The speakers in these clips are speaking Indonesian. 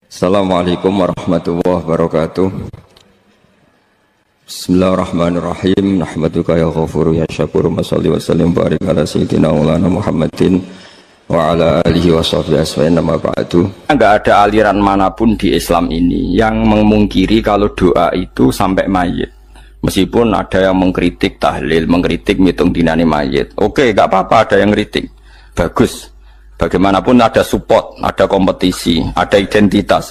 Assalamualaikum warahmatullahi wabarakatuh. Bismillahirrahmanirrahim. Nahmaduka ya ghafuru ya syakuru. Mashalli wa sallim barik ala sayyidina maulana Muhammadin wa ala alihi wa sahbihi asfa'in nama ba'du. Enggak ada aliran manapun di Islam ini yang memungkiri kalau doa itu sampai mayit. Meskipun ada yang mengkritik tahlil, mengkritik ngitung dinani mayit. Oke, enggak apa-apa ada yang kritik. Bagus. Bagaimanapun ada support, ada kompetisi, ada identitas.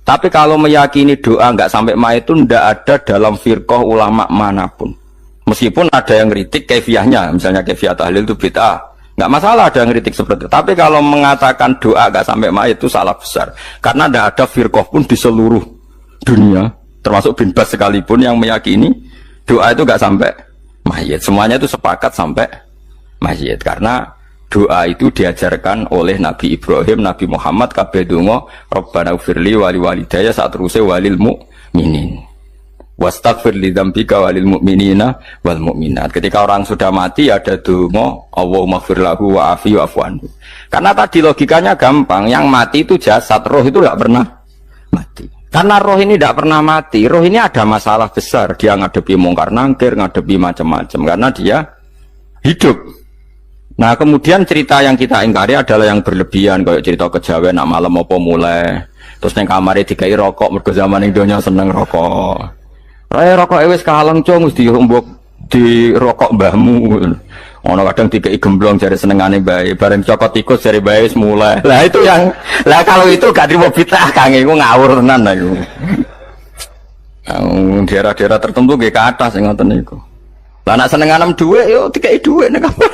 Tapi kalau meyakini doa nggak sampai mayit itu ndak ada dalam firqah ulama manapun. Meskipun ada yang kritik kefiahnya, misalnya kefiah tahlil itu bid'ah, nggak masalah ada yang kritik seperti itu. Tapi kalau mengatakan doa nggak sampai mayit itu salah besar. Karena ndak ada firqah pun di seluruh dunia, termasuk bin Baz sekalipun yang meyakini doa itu nggak sampai mayit. Semuanya itu sepakat sampai mayit karena doa itu diajarkan oleh Nabi Ibrahim, Nabi Muhammad, kabeh donga Rabbana ufirli wali walidayya saat teruse walil mu'minin wastaghfir li dzambika walil mu'minina wal mu'minat. Ketika orang sudah mati ada donga Allahumma ighfir lahu wa afi wa'fu anhu. Karena tadi logikanya gampang, yang mati itu jasad, roh itu tidak pernah mati. Karena roh ini tidak pernah mati, roh ini ada masalah besar, dia ngadepi mungkar nangkir, ngadepi macam-macam karena dia hidup. Nah kemudian cerita yang kita ingkari adalah yang berlebihan, kayak cerita kejawen nak malam apa mulai terus neng kamar dikai rokok mergo zaman Indonya seneng rokok. Rokok wis kaleng cung wis diombok di rokok mbahmu. Ono kadang dikai gemblong jare senengane bae, bareng cokot tikus jare bae wis mulai. Lah itu yang kalau itu gak terima bid'ah Kang, iku ngawur tenan iku. Daerah-daerah tertentu nggih ke atas sing ngoten niku. Lah nek senenganem dhuwit yo dikai dhuwit nek kamar.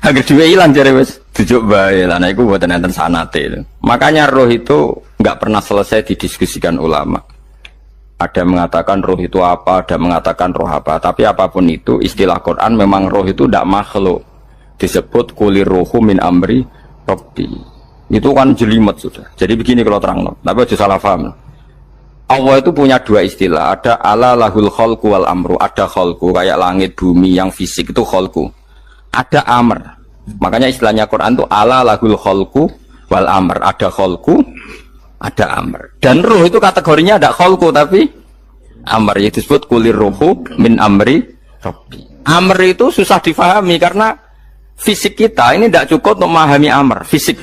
Agar juga hilang jare wis tujuk bae lah. Nah iku mboten enten sanate. Makanya roh itu enggak pernah selesai didiskusikan ulama. Ada mengatakan roh itu apa, ada mengatakan roh apa. Tapi apapun itu istilah Quran memang roh itu tidak makhluk. Disebut kulir ruhu min amri rabbi. Itu kan jelimet sudah. Jadi begini kalau terang, tapi aja salah paham. Allah itu punya dua istilah. Ada ala lahul khalqu wal amru. Ada khalqu kayak langit bumi yang fisik itu khalqu. Ada amr, makanya istilahnya Quran itu ala lahul khalqu wal amr. Ada khalqu, ada amr. Dan ruh itu kategorinya ada khalqu tapi amr, yaitu disebut kulir ruhu min amri rabbi. Amr itu susah difahami karena fisik kita ini tidak cukup untuk memahami amr, fisik.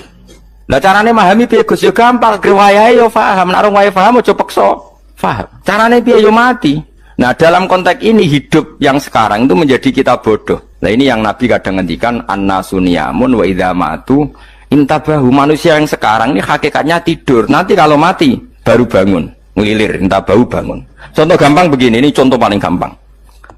Lah carane memahami piye Gus yo gampang, riwayahe yo paham, nek ora paham aja peksa paham. Carane piye yo mati. Nah dalam konteks ini hidup yang sekarang itu menjadi kita bodoh. Nah ini yang Nabi kadang ngendikan annasu niyamun wa idza matu intabahu. Manusia yang sekarang ini hakikatnya tidur. Nanti kalau mati baru bangun, ngelilir, intabahu bangun. Contoh gampang begini, ini contoh paling gampang.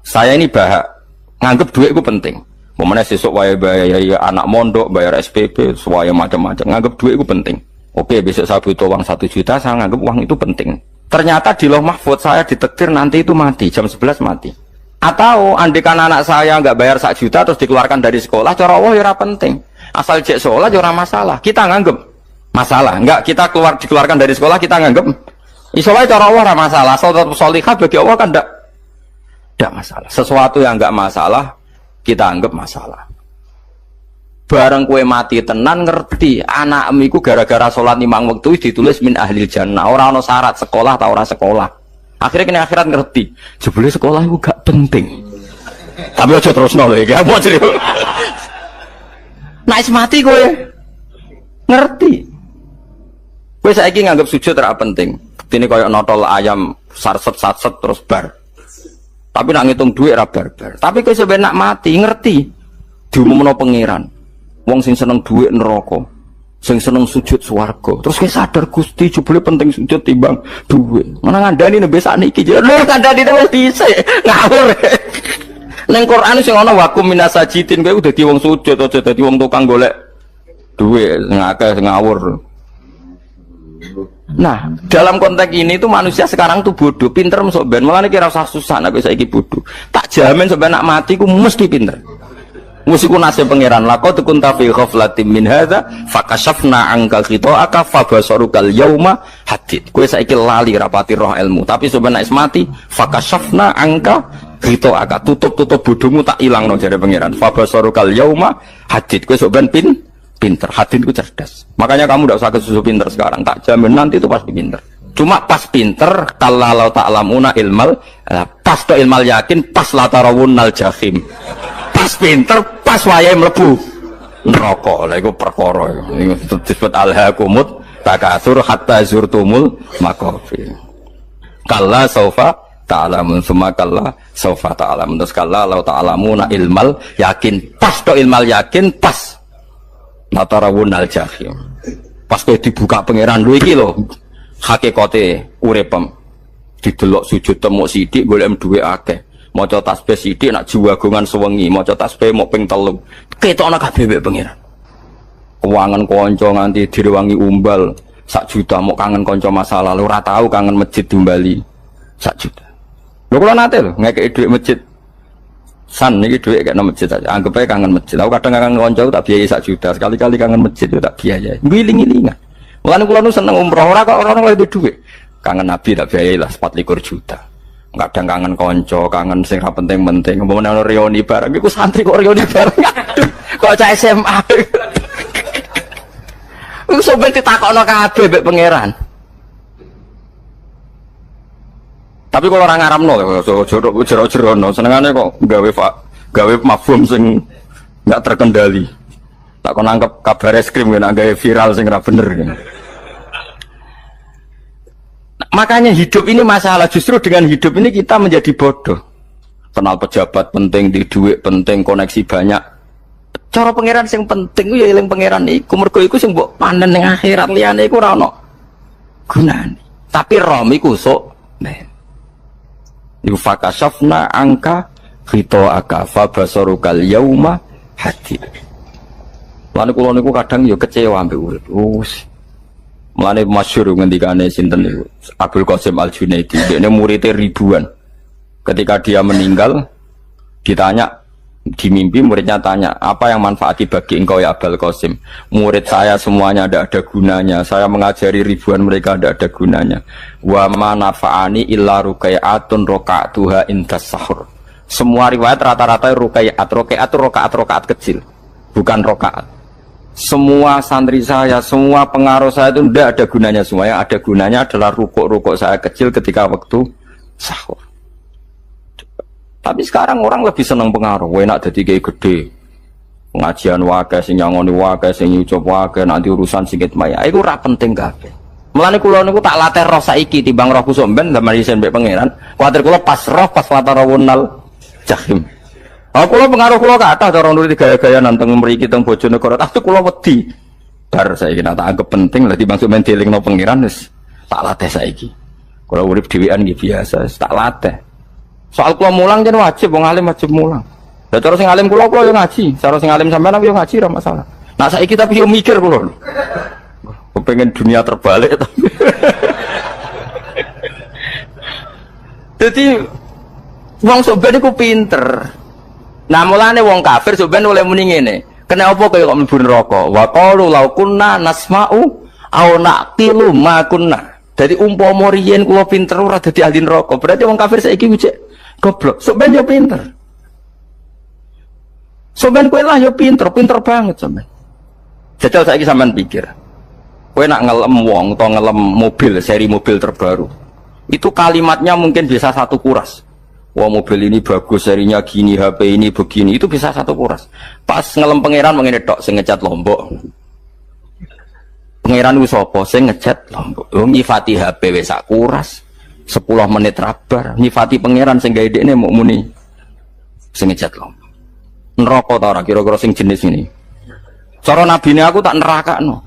Saya ini nganggep duit itu penting. Momennya sesuk wae bayar anak mondok, bayar SPP, semuanya macam-macam. Nganggep duit itu penting. Oke, besok saya butuh uang 1 juta, saya nganggep uang itu penting. Ternyata di Lauh Mahfudz saya ditakdir nanti itu mati, jam 11 mati. Atau andikan anak saya nggak bayar 1 juta terus dikeluarkan dari sekolah, cara Allah ya penting. Asal cek sekolah ya masalah. Kita nganggep masalah. Enggak, kita dikeluarkan dari sekolah kita nganggep isolah cara Allah masalah. Asal tetap sholihah bagi Allah kan enggak masalah. Sesuatu yang enggak masalah kita anggap masalah. Bareng kue mati tenan ngerti anakmu iku gara-gara sholat 5 waktu ditulis min ahlil jannah. Ora ono syarat sekolah ta ora sekolah. Akhirnya kena akhirat ngerti, jebule sekolah itu gak penting. Tapi aja terus nol ya, apa cerita? Naik mati kowe ngerti. Kowe saiki nganggep sujud ora penting. Ini koyo notol ayam sarset terus bar. Tapi nak ngitung duit ora bar-bar. Tapi kowe sampe nak mati ngerti diumumno pangeran. Wong sing seneng duit neraka. Sing seneng sujud swarga. Terus kowe sadar Gusti jebule penting sujud timbang duit. Mana ngandani nembe sakniki jare lho kandhani wis bisa ngawur. Ning Quran sing ana wakum minasajidin kowe dadi wong sujud aja dadi wong tukang golek duit ngakeh ngawur. Nah, dalam konteks ini tuh manusia sekarang tuh bodoh, pinter sok ben. Mulane kira usah susah nek saiki bodoh. Tak jamin sampai nak mati ku mesti pinter. Musiku nasib pangeran laqad kunta fi ghaflatin min hadza fakashafna angka khita'aka fabasarukal yauma hadid. Kowe saiki lali rapati roh ilmu, tapi sebenarnya mati fakashafna angka khita'aka, tutup bodohmu tak ilangno jare pangeran. Fabasarukal yauma hadid. Kowe sok ben pinter. Hadin itu cerdas. Makanya kamu tidak usah kesusu pinter sekarang. Tak jamin nanti itu pasti pinter. Cuma pas pinter, kalau ta'lamuna ilmal, pas to ilmal yakin, pas latarawunnal jahim. Pas pinter, pas wayahe mlebu neraka. Lha iku perkara iku disebut alhaakumut takatsur hatta zurtumul maqabir. Kalla saufa ta'lamun, summa kalla saufa ta'lamun. Terus kalla law ta'lamuna ilmal yakin, pas to ilmal yakin, pas latarawunnal jahim. Pas kowe dibuka pangeran lho iki lho. Hakikate uripem didelok sujud temuk sithik golek duwe akeh maca tasbih sithik nak jiwagongan sewengi maca tasbih mok ping 3 ketokno kabeh mek pangeran keuangan kanca nganti direwangi umbal 1 juta mok kangen kanca masa lalu ora tau kangen masjid diumbali 1 juta lho kula nate lho ngekeki dhuwit masjid san niki dhuwit kek nang masjid aja anggap ae kangen masjid aku kadang kangen kanca tak biayai 1 juta sekali-kali kangen masjid tak biayai ngiling-ngilingan. Mulane kula nu seneng umroh ora kok ora oleh duit. Kangen Nabi tak biayai lah 24 juta. Kadang kangen kanca, kangen sing ra penting-penting. Umpamane ana reuni bareng iku santri kok reuni bareng. Aduh, kok cah SMA. Iku sampe ditakokno kabeh mbek pangeran. Tapi kalau orang ngaramno jero-jerono senengane kok gawe mafhum sing enggak terkendali. Tak kon nangkep kabar es krim kan gawe viral sing ra bener kan. Makanya hidup ini masalah, justru dengan hidup ini kita menjadi bodoh. Kenal pejabat penting, di duit penting, koneksi banyak. Cara pangeran sing penting ku ya eling pangeran iku, mergo iku sing mbok panen ning akhirat, liyane iku ora ono gunane. Tapi rom iku sok men. Iku fakasafna angka khitoaka fa basarukal yauma hadid. Mulane kula niku kadang ya kecewa ambek urip. Mulane masyhur ngendikane sinten niku Abdul Qasim Al-Junaidi, dekne muridé ribuan. Ketika dia meninggal ditanya di mimpi, muridnya tanya, "Apa yang manfaati bagi engkau ya Abdul Qasim?" Murid saya semuanya tidak ada gunanya. Saya mengajari ribuan mereka tidak ada gunanya. Wa ma nafa'ani illa ruqai'atun raqa'tuha indas sahur. Semua riwayat rata-rata ruqai'at rakaat kecil, bukan rakaat. Semua santri saya, semua pengaruh saya itu tidak ada gunanya semua. Yang ada gunanya adalah rukuk-rukuk saya kecil ketika waktu sahur. Tapi sekarang orang lebih senang pengaruh. Enak jadi kayak gede. Pengajian wakai, sing nyangoni wakai, sing nyucup wakai, nanti urusan singkit maya. Itu ora penting kabeh. Mulane kula niku tak latih roh saiki timbang roh kusuk ben zaman isen mbek pangeran. Kuwatir kula pas roh pas latarawunal jahim. Kula pengaruh kula kathah cara nuruti gaya-gaya nanteng mriki teng Bojonegoro. Tapi kula wedi. Bar saiki tak anggap penting lah dimaksud men dilingno pangeran wis tak latih saiki. Kula urip dhewean nggih biasa, tak latih. Soal kula mulang jen wajib wong alim wajib mulang. Lah cara sing alim kula yo ngaji, cara sing alim sampean yo ngaji ora masalah. Nah saiki tapi yo mikir kula. Kepengen dunia terbalik tapi. Jadi wong soben iku pinter. Nah mulane wong kafir soben oleh muni ngene. Kena apa kaya kok mlebu neraka? Wa qalu law kunna nasma'u aw naqilu ma kunna. Jadi umpama riyen kula pinter ora dadi ahli neraka. Berarti wong kafir saiki wujud goblok. Soben yo pinter. Soben kowe lah yo pinter banget soben. Jajal saiki sampean pikir. Kowe nak ngelem wong atau ngelem mobil, seri mobil terbaru. Itu kalimatnya mungkin bisa 1 kuras. Wah mobil ini bagus, serinya gini, HP ini begini, itu bisa 1 kuras. Pas ngelem pangeran mengene tok sing ngecat Lombok. Pangeran ku sapa sing ngecat Lombok? Nyifati HP wis sak kuras. 10 menit rabar, nyifati pangeran sing gawe dekne mok muni sing ngecat Lombok. Neraka ta ora kira-kira sing jenis ini. Cara nabine aku tak nerakakno.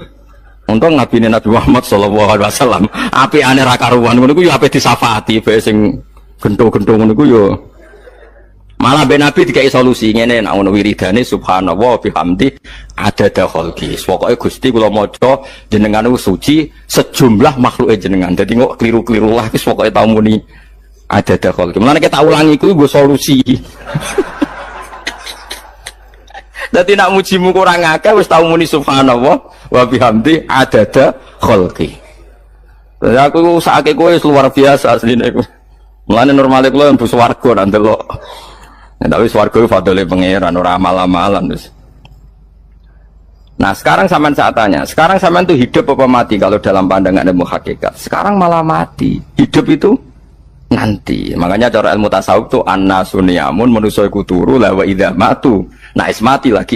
Untung nabine Nabi Muhammad sallallahu alaihi wasallam apikane ra karuan ngono iku ya ape disafati bae sing gento-gento ngono iku yo malah ben Nabi dikai solusi ngene nek ono wiridane subhanallah bihamdi adada khalqi. Pokoke Gusti kula maca jenengan suci sejumlah makhluke jenengan. Dadi kok kliru-kliru lah wis pokoke tau muni adada khalqi. Mulane kita ulangi iku nggo solusi. Dadi nak mujimu kurang akeh wis tau muni subhanallah wa bihamdi adada khalqi. Dadi aku sakake kowe luar biasa asline iku. Mulane normale kula mlebu swarga nang delok. Nek wis swarga iku fadhole pangeran ora amal-amalan wis. Nah sekarang sampean saat tanya, sekarang sampean tuh hidup apa mati kalau dalam pandangan ilmu hakikat? Sekarang malah mati. Hidup itu nanti. Makanya cara ilmu tasawuf tuh an-nasuniyamun manusia iku turu la wa idza matu. Nah mati lagi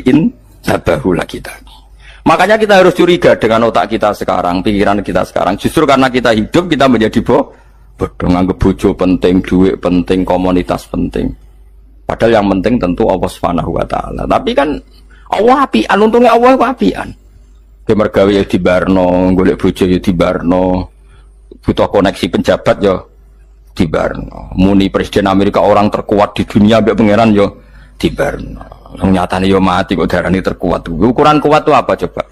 tabahu lagi tadi. Makanya kita harus curiga dengan otak kita sekarang, pikiran kita sekarang. Justru karena kita hidup kita menjadi bodoh, nganggep bojo penting, duit penting, komunitas penting. Padahal yang penting tentu Allah Subhanahu wa taala. Tapi kan Allah apian, untungnya Allah itu apian. Dia mergawe ya di Barno, golek bojo ya di Barno, butuh koneksi penjabat ya di Barno. Muni presiden Amerika orang terkuat di dunia mbek pangeran ya di Barno. Nyatane ya mati kok darani terkuat. Ukuran kuat itu apa coba?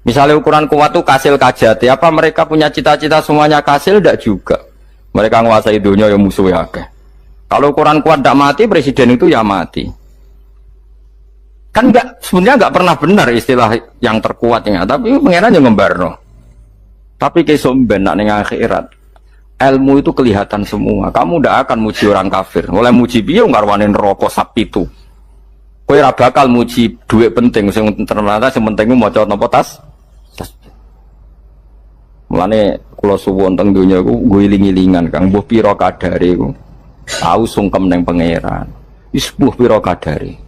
Misalnya ukuran kuat itu kasil kajati, apa mereka punya cita-cita semuanya kasil? Tidak juga. Mereka menguasai dunia ya musuhnya akeh. Kalau ukuran kuat tidak mati, presiden itu ya mati. Kan enggak, sebenarnya enggak pernah benar istilah yang terkuat ya, tapi pangeran yang ngembarno. Tapi kesomben nak ning akhirat, ilmu itu kelihatan semua. Kamu tidak akan muji orang kafir. Oleh muji biyo ngarwane neraka sapi itu. Kowe ora bakal muji duit penting, sing ternyata sing penting maca napa tas. Mulane kula suwun teng donya iku ngiling-ilingan Kang, mbuh pira kadare iku. Tahu sungkem ning pangeran. Wis mbuh pira kadare.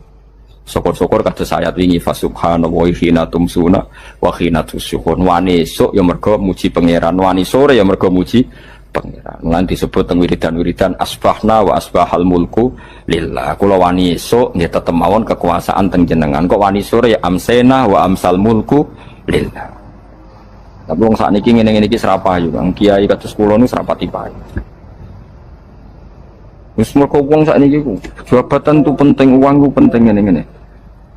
Syukur-syukur kados ayat wingi fa subhanahu wa hina tumsuna wa hina tusyuhun. Wani esuk ya mergo muji pangeran, wani sore ya mergo muji pangeran. Lan disebut teng wiridan-wiridan asbahna wa asbahal mulku lillah. Kula wani esuk nggih tetep mawon kekuasaan teng jenengan. Kok wani sore ya amsena wa amsal mulku lillah. Tapi wong sakniki ngene-ngene iki serapayu, Kang. Kiai kados kula niku serapati payu. Wis mergo wong sakniki ku jabatan tu penting, uang ku penting ngene-ngene.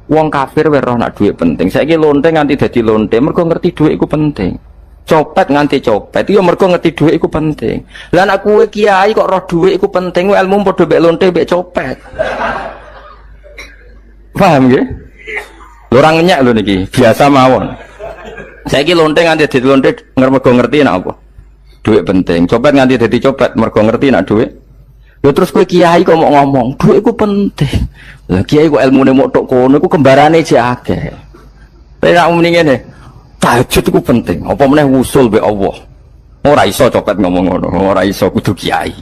Wong kafir wae roh nak dhuwit penting. Saiki lonte nganti dadi lonte mergo ngerti dhuwit iku penting. Copet nganti copet iya mergo ngerti dhuwit iku penting. Lah nek kowe kiai kok roh dhuwit iku penting, ilmu padha mek lonte mek copet. Paham nggih? Lho ora ngenyak lho niki, biasa mawon. Saiki lonte nganti dadi lonte mergo ngerti nek apa? Dhuwit penting. Copet nganti dadi copet mergo ngerti nek dhuwit. Lho terus kowe kiai kok mau ngomong, dhuwit iku penting. Lah kiai kok ilmune mok tok kono iku kembarane jek akeh. Tapi nek muni ngene, tahajud iku penting. Apa meneh wusul be Allah. Ora iso copet ngomong ngono, ora iso kudu kiai.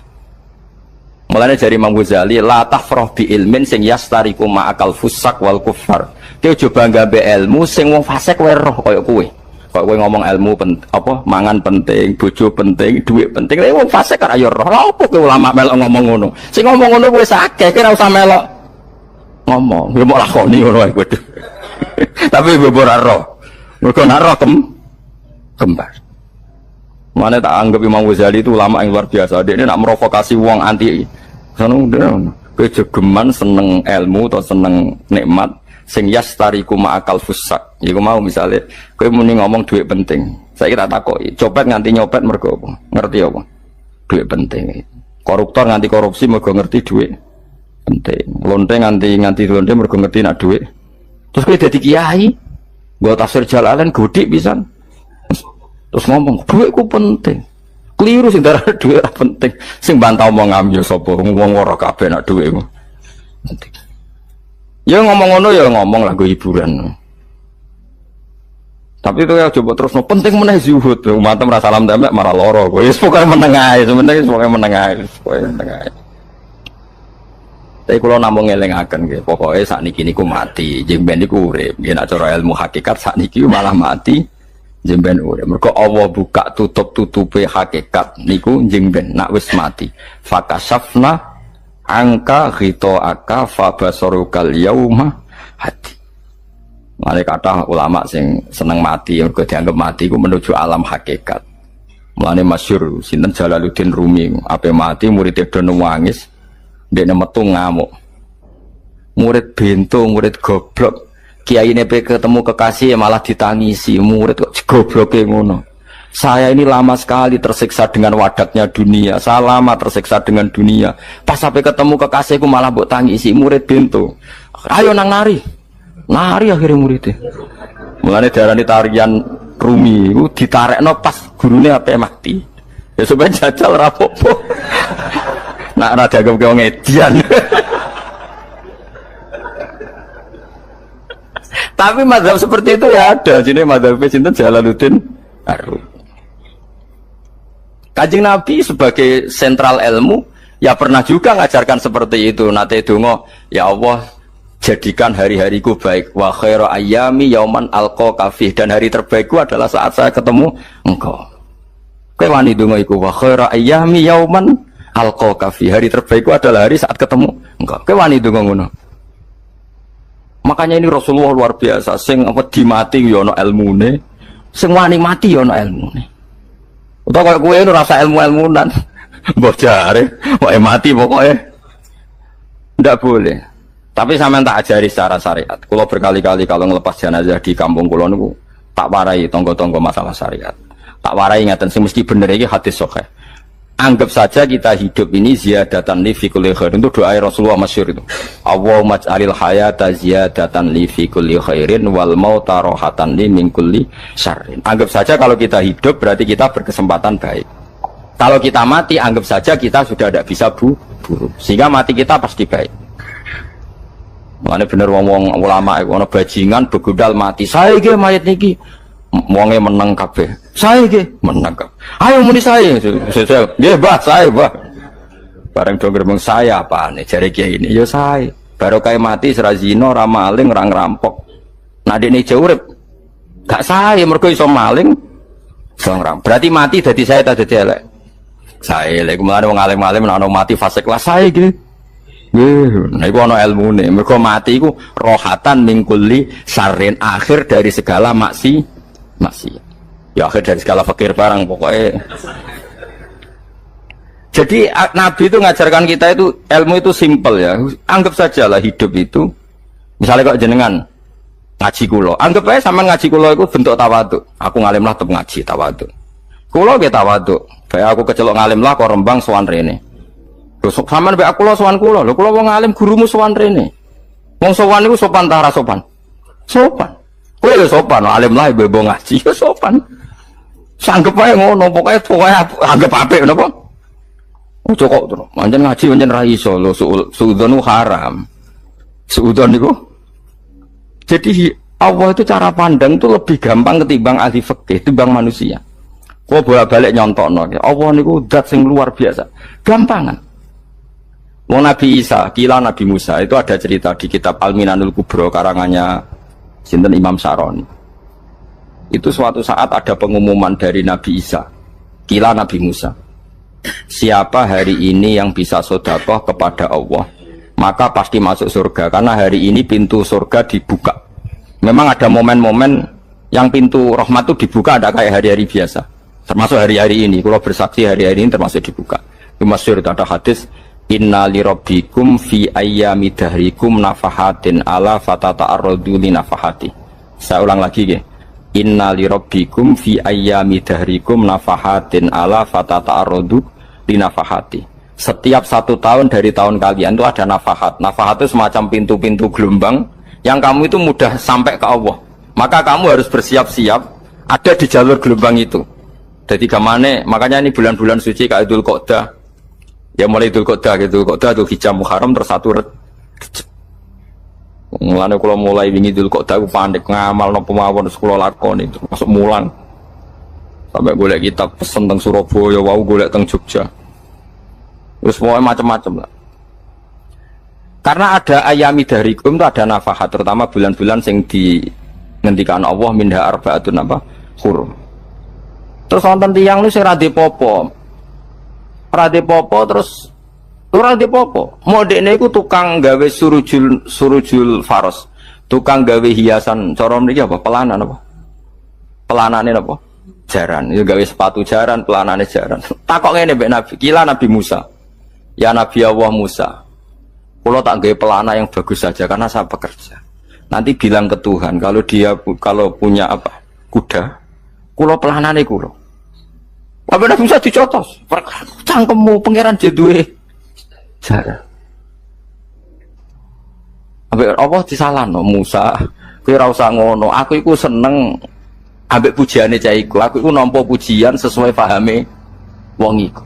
Mulane jari Imam Ghazali, la tafrah bi ilmin sing yastariku ma'akal fusak wal kufar. Ki aja bangga be ilmu sing wong fasik wae roh kaya kowe. Kok kowe ngomong ilmu apa mangan penting, bojo penting, duit penting. Lha wong fasik kan ayo roh. Lha opo kowe ulama melok ngomong ngono? Sing ngomong ngono wis akeh, kira usah melok ngomong. Yo mok lakoni ngono wae kowe. Tapi ora roh. Mergo nek roh kembar. Mana tak anggap Imam Ghazali itu ulama yang luar biasa. Dia ini nak merovokasi wong anti. Sono kowe jegeman seneng ilmu atau seneng nikmat sing yastariku ma'akal fusak. Iku mau misale kowe muni ngomong duit penting. Saiki tak takoki, copet nganti nyopet mergo apa? Ngerti apa? Duit penting. Koruptor nganti korupsi mergo ngerti duit penting. Lonte nganti lonte mergo ngerti nak duit. Terus kowe dadi kiai, nggo tafsir Jalalain godik pisan. Terus ngomong duitku penting. Keliru sing darah duit penting. Sing bantah omongam ya sapa? Wong ora kabeh nak duitmu. Penting. Ya ngomong ngono ya ngomong lah gue hiburan. Tapi itu ya coba terus penting meneh zuhud. Umatem ra salam tembak marah loro. Wis pokoke meneng ae, sementing pokoke meneng ae, pokoke meneng ae. Tapi kula namung ngelingaken nggih, pokoke sakniki niku mati, jeng ben niku urip. Yen nek cara ilmu hakikat sakniki malah mati, jeng ben urip. Mergo Allah buka tutup-tutupe hakikat niku jeng ben nak wis mati. Fakasafna angka khito aka fabasarukal yauma hati. Mane kata ulama sing seneng mati mergo dianggap mati ku menuju alam hakikat. Mane masyhur sinten Jalaluddin Rumi ape mati murid do nangis ndekne metu ngamuk. Murid bento, murid goblok. Kiyaine pe ketemu kekasih malah ditangisi, murid kok gobloke ngono. Saya ini lama sekali tersiksa dengan wadatnya dunia. Saya lama tersiksa dengan dunia. Pas sampai ketemu kekasihku malah mbok tangisi, murid bento. Ayo nang nari. Nari akhirnya muridnya. Mulane darani tarian Rumi iku ditarekno pas gurune ape mati. Ya supaya jajal ora apa-apa. Nak ora dianggap wong edian. Tapi mazhab seperti itu ya ada. Jadi mazhab sinten Jalaluddin Arumi. Kanjeng Nabi sebagai sentral ilmu ya pernah juga ngajarkan seperti itu. Nate donga, ya Allah jadikan hari-hariku baik. Wa khairu ayyami yauman alqa fih, dan hari terbaikku adalah saat saya ketemu engkau. Kowe wani donga iku wa khairu ayyami yauman alqa fih. Hari terbaikku adalah hari saat ketemu engkau. Kowe wani donga ngono. Makanya ini Rasulullah luar biasa, sing apa dimati yo ana ilmune, sing wani mati yo ana ilmune. Utawa kaya kowe ora rasa ilmu-ilmunan. Mbok jare, kok mati pokoknya. Ndak boleh. Tapi sampean tak ajari secara syariat. Kula berkali-kali kalau ngelepas jenazah di kampung kula niku tak warai tonggo-tonggo masalah syariat. Tak warai ngaten sing mesti bener iki hadis sahih. Anggap saja kita hidup ini ziyadatan li fi kulli khair. Itu doa Rasulullah masyhur itu. Allahumma ij'alil hayata ziyadatan li fi kulli khairin wal mauta rahatan li min kulli syarrin. Anggap saja kalau kita hidup berarti kita berkesempatan baik. Kalau kita mati anggap saja kita sudah tidak bisa buruk. Sehingga mati kita pasti baik. Makanya bener wong-wong ulama iku ana bajingan begudal mati. Saya iki mayit niki wonge meneng kabeh. Saya iki meneng kabeh. Ayo muni saya. Nggih, Mbah, saya, Mbah. Bareng do gremeng saya apane jare kiai ini? Ya saya. Baru kae mati ora zina, ora maling, ora ngerampok. Nah dekne jauh urip. Gak saya mergo iso maling. Iso ngerampok. Berarti mati dadi saya ta dadi elek. Saya lek mulane wong alim-alim nek ana mati fase kelas saya iki. Nggih, nek ana ilmune. Mergo mati iku rohatan mingkuli syarrin, akhir dari segala maksiat. Ya akhir dari segala fakir barang pokoknya. Jadi Nabi itu ngajarkan kita itu ilmu itu simpel ya. Anggap saja lah hidup itu. Misalnya kok jenengan ngaji kulo, anggap aja sama ngaji kulo itu bentuk tawaduk. Aku ngalim lah tetap ngaji tawaduk. Kulo ge tawaduk. Kayak aku kecelok ngalim lah kok rembang sowan rene. Terus sampean mbek aku lo sowan kulo. Lho kulo wong ngalim gurumu sowan rene. Wong sowan niku sopan ta ora sopan? Sopan. Kowe yo sopan, alim lah ibu ngaji yo sopan. Sanggep ae ngono, pokoknya anggap apik napa? Ojo kok terus. Pancen ngaji pancen ra iso lho, suudzon haram. Suudzon niku. Jadi Allah itu cara pandang itu lebih gampang ketimbang ahli fikih, ketimbang manusia. Kok bolak-balik nyontokno. Allah niku zat sing luar biasa. Gampangan. Wong Nabi Isa, kila Nabi Musa itu ada cerita di kitab Al-Minanul Kubro karangannya sinten Imam Saroni. Itu suatu saat ada pengumuman dari Nabi Isa, kila Nabi Musa. Siapa hari ini yang bisa sedekah kepada Allah, maka pasti masuk surga. Karena hari ini pintu surga dibuka. Memang ada momen-momen yang pintu rahmat itu dibuka, ada kayak hari-hari biasa. Termasuk hari-hari ini. Kalau bersaksi hari-hari ini termasuk dibuka. Itu masyhur ada hadis. Inna li rabbikum fi ayyami dahrikum nafahatin ala fatata'arradu li nafahati. Saya ulang lagi ya. Inna li rabbikum fi ayyami dahrikum nafahatin ala fatata'arradu li nafahati. Setiap 1 tahun dari tahun kalian itu ada nafahat. Nafahat itu semacam pintu-pintu gelombang yang kamu itu mudah sampai ke Allah. Maka kamu harus bersiap-siap ada di jalur gelombang itu. Jadi gamane, makanya ini bulan-bulan suci kayak Dzul Qa'dah. Ya mulai Dzul Qa'dah gitu, Qa'dah Dzul Hijjah Muharram terus satu mulane kula mulai wingi Dzul Qa'dah aku panik ngamal napa mawon kula lakoni itu masuk mulang. Sampai golek kitab pesen teng Surabaya, wau golek teng Jogja. Terus semuanya macam-macam lah. Karena ada ayami darikum itu ada nafahat, terutama bulan-bulan sing di ngendikan Allah minha arbaatun apa? Hurum. Terus wonten tiyang niku sing ra dipopo. Ra dipopo terus ora dipopo. Modene iku tukang gawe surujul faros. Tukang gawe hiasan cara mriki apa? Pelanan apa? Pelanane apa? Jaran. Ya gawe sepatu jaran, pelanane jaran. Takok ngene mbek Nabi, kila Nabi Musa. Ya Nabi Allah Musa. Kalau tak gawe pelana yang bagus saja karena saya bekerja. Nanti bilang ke Tuhan kalau punya apa? Kuda. Kulo pelanane kulo. Apa Nabi Musa dicotos? Cangkemmu pangeran jeduwe. Jaran. Apa disalahno Musa? Kowe ora usah ngono. Aku iku seneng ambek pujiane cah iku. Aku iku nampa pujian sesuai pahame wong iku.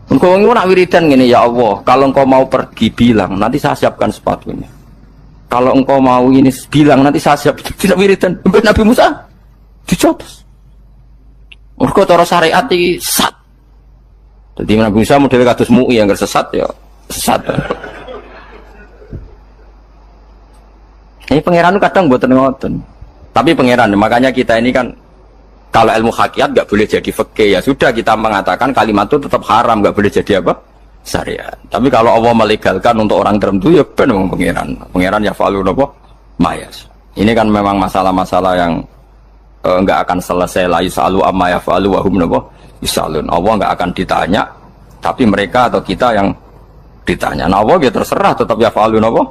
Engkau nak wiridan gini, ya Allah, kalau engkau mau pergi bilang, nanti saya siapkan sepatunya. kalau engkau mau ini bilang nanti saya siap tidak wiridan. Nabi Musa dicotos. Mergo cara syariat iki sesat. Jadi Nabi Musa model kados MUI yang sesat ya sesat. Ini pangeran kadang mboten ngoten. Tapi pangeran makanya kita ini kan kalau ilmu hakikat nggak boleh jadi fikih ya sudah kita mengatakan kalimat itu tetap haram nggak boleh jadi apa syariat. Tapi kalau Allah melegalkan untuk orang tertentu ya benar pangeran ya falu nopo mayas. Ini kan memang masalah-masalah yang nggak akan selesai lah yusalu amma ya falu wahum nopo yusalun. Allah nggak akan ditanya tapi mereka atau kita yang ditanya. Nah Allah ya terserah tetap ya falu nopo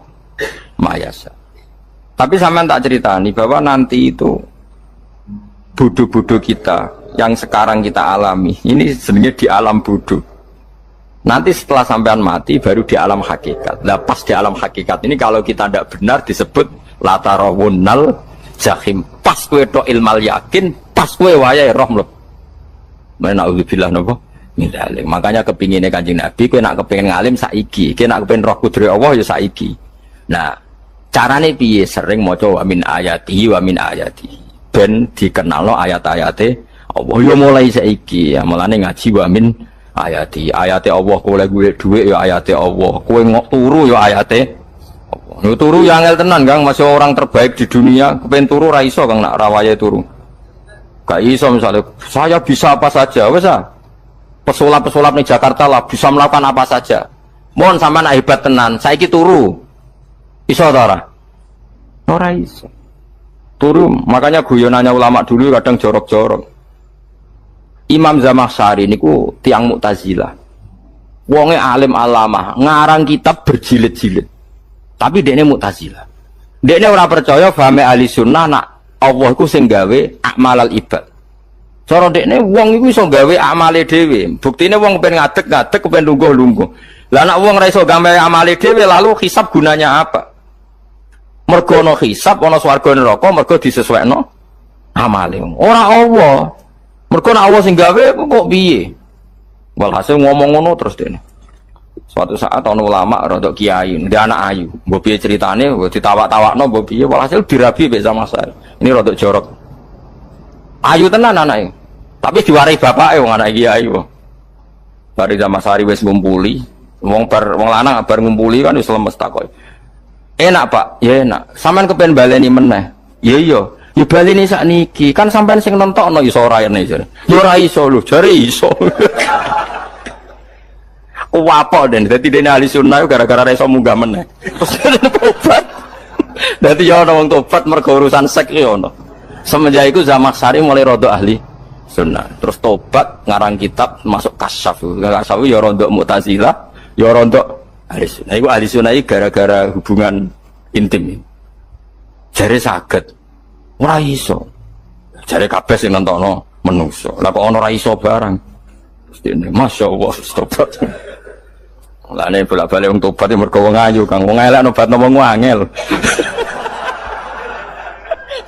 mayas. Tapi sampean tak ceritani bahwa nanti itu bodoh-bodoh kita yang sekarang kita alami ini sebenarnya di alam bodoh. Nanti setelah sampean mati baru di alam hakikat. Nah pas di alam hakikat ini kalau kita tidak benar disebut latarawunnal jahim. Pas kue do ilmal yakin, pas kue wayai roh mleb. Na'udzubillah napa min dzalik. Makanya kepinginnya Kanjeng Nabi kue nak kepingin ngalim saiki, kue nak kepingin roh kudri Allah ya saiki. Nah carane piye sering maca wa min ayati wa min ayati. Ben dikenalno ayat-ayate Allah ya mulai saiki ya mulane ngaji wa min ayati Allah kowe golek dhuwit ya ayate Allah kowe ngok turu ya ayate Allah yo turu ya angel tenan Kang masih orang terbaik di dunia kepen turu ra iso Kang nak rawaye turu gak iso misalnya saya bisa apa saja wis ah pesulap-pesulap ning Jakarta lah bisa melakukan apa saja mohon sampean hebat tenan saiki turu iso ta ora iso turu, makanya guyonannya ulama dulu kadang jorok-jorok. Imam Zamakhsyari niku tiang Mu'tazilah. Wonge alim alamah, ngarang kitab berjilid-jilid. Tapi dekne Mu'tazilah. Dekne ora percaya fahame ahli sunnah nak Allah iku sing gawe akmalal ibad. Cara dekne wong iku iso gawe amale dhewe. Buktine wong kepen ngadeg-ngadeg, kepen lungguh-lungguh. Lah nek wong ora iso gawe amale dhewe lalu hisab gunanya apa? Mergo ana hisab ana swarga neraka mergo disesuaikno amale ora Allah mergo nek Allah sing gawe kok piye walhasil ngomong ngono terus dene suatu saat ana ulama rada kiai ndek anak ayu mbok piye critane mbok ditawak-tawakno mbok piye walhasil dirabi mek sama saya ini rada jorok ayu tenan anake tapi diwarai bapake wong anak kiai kok bari Damasari wis ngumpuli wong lanang bar ngumpuli kan wis lemes takoki enak Pak, ya enak. Sampean kepen baleni meneh. Ya iya, ya baleni sakniki. Kan sampean sing nentokno iso ora ene jare. Ya ora iso lho, jare iso. Kuwapo den, dadi dene ahli sunnah gara-gara iso munggah meneh. Terus tobat. Dadi ya ana wong tobat mergo urusan sek ya ono. Semenjak iku Zamakhsyari mulai rada ahli sunnah. Terus tobat ngarang kitab masuk kasyaf. Kasyaf ya rada Mu'tazilah, ya rada ahli sunnah. Iku ahli sunnah gara-gara hubungan intim. Jare saged. Ora iso. Jare kabeh sing nentokno menungso. Lah kok ana ora iso barang. Mestine masyaallah tobat. Lah nek bolak-balik wong tobat mergo wong ayu Kang. Wong elek nobatno wong angel.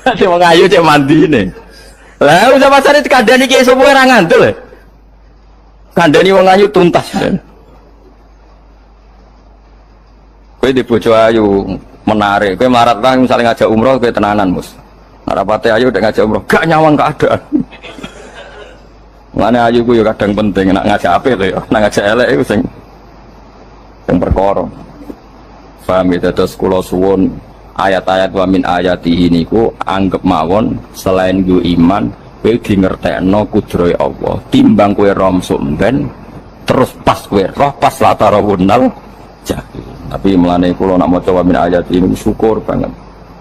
Nek wong ayu cek mandine. Lah usah pasane dikandani ki sapa ora ngandel. Kandani wong ayu tuntas. Kowe di bojo ayu menarik, kowe melarat lah misalnya ngajak umroh kowe tenanan mus. Narapate ayu udah ngajak umroh, gak nyawang keadaan. Mana ayu ku yo kadang penting, nak ngajak apik lho ya, nak ngajak elek iku sing perkara. Paham ya terus kula suwun ayat-ayat wa min ayatihi niku anggap mawon selain yo iman, kowe di ngertekno kudrohe Allah. Timbang kowe romsuk mben terus pas kowe roh pas latarawunal jahil. Tapi melane kula nak maca min ayat ini syukur banget.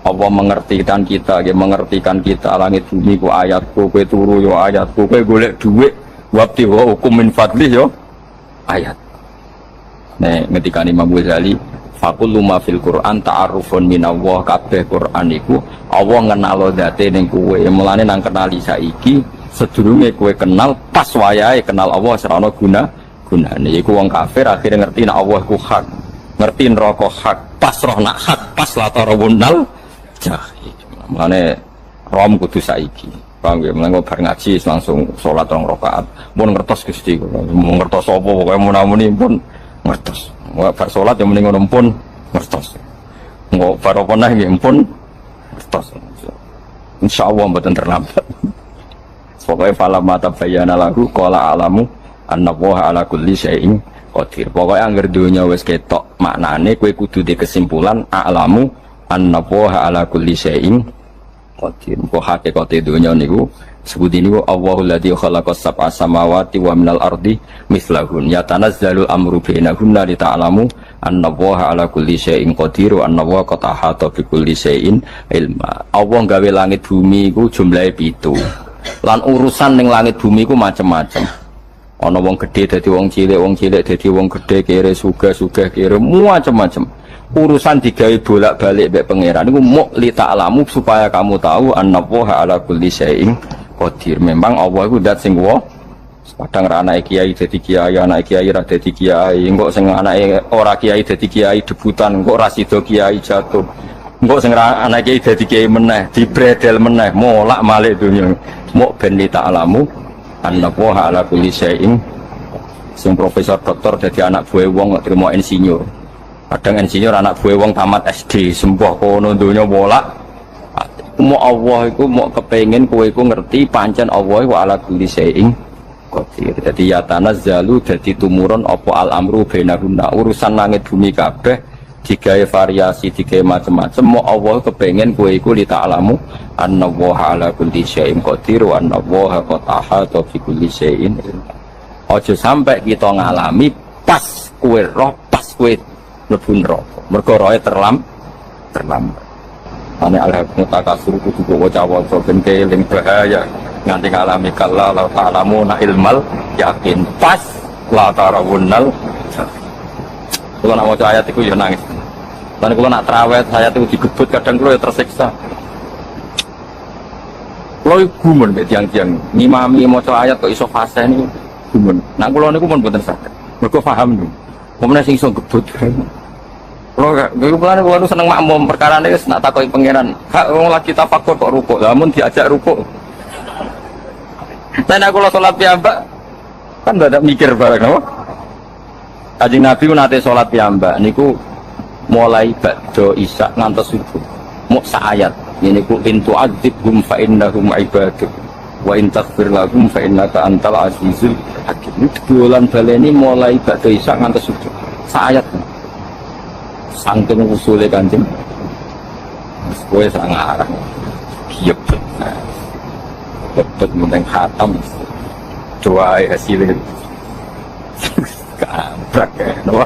Allah mengertikan kita, dia mengertikan kita langit bumi ku ayatku, kowe turu yo ayatku, kowe golek dhuwit wabti wa hukum min fadlih yo ayat. Nek ngendikane Imam Ghazali, faqullu ma fil Qur'an ta'arufun minallah kabeh Qur'an iku Allah ngenalo zate ning kowe. Mulane nang kenali saiki sedurunge kowe kenal pas wayahe kenal Allah serana gunane. Iku wong kafir akhirnya ngerti nek Allah ku hak. Ngerti neraka hak pas roh nak hak pas latarawunal jahil. Makane rom kudu saiki. Paham ya, mulai bar ngaji langsung sholat 2 rakaat. Mun ngertos Gusti kula. Mun ngertos apa pokoke munamuni pun ngertos. Bar sholat yang mending ngono pun ngertos. Nggak baroponah nggih pun tos. Insyaallah mboten terlambat. Pokoknya fala mata bayana lagu qala alamu annallaha ala kulli syai'in qadir. Pokoknya angger donya wis ketok maknane kowe kudu di kesimpulan alamu annallaha ala kulli syai'in qadir. Kok hakikate donya niku sebut niku Allahul ladzi khalaqas sab'a samawati wa minal ardi mislahun yatanazzalul amru bainahunna li ta'lamu annallaha ala kulli syai'in qadir wa annallaha qad ahata bi kulli syai'in ilma. Allah gawe langit bumi iku jumlahe 7. Lan urusan ning langit bumi ku macam-macam. Ana wong gedhe dadi wong cilik dadi wong gedhe, kere sugih kere macam-macam. Urusan digawe bolak-balik mbek pangeran niku muk li ta'lamu supaya kamu tahu annallaha ala kulli syai'in qadir. Memang Allah iku zat sing kadang ra anake kiai dadi kiai, anake kiai ra dadi kiai, engko sing anake ora kiai dadi kiai debutan, engko ra sida kiai jatuh. Engko sing anake kiai dadi kiai meneh, dibredel meneh, molak-malik dunya. Muk ben li ta'lamu annallaha ala kulli syai'in. Sing profesor doktor dadi anak buah wong trimo insinyur. Kadang insinyur anak buah wong tamat SD, sembah kono donya bolak. Mau Allah iku mau kepengin kowe iku ngerti pancen Allah iku ala kulli syai'in qadir. Dadi ya tanazzalu dadi tumurun apa al amru bainahunna. Urusan langit bumi kabeh digawe variasi, digawe macam-macam. Mau Allah kepengin kowe iku li ta'lamu annallaha ala kulli syai'in qadir wa annallaha qad ahata bi kulli syai'in. Aja sampai kita ngalami pas kowe roh, pas kowe mlebu neraka. Mergo roe terlambat. Ane alhamdulillah takasur kudu waca-waca ben keling bahaya nganti ngalami kala la ta'lamu na ilmal yakin pas la tarawunnal. Kalau nak waca ayat itu ya nangis. Dan kalau nak terawih saya itu digebut kadang kalau ya tersiksa. Kalau gumun mbek tiang-tiang ngimami maca ayat kok iso fase niku gumun. Nak kula niku pun mboten saged. Mergo paham niku. Pomene sing iso gebut. Kula seneng makmum perkarane wis nak takoki pangeran. Hak wong lagi tafakur kok rukuk. Lah mun diajak rukuk. Saya kula salat piyambak kan ndak ada mikir bareng apa? Kanjeng Nabi nate salat piyambak niku mulai ba'da isya ngantos subuh. Muk sak ayat. Niku in tu'adzibhum fa innahum ibaduk wa in taghfir lahum fa innaka antal azizul hakim. Dolan baleni mulai ba'da isya ngantos subuh. Sak ayat. Sangking usule Kanjeng. Kowe sak ngarang. Yebet. Yebet mending khatam. Doa hasilnya. Kabrak ya, no?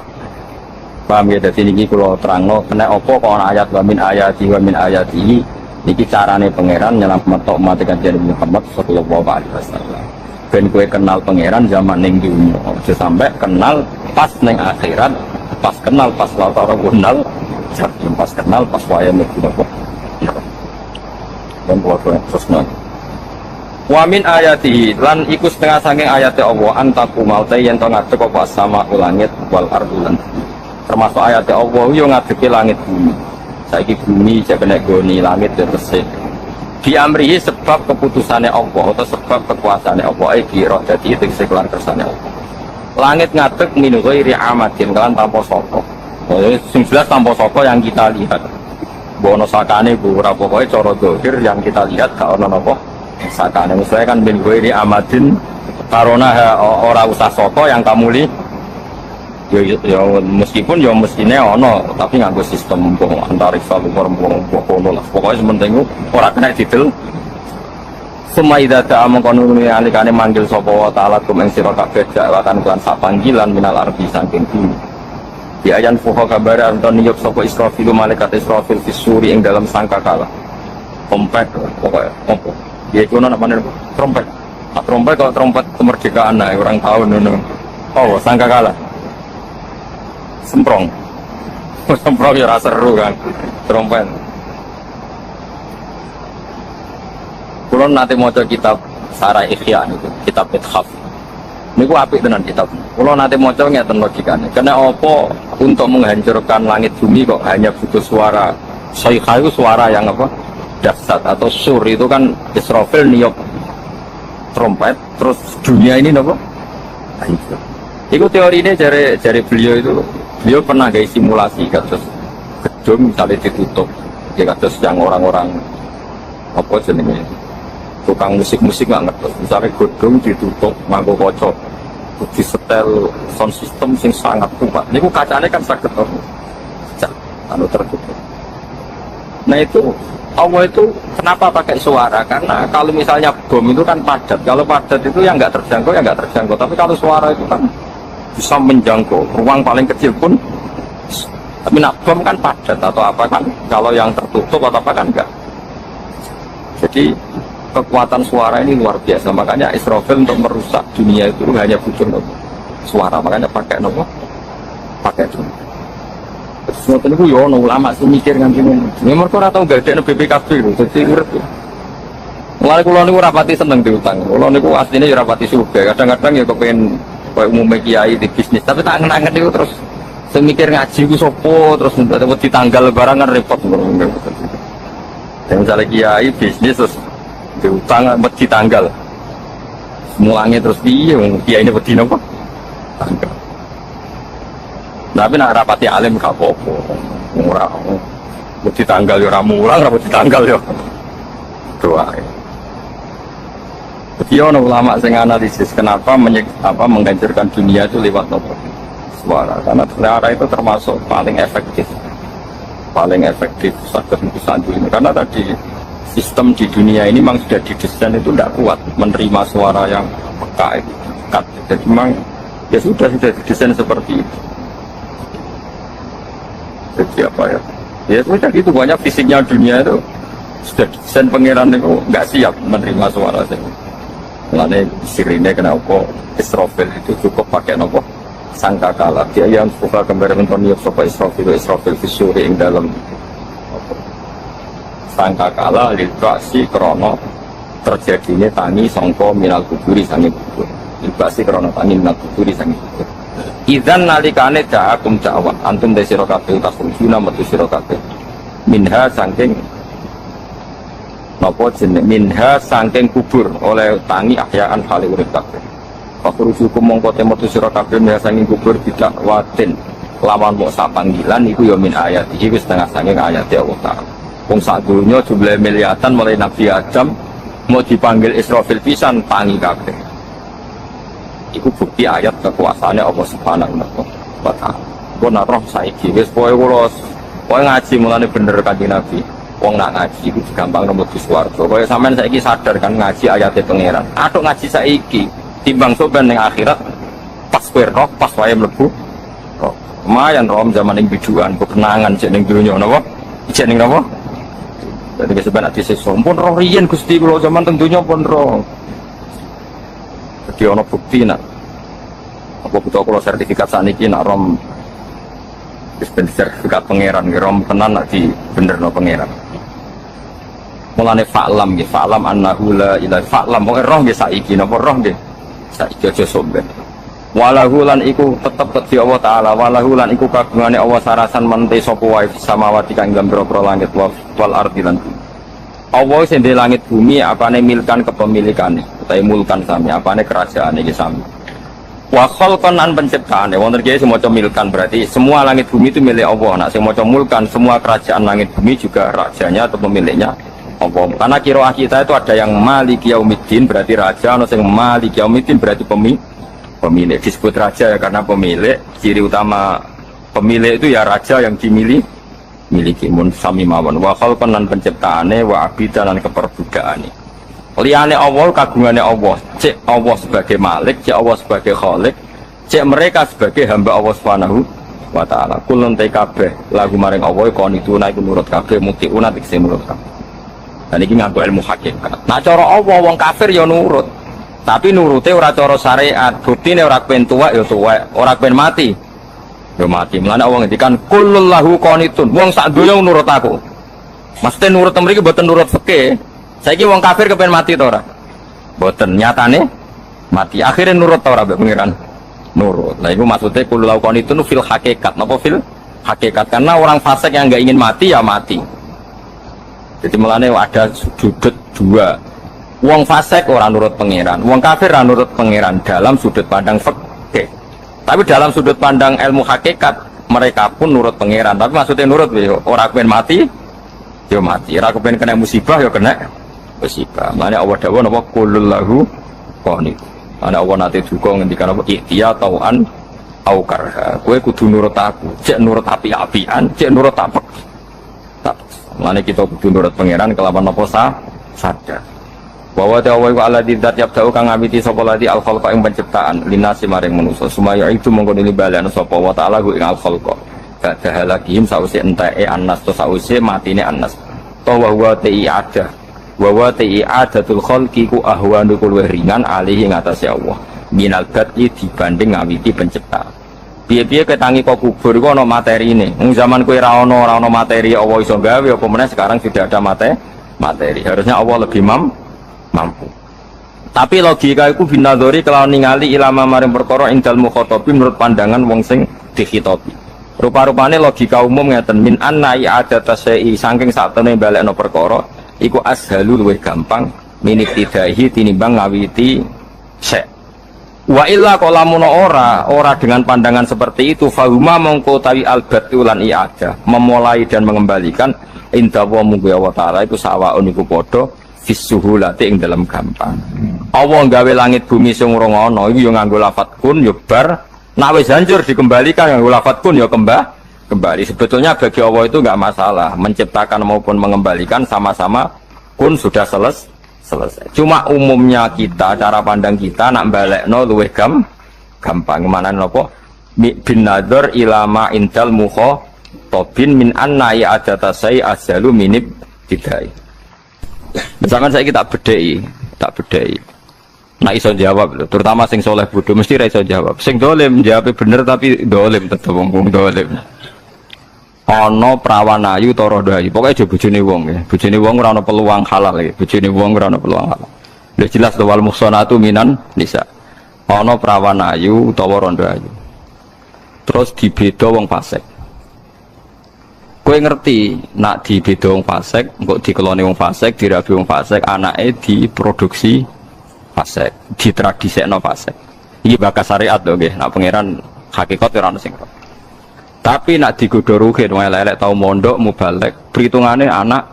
Paham ya, jadi ini kalau terangno kena opo kalau ayat wa min ayati niki carane pangeran nyelamet umat Kanjeng Muhammad sallallahu alaihi wasallam. Ben kowe kenal pangeran zaman ning dunya, aja sampai kenal pas ning akhirat, pas kenal pas latara gunal, pas kenal pas waya mlebu apa. Dan buat terus nang wa min ayati lan iku setengah saking ayate Allah antaku maute yen to ngadeg apa sama langit wal ardulan. Termasuk ayate Allah yo ngadege langit bumi. Saiki bumi jek kena goni langit resik. Di amrihi sebab keputusannya Allah atau sebab kekuasaannya Allah iki roh dadi tegese kelan kersane Allah. Langit ngadeg min ghairi amadin kan tanpa saka. Sing jelas tanpa saka yang kita lihat. Bono sakane bu ora pokoke cara zahir yang kita lihat gak ono napa sakane. Misalnya kan bin ghairi amadin karona ora usah saka yang kamu lihat. Ya meskipun ya mestine ono tapi nganggo sistem antariksa luar kono lah. Pokoke sementing ora kena didel. Sumaida ta among kono alikane manggil sapa wa taala kum ing sira kabeh dakwatan kelan sak panggilan minal ardi saking bumi. Di ayan fuha kabar anton niyuk sapa Israfil malaikat Israfil fisuri ing dalam sangkakala. Trompet pokoke opo. Ya iku ana namane trompet. Trompet kalau trompet kemerdekaan nah orang tahu ngono. Oh sangkakala. Semprong ya rasa seru kan trompet. Kalau nanti mau kitab Sarah Ikhya itu kitab Ithaf ini ku apik tenan kitab. Kalau nanti mau ngeten logikanya karena apa untuk menghancurkan langit bumi kok hanya butuh suara Syaikha itu suara yang apa dahsyat atau sur itu kan Israfil niup trompet terus dunia ini apa hancur. Itu teori ini dari beliau itu. Beliau pernah gaya simulasi kasus gedung misalnya ditutup, ya kados yang orang-orang apa jenenge tukang musik nggak ngerti. Misalnya gedung ditutup, nganggo kaca, disetel sound system sing sangat kuat. Niku kacanya kan sakit anu tertutup. Nah itu Allah itu kenapa pakai suara? Karena kalau misalnya bom itu kan padat. Kalau padat itu yang nggak terjangkau ya nggak terjangkau. Tapi kalau suara itu kan bisa menjangkau ruang paling kecil pun. Tapi nak bom kan padat atau apa kan? Kalau yang tertutup atau apa kan enggak. Jadi kekuatan suara ini luar biasa. Makanya Israfil untuk merusak dunia itu hanya butuh suara. Makanya pakai nopo, pakai itu. Semua itu ya ulama sih mikir nganti ini. Memang kau ratau gak ada BPKB itu. Jadi urut. Mulai kulo niku rapati seneng diutang. Kulo niku aslinya ya rapati suka. Kadang-kadang ya kepengen kayak umumnya kiai di bisnis. Tapi tak angen-angen itu terus. Saya mikir ngaji ku sopo terus di tanggal lebaran kan repot. Dan misalnya kiai bisnis terus diutang di tanggal. Mulangnya terus piye kiai ini wedi napa? Tanggal. Tapi nak rapati alim gak apa-apa. Ora wedi tanggal ya ora mulang, ora wedi tanggal ya. Doa. Jadi ono ulama sing analisis kenapa menghancurkan dunia itu lewat nopo? Suara. Karena suara itu termasuk paling efektif sakit saat ini. Karena tadi sistem di dunia ini memang sudah didesain itu tidak kuat menerima suara yang peka itu. Jadi memang ya sudah didesain seperti itu. Jadi apa ya? Ya sudah gitu banyak fisiknya dunia itu sudah desain pangeran itu nggak siap menerima suara itu. Mulanya sirine kenapa Israfil itu cukup pakai nopo sangkakala. Dia yang suka kembali mentonio sopa Israfil visuri yang dalam sangkakala literasi krono terjadinya tangi songko minal kuburi sangi kubur. Literasi krono tangi minal kuburi sangi kubur. Idzan nalikane ja'akum ja'wa antum de sira kabeh tasrujuna metu sira kabeh minha saking napa jeneng minha saking kubur oleh tangi ahyaan hale urip kabeh pakurujukum mongko metu sira kabeh minha saking kubur tidak watin lawan mok sapanggilan iku ya min ayat iki wis setengah saking ayat ya Allah taala wong sak donya jumlah miliatan mulai Nabi Adam mau dipanggil Israfil pisan tangi kabeh. Iku bukti ayat kekuasaannya Allah Subhanahu wa ta'ala. Kau roh saiki wis pokoke kula ngaji mulane bener Kanjeng Nabi. Wong nak ngaji iku gampang nemu swarga. Kaya sampean saiki sadar kan ngaji ayate pangeran. Atuk ngaji saiki timbang soban ning akhirat pas kowe roh pas wae mlebu. Lumayan rom zaman ning biduan kekenangan cek ning donya napa? Cek ning napa? Dadi sampean ati sesompun roh riyen Gusti kula zaman teng donya pun roh. Jadi ono bukti nak apa butuh kalau sertifikat saniki nak rom sertifikat pangeran rom tenan nak di bener no pangeran mulane fa'lam nggih fa'lam annahu la ilaha fa'lam pokoke roh nggih saiki napa roh nggih saiki aja somben walahu lan iku tetep kedhi Allah taala walahu lan iku kagungane Allah sarasan mente sapa wae samawati kang gambira langit wal ardi lan Allah sing di langit bumi apane milkan kepemilikane utawi mulkan sami apane kerajaan iki sami wa khalqan an penciptaane wonten kiye semoco milkan berarti semua langit bumi itu milik Allah nak semoco mulkan semua kerajaan langit bumi juga rajanya atau pemiliknya Allah karena qiraah kita itu ada yang maliki yaumiddin berarti raja ana sing maliki yaumiddin berarti pemilik disebut raja ya karena pemilik ciri utama pemilik itu ya raja yang miliki mun sami mawon wa khalqan lan penciptaane wa abidan lan keperbudakane liyane Allah kagungane Allah cek Allah sebagai malik cek Allah sebagai khalik cek mereka sebagai hamba Allah Subhanahu wa taala kulun kabeh lagu maring Allah kon itu naik nurut kabeh mutiuna tekse nurut kabeh dan iki nganggo ilmu hakikat nah cara Allah wong kafir ya nurut tapi nurute ora cara syariat buktine ora kepen tuwek ya tuwek ora kepen mati ya mati. Mulane Allah ngendikan kullul lahu qanitun. Wong sak donya nurut aku. Mesti nurut mriki mboten nurut fikih. Saiki wong kafir kepen mati to ora? Mboten, nyatane mati. Akhirnya nurut to ora mbek pengiran? Nurut. Lah iku maksude kullul lahu qanitun fil hakikat. Napa fil hakikat? Karena orang fasik yang enggak ingin mati ya mati. Jadi mulane ada sudut dua. Wong fasik ora nurut pengiran, wong kafir ora nurut pengiran dalam sudut pandang fikih. Tapi dalam sudut pandang ilmu hakikat mereka pun nurut pangeran. Tapi maksudnya nurut yo ora kepen mati, yo mati. Ora kepen kena musibah yo kena musibah. Mane Allah dawuh napa qulul lahu qanit. Ana Allah nate duka ngendikan apa ikhtiya tauan au karha. Kowe kudu nurut aku. Cek nurut api-apian, cek nurut apek. Tak. Mane kita kudu nurut pangeran kelawan apa sadar. Bahwa ta'awai wa ala didat yabda'u kang ngabiti sapa ladi al-khalqa ing penciptaan linasi maring manusa sumaya itu mongko nili balen sapa wa ta'ala ing al-khalqa badha lagihim sause enteke annas to sause matine annas to wa ti'adah wa ti'adatul khalqi ku ahwanu luwih ringan alihi ing atase Allah minal bad'i dibanding ngawiti penciptaan piye-piye ketangi kok kubur iku ana materine wong zaman kowe ora ana materi Allah iso gawe apa meneh sekarang sudah ada materi harusnya Allah lebih mampu. Tapi logika iku binadori kelawan ningali ilama maring perkara indal mukhatabin menurut pandangan wong sing dikhitobi. Rupa-rupane logika umum ngeten min anna i'adata syai'i saking satene balekno perkara iku ashalu luwih gampang minibtidahi tinimbang ngawiti syai'. Wa illa qalamun ora dengan pandangan seperti itu fahuma mongko tawi albatu lan i'adah memulai dan mengembalikan inda wa munggu Allah taala iku sawaun iku padha fisuhulati ing dalam gampang. Allah nggawe langit bumi sing ora ana iki yo nganggo lafat kun yo bar nek wis hancur dikembalikan nganggo lafat kun yo kembali. Sebetulnya bagi Allah itu enggak masalah menciptakan maupun mengembalikan sama-sama kun sudah selesai. Cuma umumnya kita cara pandang kita nak balekno luwih gampang. Mana napa bin nadhar ilama indal mukhatabin min anna i'adata sai azalu minib tidai. Misalkan saya tak bedai. Nah iso jawab, terutama sing soleh bodoh mesti ra iso jawab. Sing dolim jawabnya bener tapi dolim tetep wong dolim. Ana prawan ayu ta rodo ayu, pokoke aja bojone wong ya. Bojone wong ora ana peluang halal ya. Bojone wong ora ana peluang halal. Wis jelas wal muhsanatu minan nisa. Ana prawan ayu utawa rondo ayu. Terus dibeda wong fasik. Kowe ngerti nak dibeda wong fasik, engko dikeloni wong fasik, dirabi wong fasik, anake diproduksi fasik, ditradisekno fasik. Iki bakas syariat lho nggih, nak pangeran hakikat ora ono sing. Tapi nak digodho ruhin wong elek tau mondok mubalek, perhitungane anak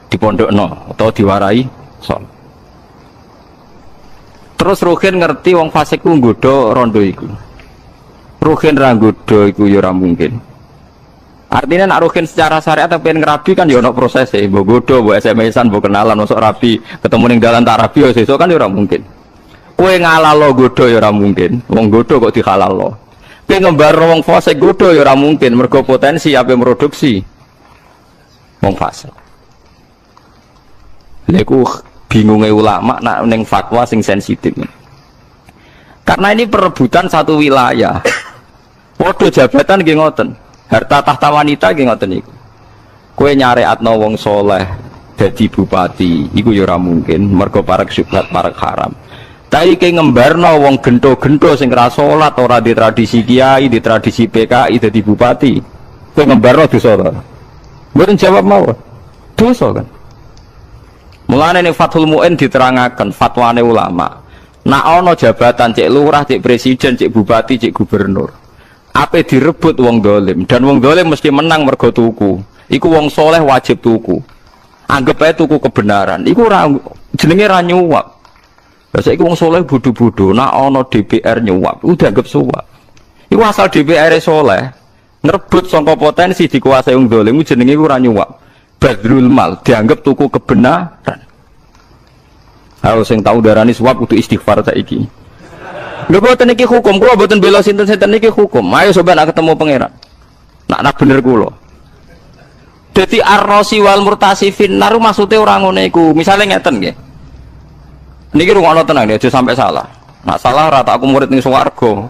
dipondokno atau diwarai son. Terus ruhin ngerti wong fasik ku nggodho rondo iku. Ruhin ra nggodho iku ya ora mungkin. Artinya nak ruhin secara syariat tapi ngerabi kan ya ono proses e, mbok godho, mbok SMS-an, mbok kenalan, masuk rabi, ketemu ning dalan tak rabi ya sesuk kan ya ora mungkin. Kowe ngalalo godho ya ora mungkin. Wong godho kok dihalalno. Kowe ngembarno wong fasik godho ya ora mungkin, mergo potensi ape produksi wong fasik. Lha iku bingunge ulama nak ning fatwa sing sensitif. Karena ini perebutan satu wilayah. Padha jabatan nggih ngoten. Harta tahta wanita nggih ngoten niku. Kowe nyareatno wong soleh dadi bupati, iku ya ora mungkin, mergo parek syubhat, parek haram. Tapi kowe ngembarno wong gento-gento sing ora salat, ora di tradisi kiai, di tradisi PKI dadi bupati. Kowe ngembarno dosa ora? Mboten jawab mawon. Dosa kan. Mulane ning Fathul Mu'in diterangaken fatwane ulama. Nak ana jabatan cek lurah, cek presiden, cek bupati, cek gubernur. Ape direbut wong dolim dan wong dolim mesti menang mergo tuku. Iku wong soleh wajib tuku. Anggap ae tuku kebenaran. Iku jenenge ra nyuwap. Lah saiki wong soleh bodho-bodho nak ana DPR nyuwap, udah anggap suwap. Iku asal DPR soleh ngerebut sangka potensi dikuasai wong dolim jenenge iku ra nyuwap. Badrul mal dianggap tuku kebenaran. Harus sing tau darani suwap kudu istighfar saiki. Lho boten iki hukum, kula boten bela sinten-sinten iki hukum. Ayo coba nak ketemu pangeran. Nak bener kula. Dadi ar-rasi wal murtasifin naru maksude ora ngono iku. Misale ngeten nggih. Niki rungokno tenang aja sampai salah. Nak salah ora tak aku murid ning swarga.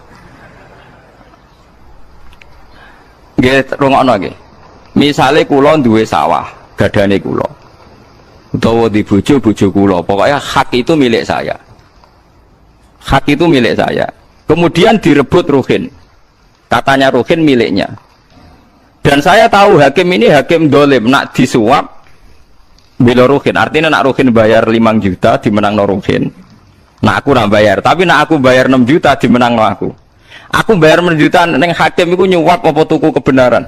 Nggih rungokno nggih. Misale kula duwe sawah, gadane kula. Utawa di bojo kula, pokoknya hak itu milik saya. Hak itu milik saya. Kemudian direbut ruhin. Katanya ruhin miliknya. Dan saya tahu hakim ini hakim dolim. Nak disuap bila ruhin. Artinya nak ruhin bayar 5 juta dimenang no ruhin. Nak aku nak bayar. Tapi nak aku bayar 6 juta dimenang no aku. Aku bayar menjutaan neng hakim iku nyuap apa tuku kebenaran.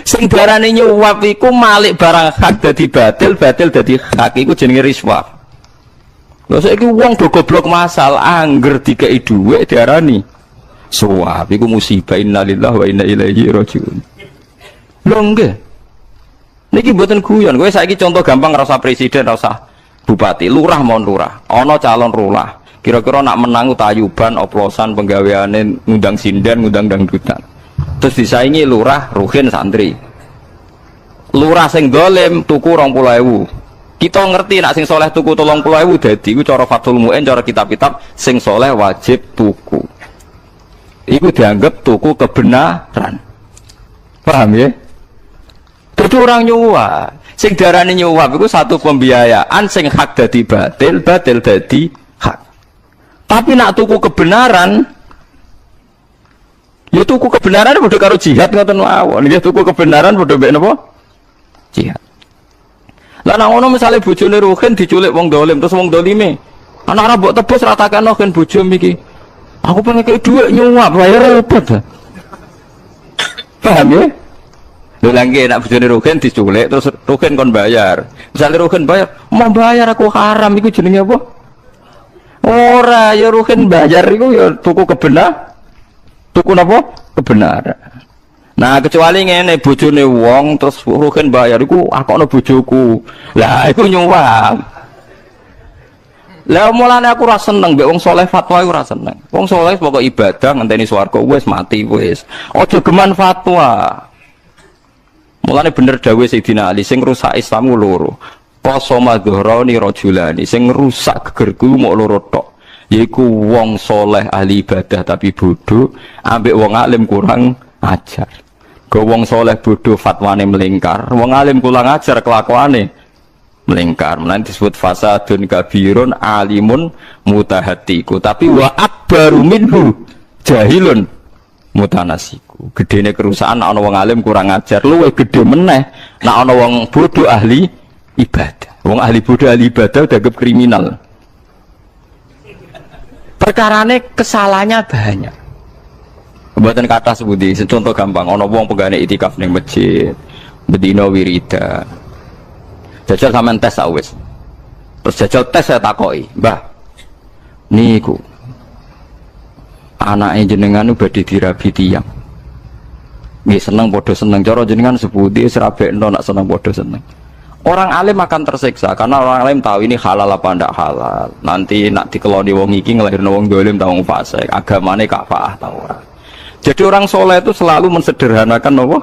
Sing darane nyuap iku malik barang hak dadi batil, batil dadi hak iku jenenge riswah. Lha saiki wong do goblok masal angger dikei dhuwit diarani suap iku musibah, innalillahi wa inna ilaihi rajiun. Lho nggih. Niki mboten guyon, kowe saiki contoh gampang rasa presiden, rasa bupati, lurah mon lurah. Ana calon lurah. Kira-kira nak menang tayuban, oplosan, penggaweane ngundang sinden, ngundang dangdutan. Terus disaingi lurah, ruhin, santri. Lurah sing dolim tuku 20.000. Kita ngerti nak sing soleh tuku 30.000 dadi iku cara Fathul Mu'in, cara kitab-kitab sing soleh wajib tuku. Iku dianggap tuku kebenaran. Paham ya? Dadi orang nyuwap. Sing darane nyuwap iku satu pembiayaan sing hak dadi batil, batil dadi hak. Tapi nak tuku kebenaran, ya tuku kebenaran padha karo jihad ngoten mawon. Nggih tuku kebenaran padha mbek napa? Jihad. Lah nek ngono misale bojone Ruhin diculik wong dolim, terus wong dolime, anak ora mbok tebus ratakno kan bojom iki. Aku pengen kei dhuwit nyuwap, bayar repot. Paham ya? Lho lagi nek bojone Ruhin diculik terus Ruhin kon bayar. Misale Ruhin bayar, mau bayar aku haram iku jenenge apa? Ora ya Ruhin bayar iku ya tuku kebenar. Tuku napa? Kebenaran. Nah kecuali ngene bojone wong terus Ruhin bayar iku akokno bojoku. Lah iku nyuwap. Lah mulane aku ora seneng mbek wong saleh fatwa iku ora seneng. Wong saleh pokok ibadah ngenteni swarga wis mati wis. Aja geman fatwa. Mulane bener dawuh Sayyidina Ali sing rusak Islam loro. Qasama dhuhrani rajulani sing rusak gegerku mok loro tok. Yaiku wong soleh ahli ibadah tapi bodoh, ambek wong alim kurang ajar. Go wong soleh bodoh fatwane melingkar, wong alim kurang ajar kelakuane melingkar. Mulane disebut fasadun kabirun alimun mutahatiku. Tapi wa akbaru minhu jahilun mutanasiku. Gedene kerusakan ana wong alim kurang ajar, luwih gedhe meneh nek ana wong bodoh ahli ibadah. Wong ahli bodoh ahli ibadah dianggap kriminal. Perkarane kesalahannya banyak. Kebuatan kata sebudi, contoh gampang. Ono wong pegane itikaf ning masjid, bedino wirida. Jajal sampean tes awis. Terus jajal tes saya takoki, Mbah. Niku anake jenengan badhe dirabi tiyang. Nggih seneng padha seneng cara jenengan sebudi serabekno nak seneng padha seneng. Orang alim akan tersiksa karena orang alim tahu ini halal apa ndak halal. Nanti nak dikeloni wong iki ngelahirno wong dolim ta wong fasik, agamane kafaah ta ora. Jadi orang soleh itu selalu mensederhanakan apa?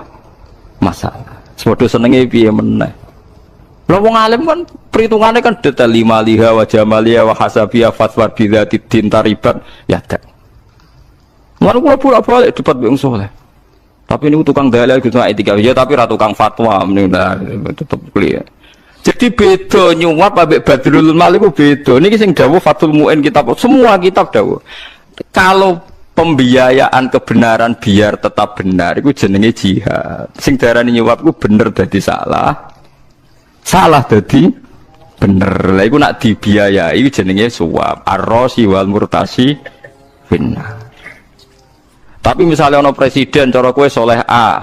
Masalah. Sepodo senenge piye meneh. Lah wong alim kan perhitungannya kan detail lima liha wa jamaliha wa hasabiha fatwa bidzati din taribat ya tak. Lalu kula bolak-balik debat wong soleh. Tapi ini tukang dalil gitu etika ya tapi ra tukang fatwa menunda tetep kuliah. Jadi beda nyuwap ambek Badrul Mal iku beda. Niki sing dawuh Fathul Mu'in kitab semua kitab dawuh. Kalau pembiayaan kebenaran biar tetap benar iku jenenge jihad. Sing darani nyuwap iku bener dadi salah. Salah dadi bener. Lah iku nak dibiayai jenenge suwap. Ar-rasi wal murtasi benar. Tapi misalnya ono presiden cara kowe soleh A,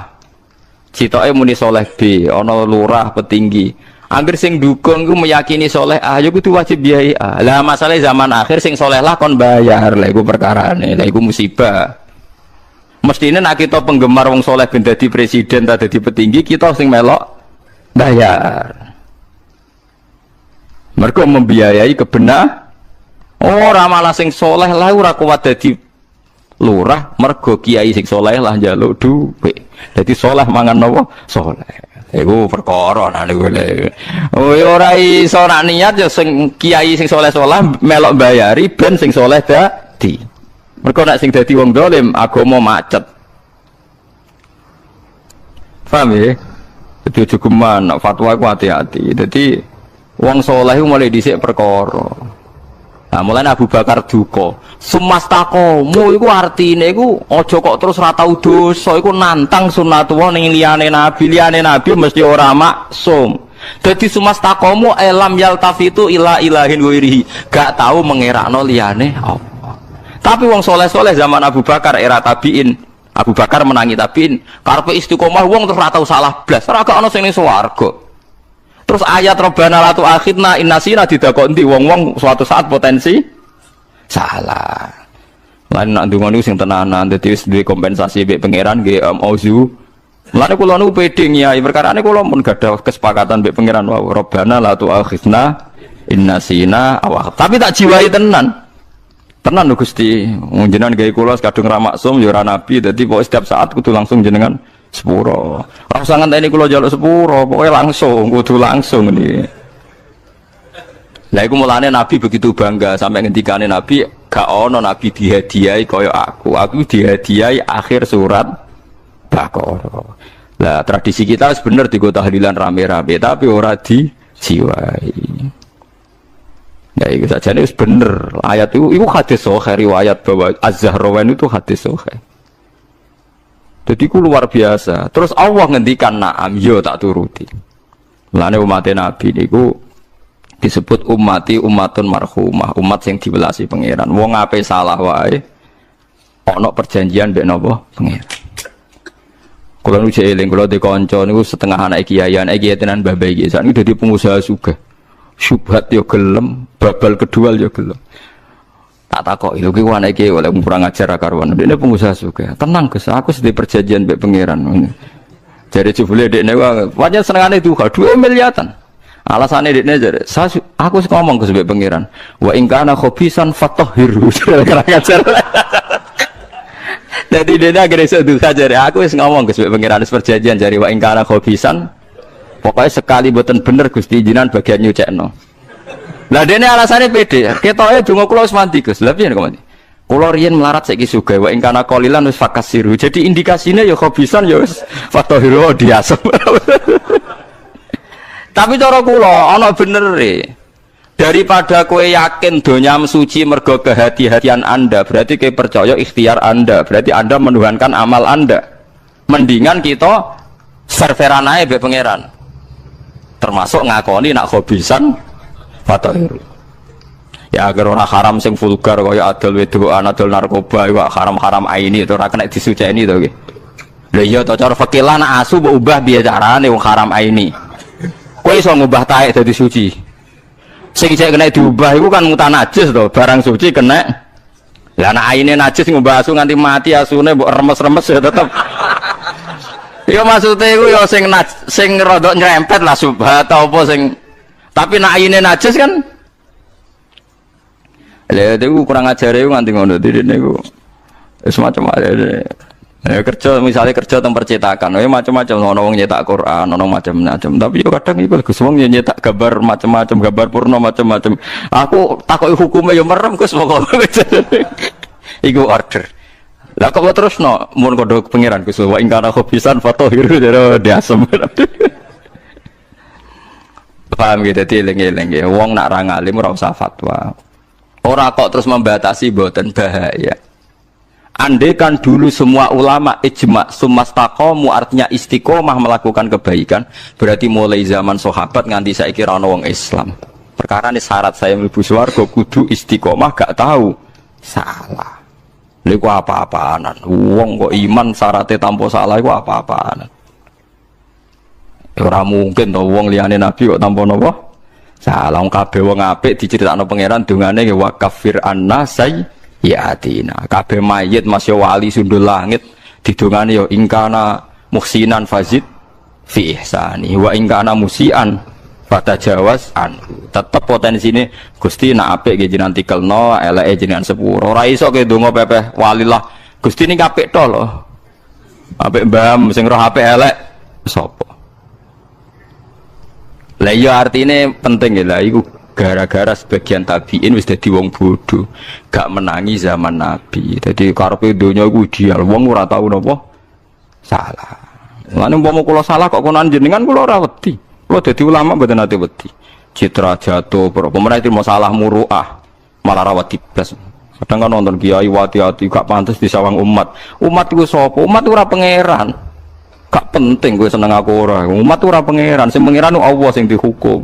citoke muni soleh B, ono lurah petinggi. Angger sing dukung ku meyakini soleh A, ya kudu wajib biayai A. Lah masalah zaman akhir sing soleh lah kon bayar, lah iku perkarane, lah iku musibah. Mestine nek kita penggemar wong soleh ben dadi presiden ta dadi petinggi, kita sing melok bayar. Mergo membiayai kebenar. Ora malah sing soleh lah ora kuat dadi lurah mergo kiai sing saleh lah njaluk dhuwit. Dadi saleh mangan napa? Saleh. Iku perkara niku. Oh ora iso nak niat ya sing kiai sing saleh-saleh melok bayari ben sing saleh dadi. Mergo nek sing dadi wong dolim agama macet. Paham ya? Dadi cukuman fatwa ku hati-hati. Dadi wong saleh ku mulai dhisik perkara. Nah, mulai Abu Bakar duka. Sumastakomu iku artine iku aja kok terus ra tau dosa iku nantang sunatullah ning liyane nabi mesti ora maksum. Dadi sumastakomu elam yaltafitu ila ilahin ghairihi. Gak tahu mengerakno liyane Allah. Tapi wong soleh-soleh zaman Abu Bakar era tabiin, Abu Bakar menangi tabiin, karepe istiqomah wong terus ora tau salah blas. Ora ana sing ning swarga. Terus ayat Rabbana la tu'akhidna in nasina didakoni wong-wong suatu saat potensi salah. Lan nak ndonga niku sing tenanan, dadi wis duwe kompensasi mbek pangeran nggih auzu. Mulane kula niku pede nyai, perkarane kula mun gadah kesepakatan mbek pangeran wau Rabbana la tu'akhidna in nasina aw. Tapi tak jiwai tenan. Tenan lho Gusti, jenengan gawe kula kadung ra maksum ya ora nabi, dadi pokoke setiap saat kudu langsung jenengan sepuro. Ora usah ngenteni kula njaluk sepuro, pokoke langsung, kudu langsung ini. Lah iku mulane Nabi begitu bangga sampai ngendikane Nabi, gak ono Nabi dihadiahi kaya aku. Aku dihadiahi akhir surat Baqarah. Lah tradisi kita sebenarnya digo tahlilan rame-rame tapi ora dijiwai. Ya itu saja ini bener ayat itu hadis sahih riwayat bahwa Az-Zahrawan itu hadis sahih. Jadi itu luar biasa. Terus Allah ngendikan na'am yo tak turuti. Mulane umat Nabi niku disebut ummati ummatun marhumah, umat yang dibelasi pangeran. Wong ape salah wae ana perjanjian mbek napa pangeran. Kula nu eling kula de kanca niku setengah anak kiai, anak kiai tenan babai iki. Sakniki dadi pengusaha sugih. Syubhat yo gelem, babal kedua yo gelem. Tak takoki lho ki anake oleh kurang ajar karuan. Dekne pengusaha sugih. Tenang Gus, aku sedhe perjanjian mbek pangeran. Jare jebule dekne wae senengane duha 2 miliatan. Alasane dekne jare, aku ngomong Gus mbek pangeran. Wa in kana khobisan fatahhiru. Kurang ajar. Dadi dekne akhire iso duha jare aku wis ngomong Gus mbek pangeran perjanjian jare wa in kana khobisan. Pokoknya sekali buatan bener Gusti jinan bagian nyucekno. Lah dene alasane pede. Ketoke donga kula wis mandi Gus. Lah piye kok mandi? Kula riyen melarat saiki sugih wa ing kana qalilan wis fakasiru. Jadi indikasine ya khobisan ya wis fatahiru diasem. Tapi cara kula ana bener e. Daripada kowe yakin donya suci mergo kehati-hatian Anda, berarti kowe percaya ikhtiar Anda, berarti Anda menuhankan amal Anda. Mendingan kita serveran ae mbek pangeran. Termasuk ngakoni nak khobisan fatahiru. Ya agar ora haram sing vulgar kaya adol wedokan, adol narkoba iku haram-haram aini itu ora kena disuceni to nggih. Lha iya to cara fikih lan asu mbok ubah piye carane wong haram aini. Kowe iso ngubah taek dadi suci. Sing cek kena diubah iku kan mutan najis to, barang suci kena. Lah nek aine najis ngubah asu nganti mati asune mbok remes-remes ya tetep. Ya maksudnya itu ya sing rodok nyerempet lah subhat atau apa sing tapi nak aine najis kan lha itu kurang ajar itu nganti ngono dene niku semacam ada kerja misalnya kerja teng percetakan ya macam-macam ono wong nyetak Quran ono macam-macam tapi yo kadang iku Gus wong nyetak gambar macam-macam gambar porno macam-macam aku takoki hukume yo merem Gus pokoke iku order. Lah kok terus no mun kodho pangeran Gus wa ing kana khobisan fatahiru jare diasem. Paham gitu dadi eling-eling ya wong nak ra ngalim ora usah fatwa. Ora kok terus membatasi mboten bahaya. Andai kan dulu semua ulama ijma sumastaqamu artinya istiqomah melakukan kebaikan, berarti mulai zaman sahabat nganti saiki ra ono wong Islam. Perkara ini syarat saya mlebu swarga kudu istiqomah gak tahu salah. Iku apa-apaanan. Wong kok iman syaratnya tanpa salah iku apa-apaanan. Ora mungkin to wong liyane nabi kok tanpa napa? Salah wong kabeh wong apik diceritakno pangeran dongane wa kafir anna sayyatina. Kabeh mayit masya wali sundul langit didongane ya ingkana muhsinan fazid fi ihsani wa ingkana musian fatajawas anhu. Tetep potensi ini Gusti nak apik nggih jenengan tikelno, eleke jenengan sepuro. Ora iso ke donga pepeh walilah. Gusti niki apik to lho. Apik mbam sing roh apik elek sapa? Lah iya artine penting ya lah iku gara-gara sebagian tabiin wis dadi wong bodoh, gak menangi zaman Nabi. Dadi karepe donya iku ideal, wong ora tau napa salah. Lan umpama kula salah kok konan jenengan kula ora wedi. Kula dadi ulama mboten nate wedi. Citra jatuh, pemenang itu masalah muruah, malah rawat tibas. Kadang kan nonton kiai hati-hati, gak pantas disawang umat. Umat itu sopo, umat itu ora pangeran. Gak penting gue seneng aku ora. Umat itu ora pangeran, sing pangeran itu Allah sing dihukum.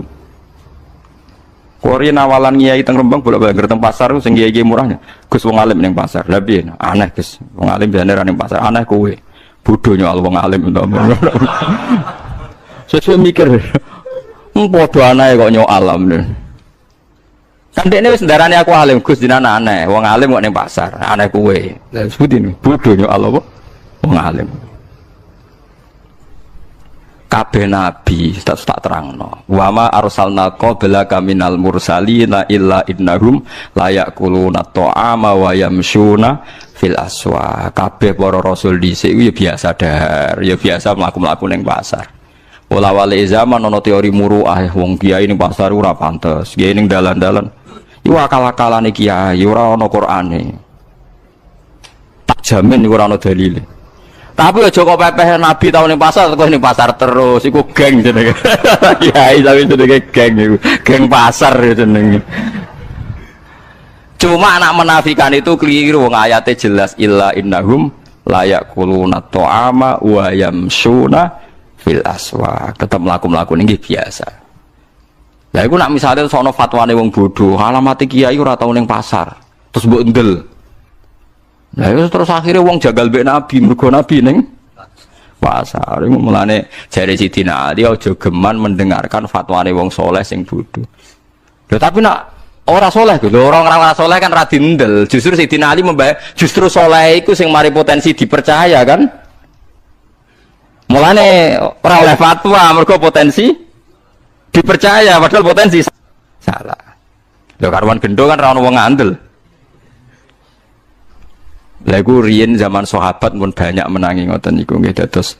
Korea awalan kiai teng Rembang bolak-balik teng pasar sing kiai murahnya. Gus wong alim ning pasar. Lah piye? Aneh Gus. Wong alim biasane ra ning pasar. Aneh kowe. Bodho nyal wong alim to. Sesuai mikir. Padha aneh kok nyok alam. Kan dekne wis ndarani aku alim Gus dinana aneh. Wong alim kok ning pasar. Aneh kowe. Lah sebutin bodho nyok Allah wong alim. Kabeh nabi tak terangno wa ma arsalna qablaka minal mursalina illa innahum la yaquluna ta'ama wa yamshuna fil aswa. Kabeh para rasul dhisik ya biasa dahar ya biasa mlaku-mlaku ning pasar. Wala wale zaman ana teori muruah wong kiai ning pasar ora pantes kiai ning dalan-dalan iku akal-akalane kiai ora ana Qur'ane tak jamin ora ana dalile. Tapi aja kok pepeh nabi tau ning pasar kok ning pasar terus iku geng jenenge. Kiai tapi jenenge geng iku. Geng pasar jenenge. Cuma anak menafikan itu keliru wong ayate jelas illa innahum la yaquluna ta'ama wa yamshuna fil aswa. Tetep mlaku-mlaku nggih biasa. Lah iku nak misale sono fatwane wong bodho, alamate kiai ora tau ning pasar. Terus mbok ndel. Nah, terus akhirnya wong jagal mbek nabi, mergo nabi ning pasar. Iku mulane jare Sidina Ali aja geman mendengarkan fatwane wong soleh sing bodho. Lho tapi nak ora soleh lho, orang soleh kan ra dindel. Justru Sidina Ali justru soleh iku sing mari potensi dipercaya kan. Mulane ora oleh fatwa mergo potensi dipercaya padahal potensi salah. Lho karuan gendho kan ra ono wong ngandel. Lha iku riyen zaman sahabat pun banyak menangi ngoten niku nggih dados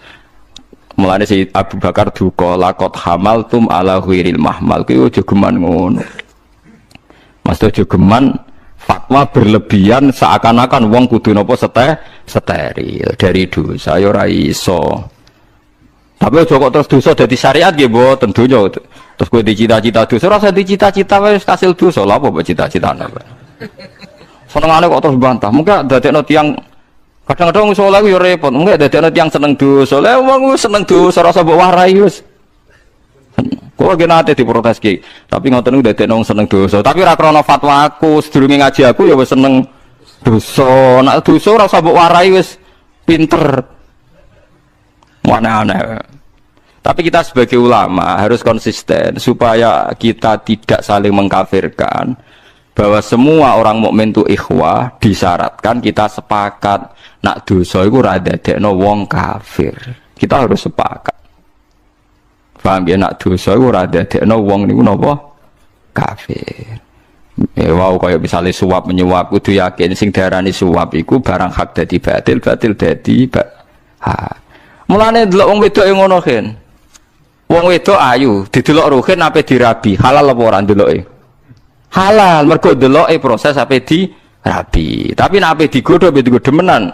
mulane si Abu Bakar duka laqad hamaltum ala ghairil mahmal kuwi aja geman ngono. Mas aja geman fatwa berlebihan seakan-akan wong kudu napa steril dari dosa ya ora iso. Tapi aja kok terus dosa dadi syariat nggih mboten donya. Terus kowe dicita-cita dosa ora usah dicita-cita wis kasil dosa lha apa cita-citane. Senengane kok terus bantah. Mungkin dadekno tiyang kadang-kadang saleh ku ya repot. Mungkin dadekno tiyang seneng dosa. Lah wong seneng dosa rasa mbok warai wis. Kok ge nate diprotes ki. Tapi ngoten niku dadekno seneng dosa. Tapi ora krana fatwa aku, sedurunge ngaji aku ya wis seneng dosa. Nek dosa ora usah mbok warai wis pinter. Mana aneh. Tapi kita sebagai ulama harus konsisten supaya kita tidak saling mengkafirkan. Bahwa semua orang mukmin itu ikhwah disyaratkan kita sepakat nak dosa iku ora dadekno wong kafir. Kita harus sepakat. Paham ya nak dosa iku ora dadekno wong niku napa kafir. Wow kaya misale suap menyuap kudu yakin sing diarani suap iku barang hak dadi batil, batil dadi hak. Mulane delok wong wedok ngono kan. Wong wedok ayu didelok ruhin ape dirabi, halal apa ora ndeloke? Halal, mergo deloke proses ape dirabi. Tapi nek ape digodho ape digodemenan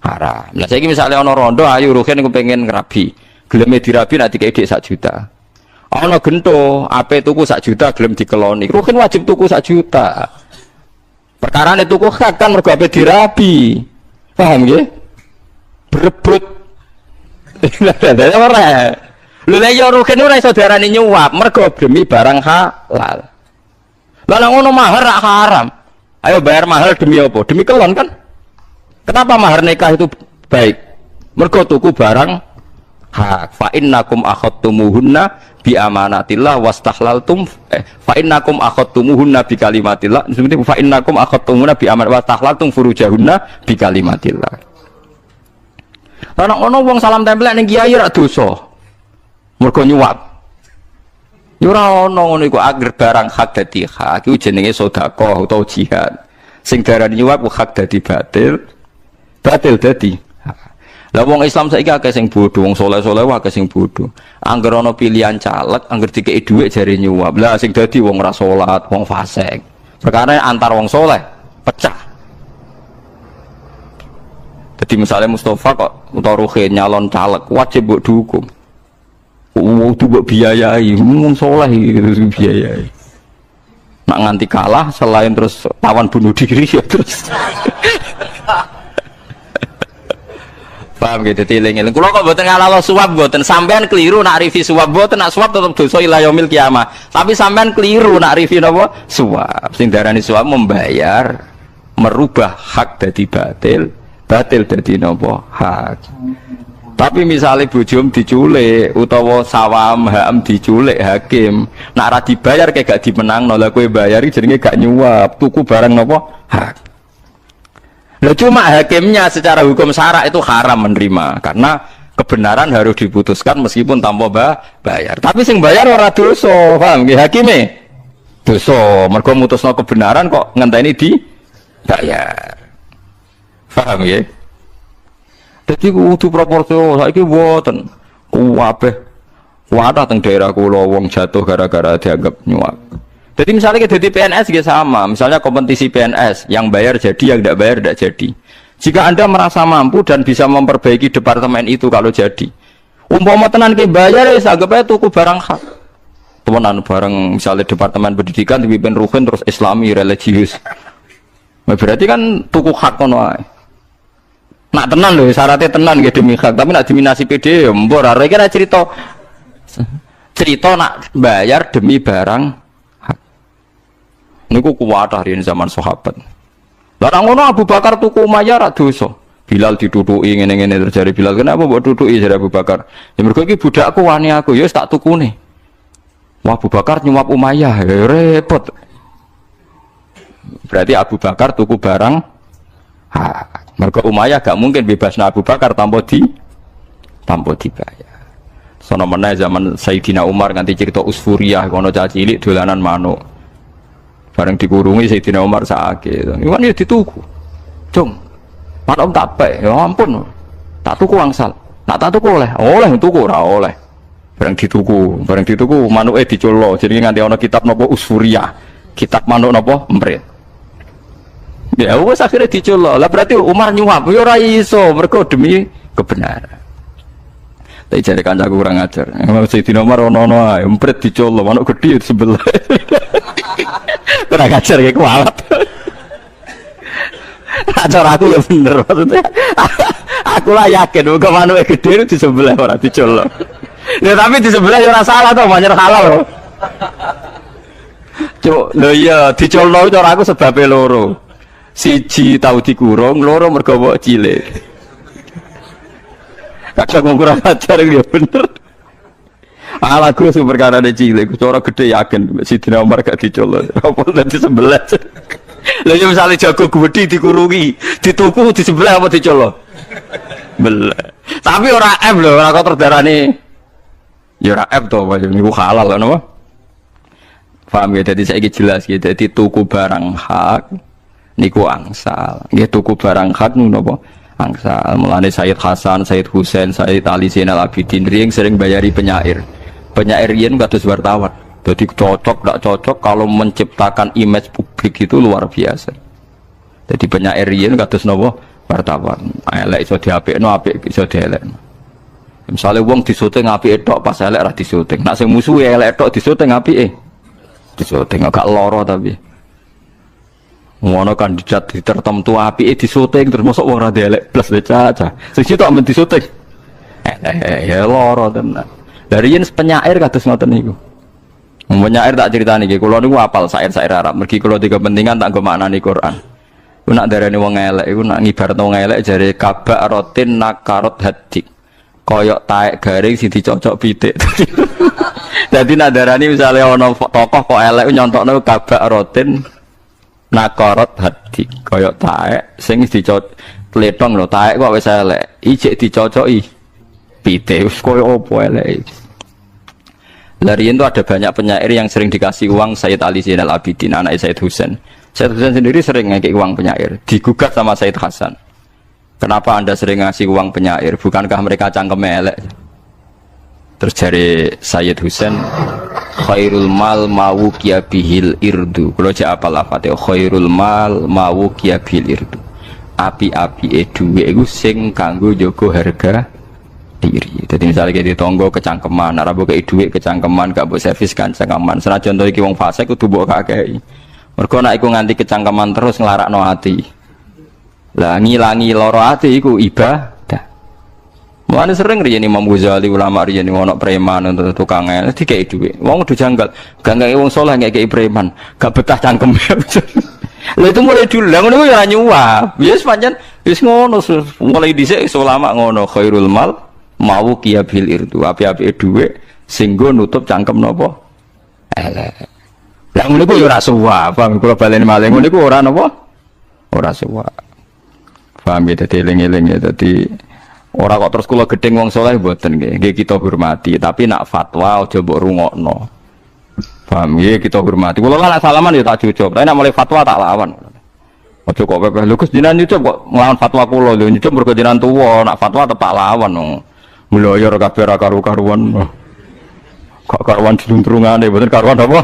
haram. Lah saiki misale ana rondo ayu ruhin kepengin ngrabi, geleme dirabi nek dikek dik 1 juta. Ana gento ape tuku 1 juta gelem dikeloni. Ruhin wajib tuku 1 juta. Perkarane tuku hak kan mergo ape dirabi. Paham nggih? Berebut. Ora. Lha nek yo ruhin ora iso diarani nyuap mergo demi barang halal. Lah ngono mahar rak haram. Ayo bayar mahar demi apa? Demi kelon kan? Kenapa mahar nikah itu baik? Mergo tuku barang hak. Fa innakum akhadtumuhunna bi amanatillah wastahlaltum fa innakum akhadtumuhunna bi kalimatillah. Seperti fa innakum akhadtumuhunna bi amanat wastahlaltum furujahunna bi kalimatillah. Lah ono wong salam tempel ning kiai rak dosa. Mergo nyuap. Ya ora ono ngono iku agar barang hak dadi hak iku jenenge sedekah utawa jihad. Sing darani nyuwap hak dadi batil, batil dadi. Lah wong Islam saiki akeh sing bodho, wong saleh-saleh akeh sing bodho. Angger ana pilihan caleg, angger dikeki dhuwit jare nyuwap. Lah sing dadi wong ora salat, wong fasik. Perkara antar wong saleh pecah. Jadi misalnya Mustafa kok utawa Ruhin nyalon caleg wajib mbok dihukum. Itu buat biayai, ngomong soleh gitu biayai. Nak nganti kalah selain terus tawan bunuh diri ya terus. Paham gitu, tiling-iling. Kalau kok buatan ngalalo suap buatan, sampean keliru nak review suap buatan, nak suap tetap dosa ila yaumil kiamah. Tapi sampean keliru nak review apa? Suap. Sing darani suap membayar, merubah hak dadi batil, batil dadi napa? Hak. Tapi misalnya bujum diculik, utawa sawam ham diculik hakim, nak ra dibayar kayak gak dimenang, nolak kue bayar, jadinya gak nyuap, tuku barang napa? Hak. Nah, cuma hakimnya secara hukum syara itu haram menerima karena kebenaran harus diputuskan meskipun tanpa bayar. Tapi sing bayar ora dosa, paham nggih hakime? Dosa, mergo mutusno kebenaran kok ngenteni dibayar. Paham nggih? Dadi kudu proporsional, saiki mboten kuwabeh wadah teng daerah kula wong jatuh gara-gara dianggap nyuap. Jadi misalnya kita di PNS juga sama, misalnya kompetisi PNS, yang bayar jadi, yang tidak bayar tidak jadi. Jika Anda merasa mampu dan bisa memperbaiki departemen itu kalau jadi, umpama tenan ke bayar, ya anggap aja tuku barang hak. Temenan barang misalnya departemen pendidikan dipimpin Ruhin terus Islami religius. Nah, berarti kan tuku hak kono ae. Nak tenan loh, syaratnya tenan gitu demi hak, tapi nak diminasi PD, mbor. Kira cerita nak bayar demi barang. Niku kuwatah di zaman sahabat. Lah ngono Abu Bakar tuku Umayyah ra dosa. Bilal ditutuki ngene-ngene terjadi Bilal. Kenapa mbok tutuki jare Abu Bakar? Ya mergo iki budakku wani aku, ya wis tak tukune. Wah Abu Bakar nyuap Umayyah, ya repot. Berarti Abu Bakar tuku barang hak. Mergo Umayyah gak mungkin bebasna Abu Bakar tanpa dibayar. Sono meneh zaman Sayyidina Umar nganti cerita Usfuriyah kono cah cilik dolanan manuk. Bareng dikurungi Sayyidina Umar sakit. Iwan ya dituku. Cung. Manom tak pe. Ya ampun. Tak tuku angsal. Nak tak tuku oleh. Oleh tuku ora oleh. Bareng dituku manuke dicullo. Jadi nganti ana kitab napa Usfuriyah. Kitab manuk napa emprit. Ya wis akhire dicullo. Lah berarti Umar nyuap. Ya ora iso mergo demi kebenaran. Tapi jare kancaku kurang ajar. Sayyidina Umar ono-ono ae emprit dicullo manuk gedhe sebelah. Kurang ajar kayak kualat. Acara aku ya bener maksudnya. Aku lah yakin bukan manusia gede itu di sebelah orang dicolok. Ya tapi di sebelah ya salah tuh banyak halal loh. Cuk, lo iya dicolok cara aku sebabnya loro. Siji tahu dikurung, loro mergo mbok cilik. Kadang kurang ajar ya bener. Ala gue sumber perkara ada cilik, cara gede yakin Sidina Umar gak dicolok. Apa nanti sebelah? Lalu misalnya jago gede dikurungi, dituku di sebelah apa dicolok? Belah. Tapi orang M loh, orang kotor darah nih. Ya orang M tuh, macam ini halal kan apa? Paham ya? Jadi saya jelas gitu. Jadi tuku barang hak, niku angsal. Gitu tuku barang hak nih apa? Angsal. Mulane Sayyid Hasan, Sayyid Husain, Sayyid Ali Zainal Abidin, yang sering bayari penyair. Penyair yen kados wartawan. Jadi cocok tidak cocok kalau menciptakan image publik itu luar biasa. Jadi penyair yen kados napa wartawan. Elek iso diapikno, apik iso dielekno. Misale wong disyuting apike tok pas elek ra disyuting. Nek sing musuhe elek tok disyuting apike. Disyuting agak loro tapi. Ngono kandidat tertentu apike disyuting terus mosok wong ra elek plus caca. Sing sitok men disyuting. Ya loro tenan. Dari yen penyair kados ngoten niku. Penyair tak critani nggih, kula niku apal syair-syair Arab. Mergi kula tiga kepentingan tak nggo maknani Quran. Ku nak darani wong elek iku nak ngibaratno wong elek jare kabak rotin nakarot hadik. Koyok taek garing sing dicocok pitik. Dadi nak darani misale ana tokoh kok elek nyontokno kabak rotin nakarot hadik. Koyok taek sing dicocok tletong lho, taek kok wis elek. Ijek dicocoki pitik wis koyo opo elek. Dari itu ada banyak penyair yang sering dikasih uang Sayyid Ali Zainal Abidin, anak Sayyid Husain. Sayyid Husain sendiri sering ngasih uang penyair, digugat sama Sayyid Hasan. Kenapa Anda sering ngasih uang penyair? Bukankah mereka cangkeme elek? Terus dari Sayyid Husain, khairul mal mawukiya bihil irdu. Kalau jawab apa lafate khairul mal mawukiya bihil irdu. Api-api duwe iku sing kanggo jaga harga diri. Jadi misalnya kita tonggo kecangkeman, narabu ke duit kecangkeman, gak buat servis kan cangkeman. Senajan contoh iki wong fasik kudu mbok kakei. Mergo nek iku nganti kecangkeman terus nglarakno ati. Lah ngilangi loro ati iku ibadah. Mulane sering riyen Imam Ghazali ulama riyen ono preman untuk tukang dikei dhuwit. Wong udah janggal, gak ngekei wong saleh ngekei preman, gak betah cangkem. Lha itu mulai dulu, lah ngono ya ora nyuwap. Wis pancen wis ngono mulai dhisik ulama ngono khairul mal mau kiya bil irdu api-api dhuwit sing nggo nutup cangkem napa? Elek. Lah ngono iku ya ora suwap, paham kula baleni malih ngono iku ora napa? Ora suwap. Paham ya dadi eling-eling ya dadi ora kok terus kula gedeng wong saleh mboten nggih kita hormati tapi nak fatwa aja mbok rungokno paham nggih kita hormati kula lah salaman ya tak jujur tapi nak mulai fatwa tak lawan aja kok pepeh lho Gus jenengan nyucup kok nglawan fatwa kula lho nyucup mergo jenengan tuwa nak fatwa tepak lawan mloyor kabeh ra karu-karuan kok karuan diluntrungane mboten karuan apa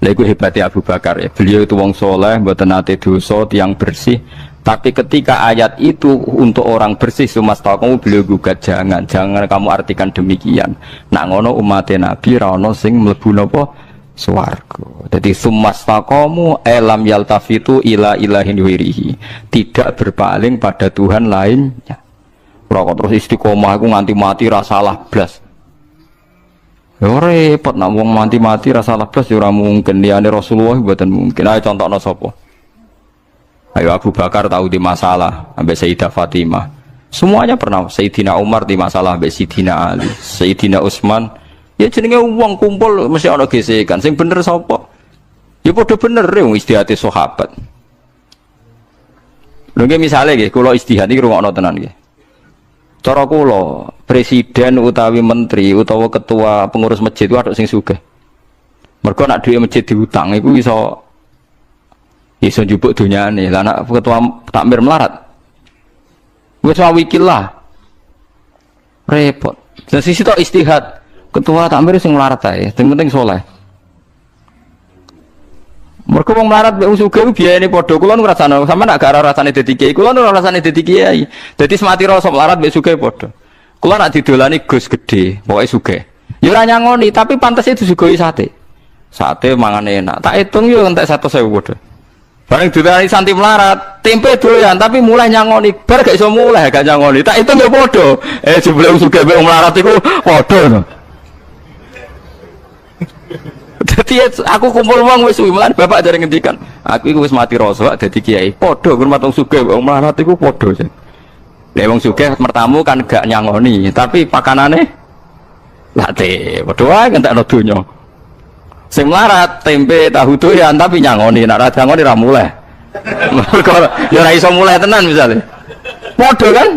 lha iku hebatnya Abu Bakar ya beliau itu wong saleh mboten nate dosa tiyang bersih. Tapi ketika ayat itu untuk orang bersih kamu beliau gugat jangan kamu artikan demikian. Nak ngono umat Nabi ra ono sing mlebu napa swarga. Dadi kamu elam yaltafitu ila ilahin wirihi. Tidak berpaling pada Tuhan lainnya. Ora kok terus istiqomah aku nganti mati ra salah blas. Ya repot nak wong mati ra salah blas ya ora mungkin liyane Rasulullah mboten mungkin. Ayo contohno sapa? Ayo Abu Bakar tahu di masalah sampai Sayyidah Fatimah. Semuanya pernah. Sayyidina Umar di masalah sampai Sayyidina Ali, Sayyidina Utsman. Ya jenenge wong kumpul mesti ana gesekan. Sing bener sapa? Ya padha bener wong istihate sahabat. Lho nggih misale nggih kula istihad iki rungokno tenan nggih. Cara kula presiden utawi menteri utawa ketua pengurus masjid itu ada sing sugih. Mergo nak duwe masjid diutang iku iso njupuk dunyane. Lah anak ketua takmir melarat wis wikil lah repot. Dari sisi tok istihad ketua takmir sing melarat ae sing penting saleh. Mergo wong melarat mek sugih biayane padha. Kula nu rasane sampean nak gak rasane dadi kiai, kula nu rasane dadi kiai. Dadi semati rasa melarat mek sugih padha. Kula nak didolani Gus gede, pokoke sugih. Ya ora nyangoni, tapi pantes itu disuguhi sate. Sate mangan enak. Tak hitung yo entek 100.000 padha. Bareng ditani santi melarat, tempe doyan tapi mulai nyangoni, bar gak iso mulai gak nyangoni. Tak itu nggak bodoh. Jebule wong sugih mek melarat iku padha to. Dadi aku kumpul wong wis suwi, mulane bapak jare ngendikan, aku iku wis mati rasa dadi kiai. Padha hormat wong sugih wong melarat iku padha. Lek wong sugih mertamu kan gak nyangoni, tapi pakanane late padha wae entekno donya. Sing melarat tempe tahu doyan tapi nyangoni nek ora nyangoni ra mulai. Ya ora iso mulai tenan misale. Padha kan?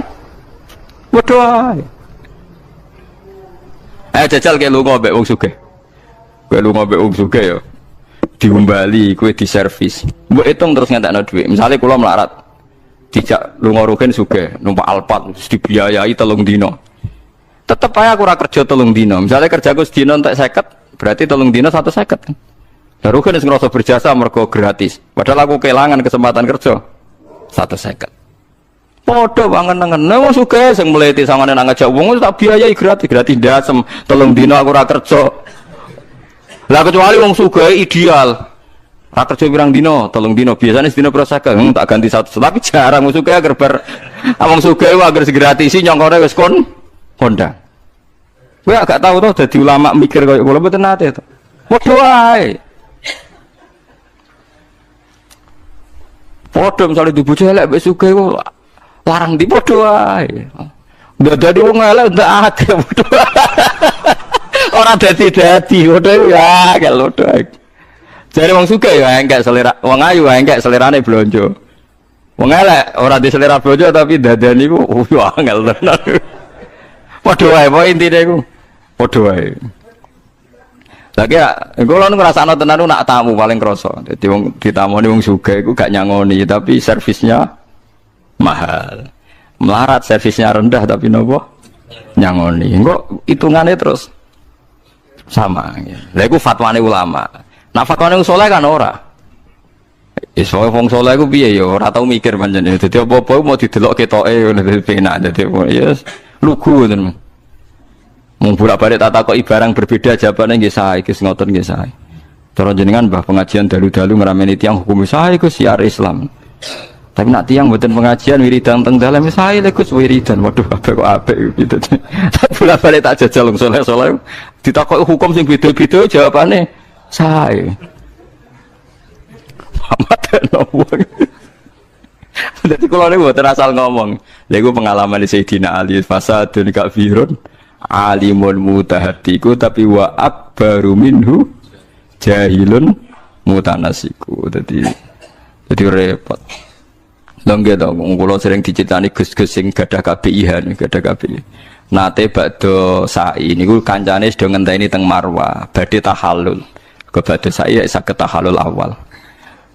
Padha ae. Jajal ke lunga mbek wong sugih. Kowe lunga mbek wong sugih ya. Diumbali kowe diservis. Mbok hitung terus ngentekno dhuwit. Misale kula melarat. Dijak lunga rugen sugih, numpak Alphard dibiayai 3 dina. Tetep ae aku ora kerja 3 dina. Misale kerjaku sedina entek 50 berarti 3 dina 150 kan. Baru kan ngerasa berjasa mergo gratis. Padahal aku kehilangan kesempatan kerja 150. Padha banget-banget. Wong sugih sing mleti sangane nang ngajak wong tak biayai gratis ndasem 3 dina aku ora kerja. Lah kecuali wong sugih ideal. Ra kerja pirang dina, 3 dina biasane sedina pira sak tak ganti 100. Tapi jarang wong sugih agar wong sugih agar gratisi nyongkone wis kondang. Kowe gak tahu to dadi ulama mikir koyo kula mboten nate to. Padha wae. Padha misale dibojo elek mek sugih larang di padha wae. Dadi wong elek ndak akeh padha. Ora dadi padha ya kalau padha. Jare wong sugih ya enggak selera, wong ayu enggak selerane blonjo. Wong elek ora di selera blonjo tapi dadane iku angel tenan. Padha wae pokoke intine iku. Padha wae. Lagi ya, kula ngrasakno tenan nak tamu paling krasa. Dadi wong ditamoni wong sugih iku gak nyangoni tapi servisnya mahal. Melarat servisnya rendah tapi nopo? Nyangoni. Engko hitungane terus sama. Lha iku fatwane ulama. Nah fatwane wong saleh kan ora. Wis wong saleh iku piye ya ora tau mikir pancen. Dadi apa-apa mau didelok ketoke ngono dadi penak dadi ya lugu tenan. Mung bolak-balik tak takoki barang berbeda jawabane nggih sae iki ngoten nggih sae. Cara jenengan mbah pengajian dalu-dalu ngrameni tiyang hukum sae iku siar Islam. Tapi nak tiang mboten pengajian wiridan teng dalem saya lek Gus wiridan. Waduh apik kok apik gitu. Bola-balik tak jajal wong saleh-saleh ditakoki hukum sing beda-beda jawabane saya. Muhammad nopo. Jadi kalau ini buat asal ngomong, lego pengalaman di Sayyidina Ali fasadun kafirun alimun mutahatiku tapi wa akbaru minhu jahilun mutanasiku. Jadi repot. Longge dong, kalau sering diceritani gus-gus sing gadah KPIH nih, gadah KPI. Nate bakdo sa'i niku kancane sedang ngenteni teng Marwah, badhe tahallul. Ke badhe sa'i ya saged tahallul awal.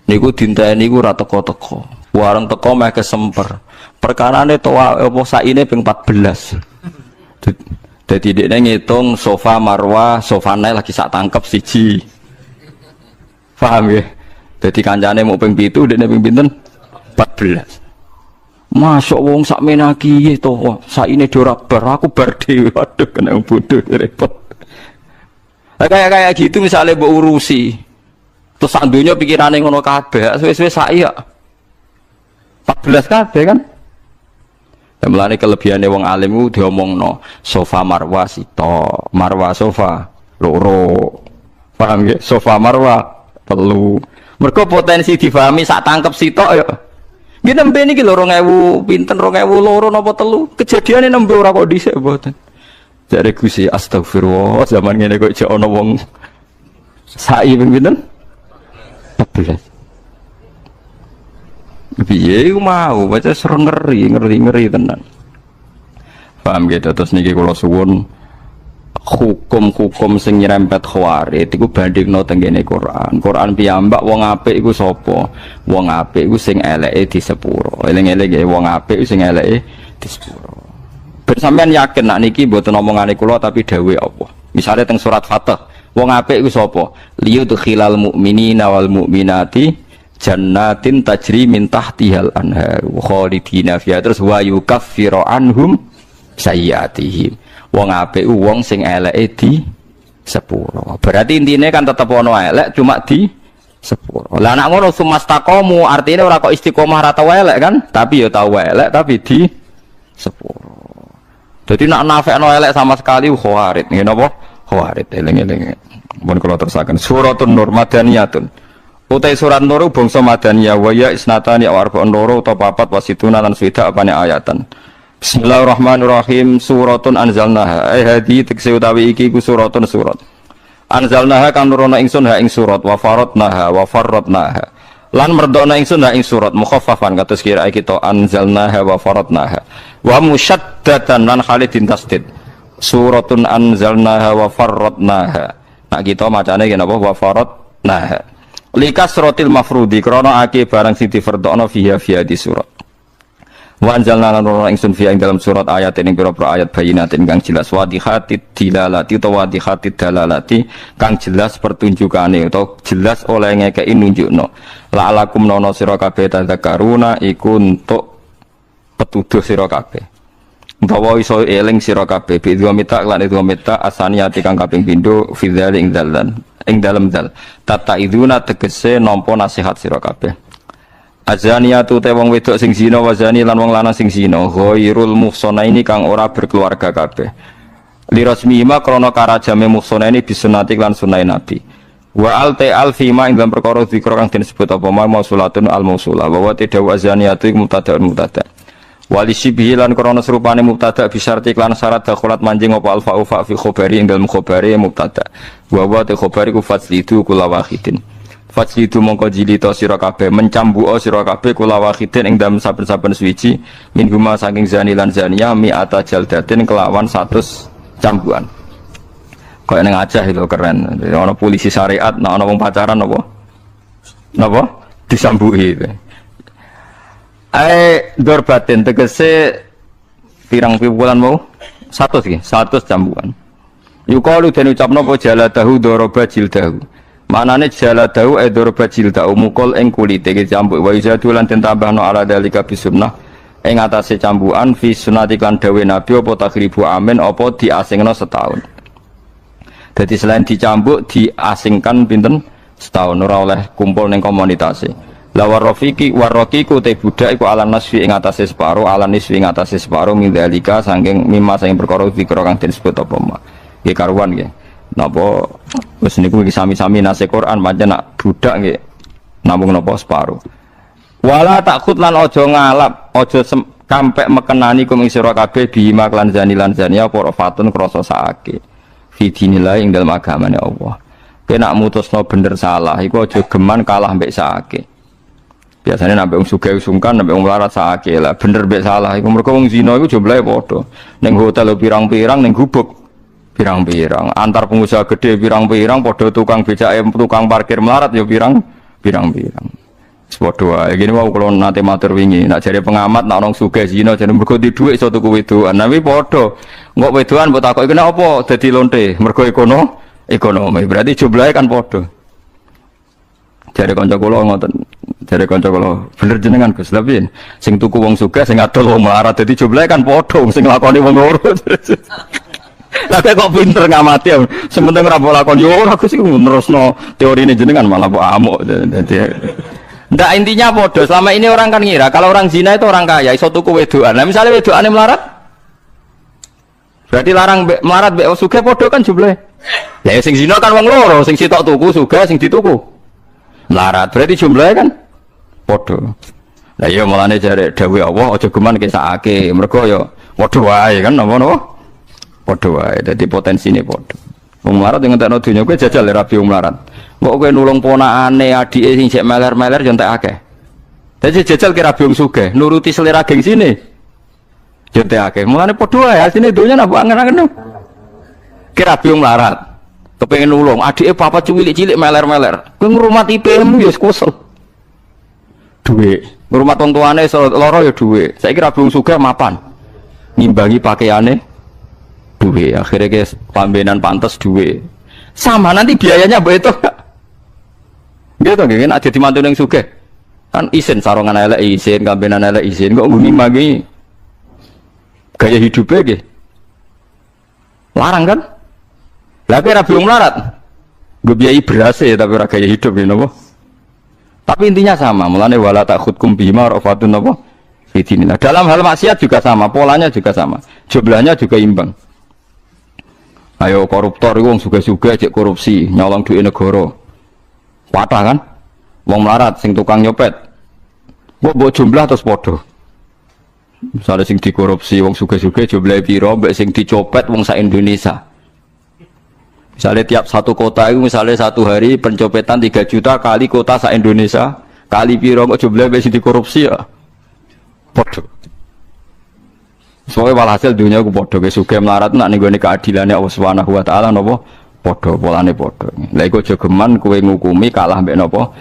Niku dinteni niku ora teko-teko. Warung teko meh kesemper. Perkarane toa apa saine ping 14. Dadi dekne ngitung sofa Marwah, sofane lagi sak tangkep siji. Paham ya? Dadi kancane mau ping 7, dekne ping pinten? 14. Masuk wong sak menaki to, saine ora bar aku bar dhewe. Waduh kena bodoh repot. Kayak gitu misalnya mbok urusi. Terus sak donya pikirane ngono kabeh, suwe-suwe sak ya 14 kabeh kan. Mulane kelebihane wong alim ku diomongno, sofa Marwah sito, Marwah sofa loro. Paham nggih? Sofa Marwah telu. Mergo potensi difahami sak tangkep sitok ya. Nggih nembe niki lho 2000 pinten 2002 napa telu. Kejadiane nembe ora kok dhisik mboten. Jare Gusti astagfirullah zaman ngene kok jek ana wong sai ping pinten? 14. Piye mau baca seru ngeri tenan. Paham gitu terus niki kula suwun hukum-hukum sing nyerempet khawarij iku bandingno teng kene Quran. Quran piyambak wong apik iku sapa? Wong apik iku sing eleke di sepuro. Eling-eling ya wong apik sing eleke di sepuro. Ben sampean yakin nak niki mboten omongane kula tapi dawuhe Allah. Misale teng surat Fatah, wong apik iku sapa? Liyudkhilal mu'minina wal mu'minati jannatin tajri min tahtihal anhar khalidina fiha terus wa yukaffiru anhum sayyiatihim. Wong apik wong sing eleke di sepuro. Berarti intine kan tetep ono elek cuma di sepuro. Lah nek ngono sumastaqamu artine ora kok istiqomah ra tau elek kan, tapi ya tau elek tapi di sepuro. Jadi nak nafekno elek sama sekali khawarit. Nggih napa? Khawarit eling-eling. Mun kula terusaken suratun Nur madaniyatun. Utai surat Nur bangsa madaniyah wa ya isnatani aw arba'un nur utawa papat wasituna lan swida apane ayatan. Bismillahirrahmanirrahim. Suratun anzalnaha. Hadi tekse utawi iki ku suratun surat. Anzalnaha kan nurono ingsun ha ing surat wa faradnaha wa farradnaha. Lan merdokna ingsun ha ing surat mukhaffafan kados kira kita anzalnaha wa faradnaha. Wa musyaddatan lan khalidin tasdid. Suratun anzalnaha wa farradnaha. Nak kita macane yen apa wa faradnaha. Likasratil mafrudi krana ake barang sing difardhokno fiha di surat. Wa anzalna lan ingsun fi ing dalam surat ayat ing pira-pira ayat bayinatin kang jelas wadihatid dilalati utawa wadihatid dalalati kang jelas pertunjukane utawa jelas oleh ngekeki nunjukno la'alakum nono sira kabeh tadzakaruna iku untuk petuduh sira kabeh utawa iso eling sira kabeh bi dua mita lan dua mita asaniyati kang kaping pindho fi dzalik ing dalem dal tata iduna tegese nampa nasihat sira kabeh. Azaniyatu te wong wedok sing zina wazani lan wong lanang sing zina ghairul muhsanaini kang ora berkeluarga kabeh li rasmihima krana karajame muhsanaini bisunati lan sunah nabi wa al fima ing dalam perkara zikra kang disebut apa mausulatun al mausulah wa tidak azaniyatu mubtada wali sibhi lan krana serupane mubtada bisyarti lan syarat dakhulat manjing apa alfa ufa fi khabari ing dalam khabari mubtada wa te khabari ku faslidu kula wahidin Fajlidu mongko jilito sira kabeh mencambuo sira kabeh kula wahidin ing dalem saben-saben suwiji min huma saking zani lan zaniyah mi'ata jaldatin kelawan 100 cambuan. Kok ning Aceh itu keren. Ana polisi syariat, nek ana wong pacaran apa? Napa? Disambuhi. Dorbatin tegese pirang piwulan mau 100 iki, 100 cambuan. Yuqalu den ucapno apa jaladahu doroba jildahu. Manane jaladahu edorba jildahu mukul ing kulite iki cambuk wa izadu lan den tambahno ala dalika bisunnah ing atase cambukan fi sunnati kan dawe nabi apa takhribu amin apa diasingno setahun. Dadi selain dicambuk diasingkan pinten setahun ora oleh kumpul ning komunitas. La warraqiqu te budak iku ala nasfi ing atase separo, ala nisfi ing atase separo min dalika saking mimma saking perkara zikra kang disebut apa ma. Nggih karuan nggih. Napa wis niku iki sami-sami nase Quran pancen nak budak nggih namung napa separo. Wala takut lan aja ngalap, aja kampek mekenani kum ing sira kabeh bima lan zani lan zania apa fatun krasa saake. Fi dinillah ing dalem agamane Allah. Kena mutusno bener salah iku aja geman kalah mbek saake. Biasanya nabi wong sugih sungkan, nabi wong melarat saake lah. Bener mbek salah iku mergo wong zina iku jumlahe padha. Ning hotel pirang-pirang, ning gubuk pirang-pirang. Antar pengusaha gede pirang-pirang padha tukang becake, tukang parkir melarat ya pirang-pirang. Padha wae. Gini wae kula nate matur wingi, nak jare pengamat nak orang sugih zina jare mergo di dhuwit iso tuku wedokan. Nabi padha. Engko wedokan mbok takoki kena apa dadi lonte? Mergo ekonomi. Berarti jumlahe kan padha. Jare kanca kula ngoten. Jare kanca kula, bener jenengan Gus, lha piye? Sing tuku wong sugih, sing adol wong melarat, dadi jumlahe kan padha, sing lakoni wong loro. Lah kok pinter ngamati, sing penting ora mbok lakoni yo ora Gus iku nerusno teorine jenengan malah mbok amuk. Dadi ndak intinya padha. Selama ini orang kan ngira kalau orang zina itu orang kaya, iso tuku wedokan. Nah, misalnya wedokane melarat, berarti larang melarat mbek sugih padha kan jumlahe. Lah sing zina kan wong loro, sing sitok tuku sugih, sing dituku melarat. Berarti jumlahe kan padha. Lah iya mulane jare dawuh Allah aja geman kesake. Mergo ya padha wae kan napa-napa. Padha wae. Dadi potensine padha. Wong melarat yang entekno donya kowe jajal rabi wong melarat. Kok kowe nulung ponakane adike sing sik meler-meler yo entek akeh. Dadi jajal ki rabi wong sugih, nuruti selera gengsine. Yo entek akeh. Mulane padha wae asine donya napa angen-angen. Ki rabi wong melarat. Kepengin nulung adike papa cilik-cilik meler-meler. Kowe ngurmati IP-mu ya kesel. Duit, ngurmat wong tuane loro ya duit. Saiki ra wong sugih mapan. Ngimbangi pakaiane duit. Akhirnya ke pambenan pantes duit. Sama nanti biayanya mbok itu. Gitu nggih nek dadi mantu ning sugih. Kan isin sarongan elek isin, kambenan elek isin kok ngimbangi gaya hidupnya nggih. Larang kan? Lah kira wong melarat. Nggo biayai beras ya tapi ora gaya hidup ya napa? Tapi intinya sama, mulane wala takhudkum bima rafatun apa? Fitinilah. Dalam hal maksiat juga sama, polanya juga sama, jumlahnya juga imbang. Ayo koruptor itu wong sugih-sugih cek korupsi, nyolong duit negara. Patah kan? Wong melarat sing tukang nyopet. Mbok jumlah terus padha. Misalnya sing dikorupsi wong sugih-sugih jumlahe pira, mbek sing dicopet wong sak Indonesia. Misalnya tiap satu kota itu misalnya satu hari pencopetan 3 juta kali kota sa Indonesia kali piro kok jumlah besi dikorupsi ya podo. Soalnya walhasil dunia aku podo ke sugih melarat nak nih keadilannya Allah Subhanahu Wa Taala nopo podo polane podo. Lah iku aja geman kowe ngukumi kalah mbek nopo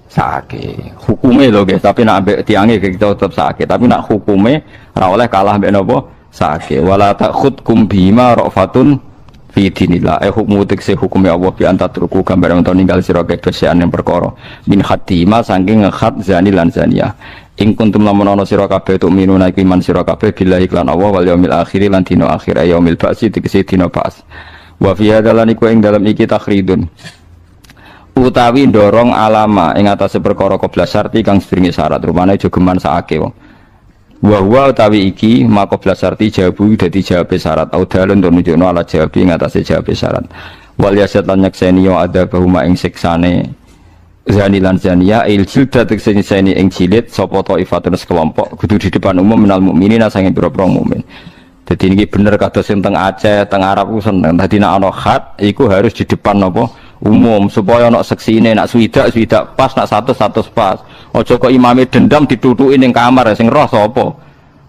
sakit. Hukume lho guys, tapi nak mbek tiange kita tetep sakit. Tapi nak hukume ora oleh kalah mbek nopo sakit. Wala takhudkum bima rafatun fi dinillah hukmu tekse hukum ya Allah bi antatruku gambar menton ninggal sira kedosian yang perkara min khatima saking ngekhat zani lan zaniyah ing kuntum lamun ana sira kabeh tuk minuna iman sira kabeh billahi lan Allah wal yaumil akhir lan dina akhir yaumil ba'si tekse dina ba'as wa fi hadalan iku ing dalam iki takhridun utawi ndorong alama ing atase perkara qabla syarti kang sedringe syarat rupane aja geman sakake wong wa utawi iki maka blasarti jawabu dadi jawabe syarat audalun untuk nunjukno ala jawabi ngatasé jawabe syarat wal yasat lan nyakseni yo ada bahuma ing siksane zani lan zania il jildat sing seni ing jilid sapa taifatun sekelompok kudu di depan umum minal mukminina sange pira-pira mukmin. Dadi iki bener kados sing teng Aceh, teng Arab ku seneng. Dadi nek ana khat iku harus di depan napa umum supaya ana seksine nak swidak pas nak 100 pas. Aja kok imame dendam ditutuki ning kamar sing roh sapa.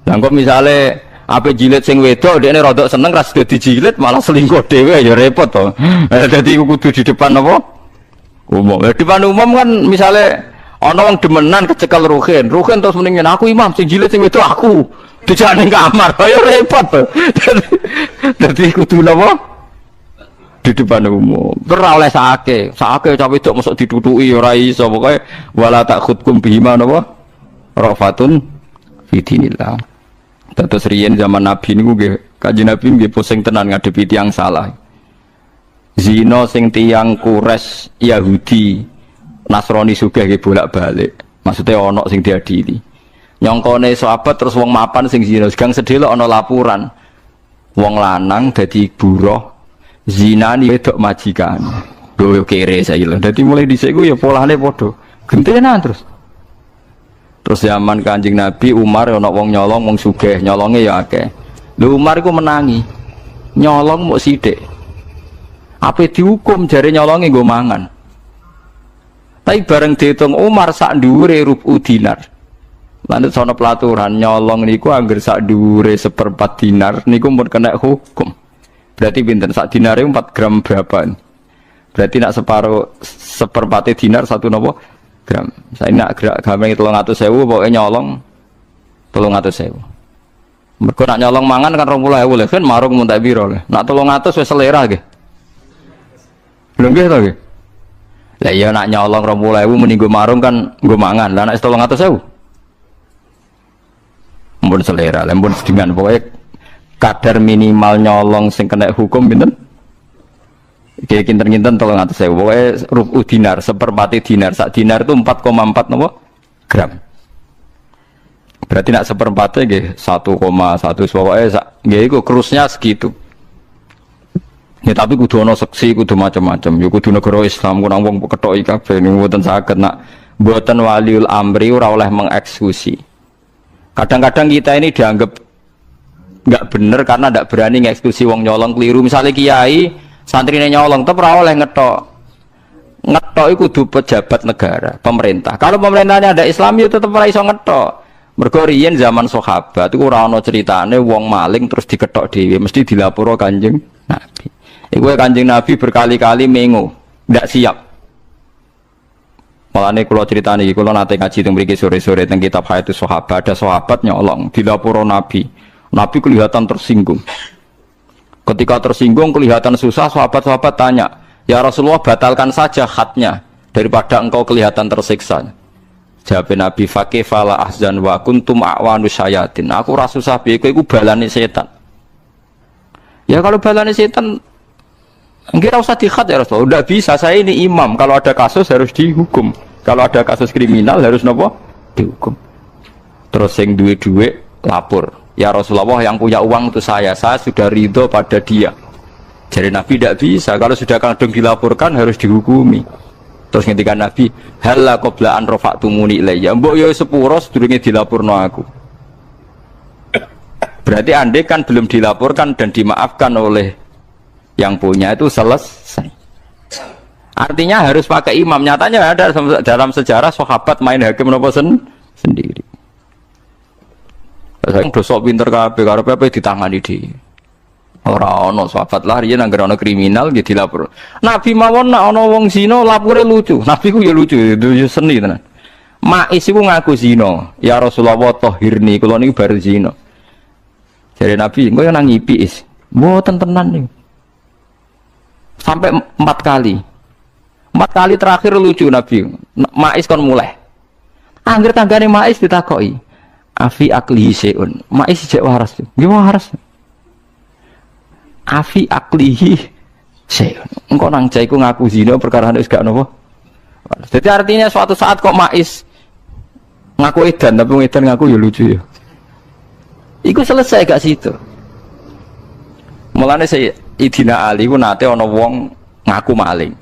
Lah kok misale ape jilid sing wedok dekne rodok seneng ras dijilid malah selingkuh dhewe ya repot to. Dadi kudu di depan napa umum. Di depan umum kan misale ana wong demenan kecekel ruhin terus mendingin aku imam sing jilid sing wedok aku. Dijak ning kamar ya repot to. Dadi kudu napa di depan umum. Ora oleh sake cawe wedok mosok ditutuki ora iso pokoke wala takhudkum bihima napa rafatun fi dinillah. Terus riyen zaman Nabi niku nggih Kanjeng Nabi nggih pusing tenan ngadepi tiyang salah. Zina sing tiyang Quraisy Yahudi Nasrani sugih nggih bolak-balik. Maksudnya ono sing diadili. Nyongkone sahabat terus wong mapan sing zina, gang sedelok ana laporan. Wong lanang dadi buruh zinani wedok majikan. Lho kere saiki lho. Dadi mulai dhisik ku ya polane padha. Gentenan terus. Terus zaman Kanjeng Nabi Umar ana wong nyolong wong sugih, nyolonge ya akeh. Lho Umar iku menangi. Nyolong muk sithik. Ape dihukum jare nyolonge nggo mangan. Tapi bareng diitung Umar sak dhuwure rubu dinar. Lan sono pelaturan nyolong niku angger sak dhuwure 1/4 dinar niku pun kena hukum. Berarti pinten sak dinare 4 gram berapa? Berarti nak separuh 1/4 dinar 1 nopo gram. Saya nak gampang 300.000 pokoke nyolong 300.000. Mergo nak nyolong mangan kan 20.000 lho kan marung mun tak piro lho. Nak 300 wis selera nggih. Lho nggih to nggih. Lah iya nak nyolong 20.000 muni nggo marung kan nggo mangan. Lah nek 300.000 mun selera, lempun sedingan pokoknya kadar minimal nyolong sing kena hukum pinten? Kayak kinten-kinten 300.000 pokoknya rubu dinar, 1/4 dinar, sak dinar itu 4,4 nopo gram. Berarti nak 1/4 nggih 1,1 pokoknya nggih iku krusnya segitu. Ya tapi kudu ana seksi, kudu macam-macam. Ya kudu negara Islam, kuna wong kethoki kabeh niku mboten saged nak mboten waliul amri ora oleh mengeksekusi. Kadang-kadang kita ini dianggap nggak bener karena nggak berani ngeksekusi wong nyolong keliru. Misalnya kiai santrine nyolong tetep ora oleh ngetok itu kudu pejabat negara, pemerintah. Kalau pemerintahnya ada Islam ya tetep ora iso ngetok. Mergo riyen zaman sahabat iku ora ana critane wong maling terus diketok dhewe, mesti dilaporo Kanjeng Nabi. Iku Kanjeng Nabi berkali-kali mengo, ndak siap. Malane kula critani iki kula nate ngaji teng mriki sore-sore teng kitab Hayatus Sahabat, ada sahabat nyolong dilaporo Nabi. Nabi kelihatan tersinggung. Ketika tersinggung kelihatan susah, sahabat-sahabat tanya, "Ya Rasulullah, batalkan saja khatnya daripada engkau kelihatan tersiksa." Jawab Nabi, "Fakifala ahzan wa kuntum a'wanu syayatin." Aku ora susah piye kowe iku balane setan. Ya kalau balane setan enggak usah dikhat ya Rasulullah. Udah bisa, saya ini imam. Kalau ada kasus harus dihukum. Kalau ada kasus kriminal harus nopo? Dihukum. Terus yang duit lapor. Ya Rasulullah, yang punya uang itu saya sudah ridho pada dia. Jadi Nabi tidak bisa. Kalau sudah kadang dilaporkan harus dihukumi. Terus ketika Nabi, halla qabla an rafa'tumuni ilayya. Mbok yo sepuro sedurunge dilaporno aku. Berarti andai kan belum dilaporkan dan dimaafkan oleh yang punya itu selesai. Artinya harus pakai imam. Nyatanya ada dalam sejarah sahabat main hakim nopo sendiri. Saya dosok pinter kabeh karo pepe ditangani di. Ora ono sahabat lah riyen anggere ono kriminal nggih dilapor. Nabi mawon nek ana wong zina lapore lucu. Nabi ku ya lucu, itu seni tenan. Mais iku ngaku zina. Ya Rasulullah tahirni kula niku bar zina. Jare Nabi, engko yo nang ngipi is. Mboten tenan niku. Sampai 4 kali. 4 kali terakhir lucu Nabi. Mais kon mulai. Angger tanggane Mais ditakoki. Afi aklihi seun. Mais jek waras. Nggih waras. Afi aklihi seun. Engko nang jaiku ngaku zina perkara wis gak napa. Jadi artinya suatu saat kok Mais ngaku edan tapi edan ngaku ya lucu ya. Iku selesai gak situ. Mulane Sayyidina Ali ku nate ana wong ngaku maling.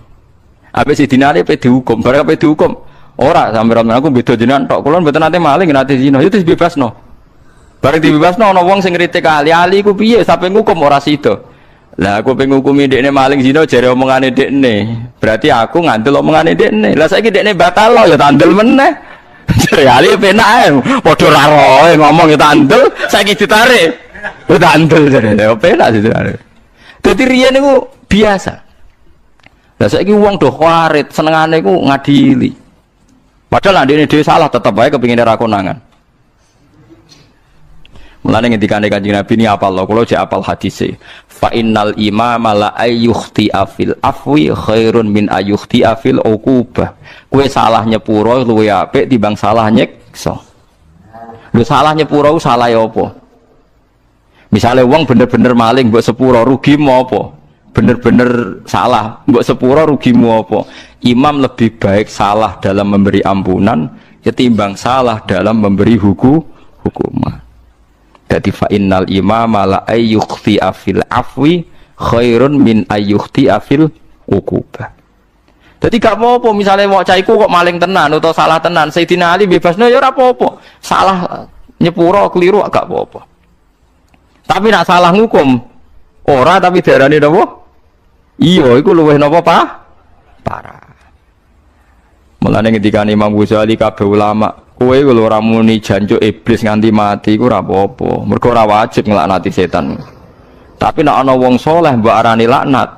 Habis Sayyidina Ali pe dihukum, bareng pe dihukum. Ora sampeyan aku beda jenengan tok, kula mboten nate maling nate zina. Itu dibebasno. Bareng dibebasno ana wong sing ngritik Ali ku piye sampe ngukum ora sida. Lah aku pengen ngukumi dekne maling zina jare omongane dekne. Berarti aku ngandel omongane dekne. Lah saiki dekne batal ya tandel meneh. Jare Ali penak ae. Padha ra roe ngomong ya tandel, saiki ditarik. Ya tandel jare. Ya penak ditarik. Dadi riyen niku biasa. Lah saiki wong do kharit, senengane iku ngadili. Padahal ndekne dhewe salah tetep wae kepengine ra konangan. Mulane ngendikane Kanjeng Nabi ni apal lho, kula jek apal hadise. Fa innal imama la ayyukhti afil afwi khairun min ayyukhti afil uqubah. Kowe salah nyepuro luwih apik timbang salah nyiksa. Lho salah nyepuro salah ya apa? Misalnya wong bener-bener maling mbok sepuro rugimu apa? Bener-bener salah mbok sepuro rugimu apa? Imam lebih baik salah dalam memberi ampunan ketimbang salah dalam memberi hukuman. Jadi fa innal imama la ayyukhti afil afwi khairun min ayyukhti afil uqubah. Jadi gak apa-apa misalnya mau caiku kok maling tenan atau salah tenan, Sayyidina Ali bebasno ya ora apa-apa. Salah nyepuro keliru gak apa-apa. Tapi nak salah ngukum ora tapi diarani napa? Iya, iku luwih napa parah. Mulane ketika Imam Ghazali kabeh ulama, kowe lho ora muni jancuk iblis nganti mati iku ora apa-apa. Mergo ora wajib nglaknati setan. Tapi nek ana wong saleh mbok arani laknat,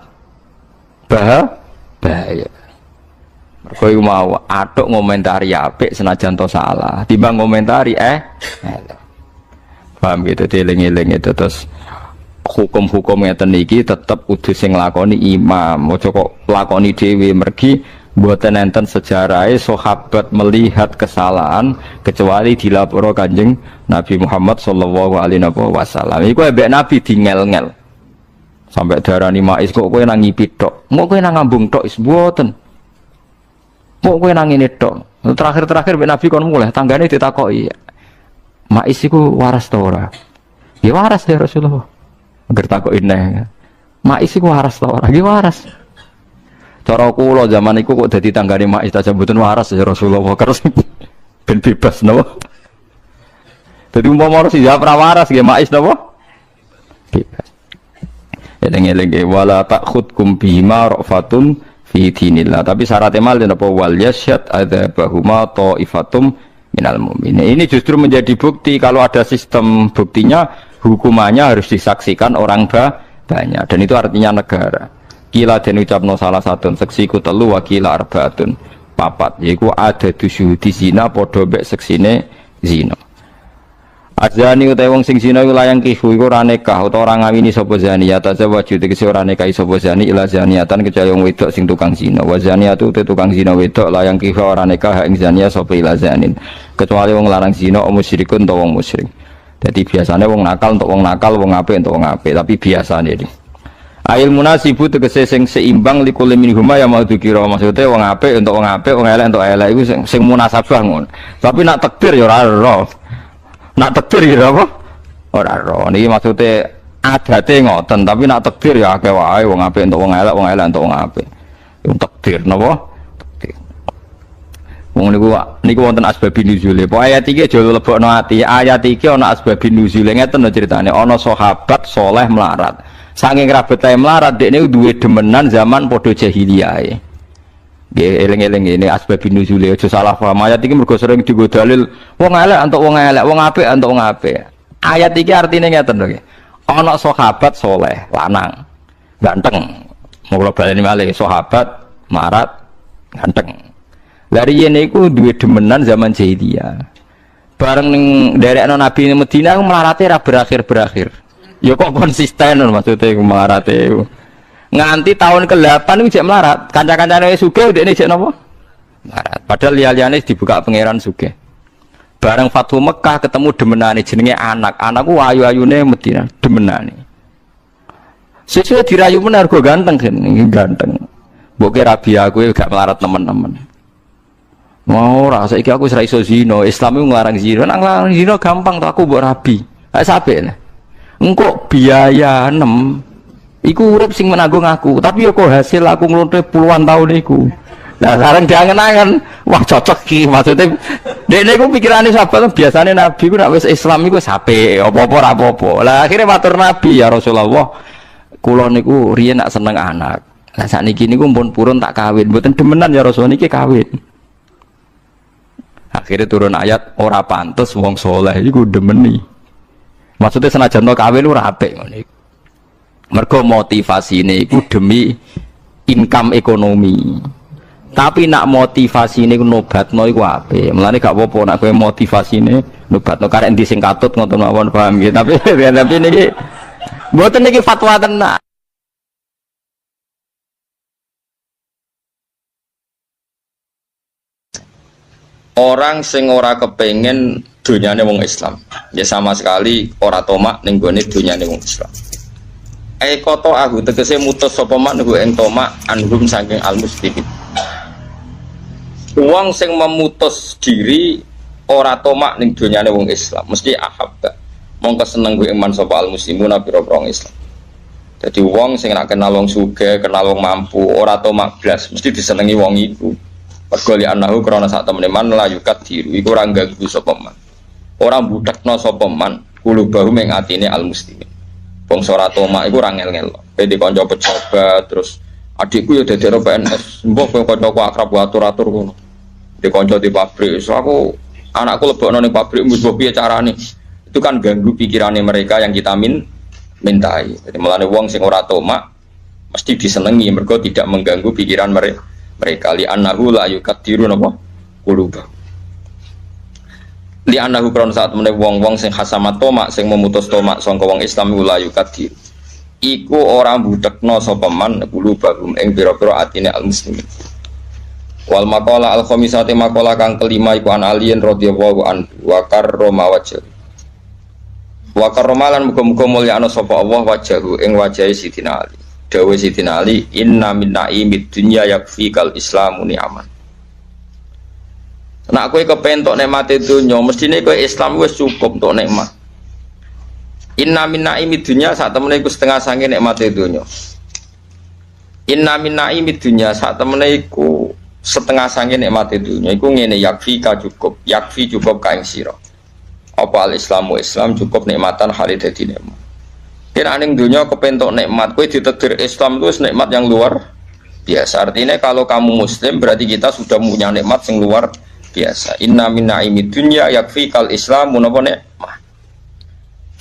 bahaya. Mergo iku mau atuk ngomentari apik senajan to salah, timbang ngomentari paham gitu, dieling-eling itu. Terus hukum-hukum ngeten iki tetep kudu sing lakoni imam, aja kok lakoni dhewe. Mergi mboten enten sejarahe sahabat melihat kesalahan kecuali dilaporo Kanjeng Nabi Muhammad sallallahu alaihi wasallam. Iku ambek Nabi dingel-ngel. Sampai darani Maiz kok kowe nang ngipi tok. Kok kowe nang ngambung tok is mboten. Kok kowe nang ngene tok. Terakhir mbek Nabi kon mulih tanggane ditakoki. Maiz iku waras ta ora? Ya waras ya Rasulullah. Agar takoki neh. Maiz iku waras ta ora? Ya waras. Cara kula zaman iku kok dadi tanggane Maiz ta mboten waras ya Rasulullah. Terus ben bebas napa? Dadi umpama harus ya pra waras nggih Maiz napa? Bebas. Eleng-eleng wala ta'khudkum bima rafatun fi dinillah. Tapi syaratnya malih napa wal yasyad adzabahuma ta'ifatum minal mu'minin. Ini justru menjadi bukti kalau ada sistem buktinya hukumannya harus disaksikan orang banyak, dan itu artinya negara. Kila den ucapno salah satu seksi ku telu wa kila arbaatun papat, yaiku ada tusyuhudi zina padha mek seksine zina. Azani utai wong sing zina iku layang kihu iku ora nikah utawa ora ngawini sapa zani ya tazawwaju tegese ora nikahi sapa zani ila zaniatan kecuali wong wedok sing tukang zina. Wa zaniatu te tukang zina wedok layang kihu ora nikah ing zania sapa ila zanin kecuali wong larang zina musyrikun utawa wong musyrik. Jadi biasanya wong nakal untuk wong nakal, wong apik untuk wong apik, tapi biasanya ini. Ail munasibu tegese sing seimbang likul minhuma ya mau dikira, maksudnya wong apik untuk wong apik, wong elek untuk elek iku sing munasabah ngono. Tapi nak takdir ya ora ero. Nak takdir ya apa? Ora ero. Niki maksudnya adate ngoten, tapi nak takdir ya akeh wae wong apik untuk wong elek untuk wong apik. Wong takdir napa? Wong niku wonten asbabun nuzule. Pokoke ayat iki aja lebokno ati. Ayat iki ana asbabun nuzule ngeten lho critane. Ana sahabat saleh melarat. Saking rabete melarat dekne duwe demenan zaman padha jahiliyah. Nggih eling-eling ini asbabun nuzule aja salah paham. Ayat iki mergo sering digo dalil wong elek entuk wong elek, wong apik entuk wong apik. Ayat iki artine ngeten lho. Ana sahabat saleh lanang ganteng. Mula baleni malih sahabat melarat ganteng. Dari yen iku duwe demenan zaman jahiliyah. Bareng ning nderekno Nabi ning Madinah melarate ra berakhir. Ya kok konsisten maksudnya melarate. Nganti tahun ke-8 iku jek melarat. Kanca-kancane sugih ndekne jek napa? Melarat. Padahal liya-liyane dibuka pangeran sugih. Bareng Fathu Mekah ketemu demenane jenenge anak. Anakku ayu-ayune Madinah demenane. Sesuai dirayu bener go ganteng kan, ganteng. Mbok kira rabi aku gak melarat temen-temen. Mau rasa iki aku serai iso zina, Islam itu ngelarang zina. Nang larang zina gampang to aku mbok rabi. Kayak sampe ne. Engko biaya 6 iku urip sing menanggung aku, tapi yo kok hasil aku nglonte puluhan tahun iku. Nah, sekarang diangen-angen, wah cocok ki maksudnya. Dekne iku pikirane sahabat biasane Nabi ku nek wis Islam iku sape, apa-apa ora apa-apa. Lah akhire matur Nabi ya Rasulullah, kula niku riyen nak seneng anak. Lah sakniki niku pun purun tak kawin, mboten demenan ya Rasul niki kawin. Akhirnya turun ayat ora pantes wong soleh iku demeni. Maksudnya senajan to kawin ora apik ngene iku. Mergo motivasine iku demi income ekonomi. Tapi nak motivasine iku nobatno iku apik. Mulane gak apa-apa nak kowe motivasine nobatno karek endi sing katut ngoten mawon paham nggih. Tapi niki mboten niki fatwa tenan. Orang sing ora kepengen dunyane wong Islam, ya sama sekali ora tomak ning gone dunyane wong Islam. Koto aku tegese mutus sapa mak niku ing tomak anhum saking almuslimin. Wong sing memutus diri ora tomak ning donyane wong Islam, mesti ahabba. Mongko seneng kuwi iman sapa al muslimuna pira-pira wong Islam. Jadi wong sing nak kenal wong sugih, kenal wong mampu, ora tomak blas, mesti disenengi wong iku. Mergo li anahu krana sak temene man la yukat diru iku ora ganggu sapa man. Ora mbudhekno sapa man kulubahu ing atine al muslimin. Wong ora tomak iku ora ngel-ngel. Dadi kanca pejabat terus adikku ya dadi PNS, mbok kowe kancaku akrab atur-atur ngono. Di kanca di pabrik, so aku anakku lebokno ning pabrik mbok piye carane. Itu kan ganggu pikirannya mereka yang kita mintai. Jadi mulane wong sing ora tomak mesti disenengi mergo tidak mengganggu pikiran mereka. Li annahu la yukaddiru napa quluba. Li annahu krana saat meneh wong-wong sing khasamat tomak sing memutus tomak sangka wong Islam la yukaddir. Iku ora mbudhekno sapa man qulubahum ing pira-pira atine al muslimin. Wal maqala al khamisati maqala kang kelima iku an aliyin radhiyallahu anhu wa karrama wajh. Wa karramalan muga-muga mulyana sapa Allah wajahu ing wajahe Sidina Ali. Dawuh Sidina Ali, inna min na'imid dunya yakfikal islamu ni'aman. Nek kowe kepentok nikmate donya, mestine kowe Islam wis cukup untuk nikmat. Inna min na'imid dunya sak temene iku setengah sange nikmate donya. Inna min na'imid dunya sak temene iku setengah sange nikmate donya. Iku ngene yakfika cukup, yakfi cukup kaing sira. Apa al-islamu Islam cukup nikmatan halid dadi nikmat. Kira ning dunya kepentok nikmat, kowe ditakdir Islam itu nikmat yang luar biasa. Artinya kalau kamu muslim berarti kita sudah punya nikmat yang luar biasa. Inna min na'imid dunya yakfikal islamu napa nikmah.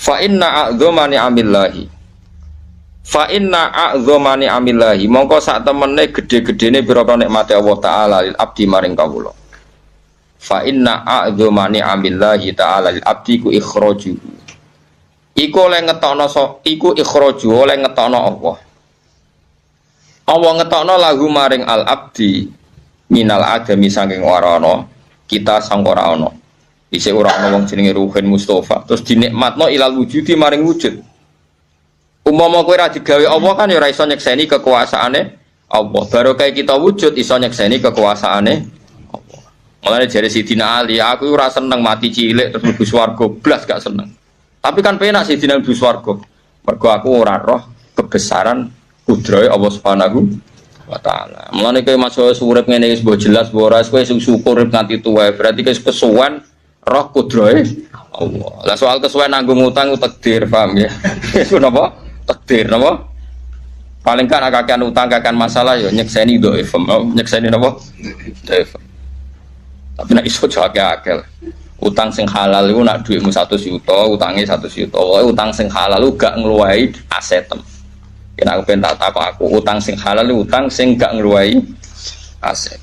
Fa inna a'dzama ni'amillahi. Fa inna a'dzama ni'amillahi. Mongko sak temene gedhe-gedhene pira-pira nikmate Allah taala lil abdi maring kawula. Fa inna a'dzama ni'amillahi ta'ala lil abdi ku ikhraju. Iku oleh ngetokno iku ikhraju oleh ngetokno Allah. Allah ngetokno lagu maring al abdi minal adami saking ora ana kita sang ora ana. Isih ora ana wong jenenge Ruhin Mustafa terus dinikmatno ilal wujudi maring wujud. Umpama kowe ra digawe Allah kan ya ora iso nyekseni kekuasaane Allah. Baru kayak kita wujud iso nyekseni kekuasaane Allah. Mulane jare Sidina Ali, aku ora seneng mati cilik terus mlebu swarga, blas gak seneng. Tapi kan penak Sidina mlebu swarga. Mergo aku ora roh kebesaran kudrahe Allah Subhanahu wa taala. Mulane kowe masuk urip ngene wis mbok jelas mbok ora kowe sing syukur nganti tuwa berarti kowe kesuwen roh kudrahe Allah. Lah soal kesuwen nanggung utang takdir, paham ya? Iku napa? Takdir napa? Paling kan akakan utang kakan masalah ya nyekseni dhaif, nyekseni napa? Dhaif. Tapi nek iso akeh-akeh. Utang sing halal iku nak dhuwitmu 100 juta, utange 100 juta. Utang sing halal lu gak ngluwahi asetem. Kena aku pentak takok aku, utang sing halal utang sing gak ngluwahi aset.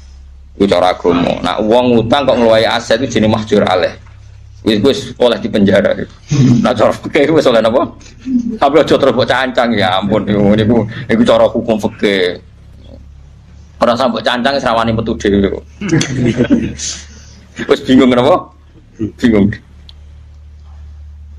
Iku cara agama. Nak wong utang kok ngluwahi aset itu jenenge mahjur alaih. Wis oleh di penjara. Nah cara fikih wis oleh napa? Tapi aja terus mbok cancang ya ampun niku cara hukum fikih. Ora sampe cancang srawani metu dhewe. Wis bingung napa? Bingung.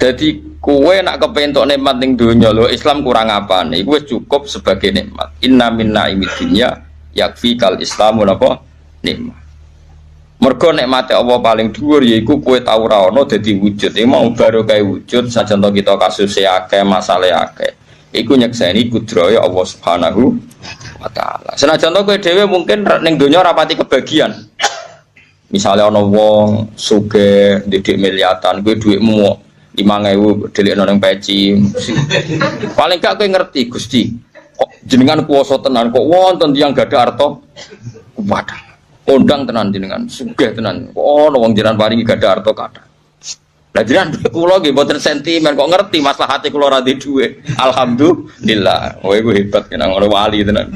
Jadi kowe nak kepentok nikmat ning donya lho Islam kurang apane? Iku wis cukup sebagai nikmat. Inna minna imid dunya yakfikal islamu napa? Nikmat. Mergo nikmate Allah paling dhuwur yaiku kowe tau ora ana dadi wujud. Mau baru kae wujud sajan to kita kasus akeh, masalah akeh. Iku nyekseni kudrahe Allah Subhanahu wa taala. Senajan to kowe dhewe mungkin ning donya ora pati kebagian. Misalnya ana wong sugih didik miliatan, kowe dhuwitmu 5.000 delikno ning peci. Paling gak kowe ngerti Gusti, kok jenengan kuwasa tenan kok wonten tiyang gadah harta kuwat. Kondang tenan jenengan, sugih tenan. Kok ana wong jenengan paringi gadah harta kathah. Lah jenengan kula nggih mboten sentimen kok ngerti maslahate kula ra ndek dhuwit. Alhamdulillah. Kowe iku hebat kena ngono wali tenan.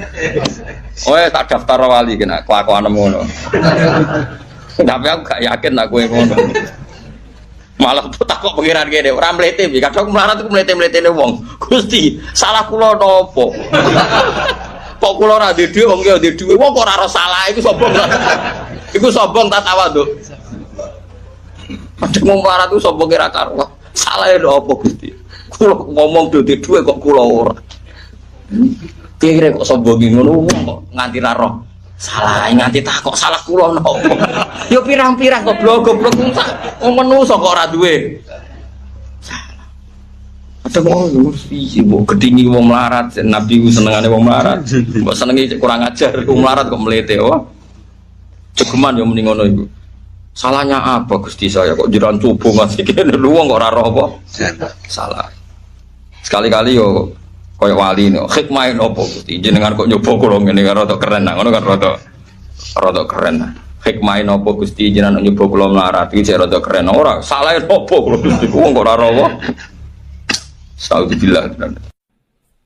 Tak daftar wali kena kelakuan ngono. Tapi aku gak yakin aku yang ngono. Malah takok pengiran gini, orang mlete iki. Kadang melarat iku mlete-mletene wong. Gusti, salah kula napa? Kok kula ora ndek dhuwit wong ki ndek dhuwit. Wong kok ora ora salah iku sombong. Iku sombong ta tawadhu. Padahal wong melarat iku sombong kira karo. Salah e napa Gusti? Kula ngomong ndek dhuwit kok kula ora. Kira kok sombong ngono kok nganti ra roh Salah nganti takok salah kula nopo. Yo pirang-pirang goblok-goblok wong menungso kok ora duwe. Ada wong piye mbok gedhingi wong melarat, Nabi ku senengane wong melarat. Mbok senengi kurang ajar wong melarat kok mlete wae. Cegeman yo muni ngono iku. Salahnya apa Gusti saya kok jiran coba ngasih kene wong kok ora roh apa? Salah. Sekali-kali yo koyo wali no, hikmah nopo Gusti jenengan kok nyoba kula ngene rada keren ngono kan rada keren. Hikmah nopo Gusti jenengan nyoba kula melarat iki rada keren ora salah nopo kula Gusti wong kok ora roh.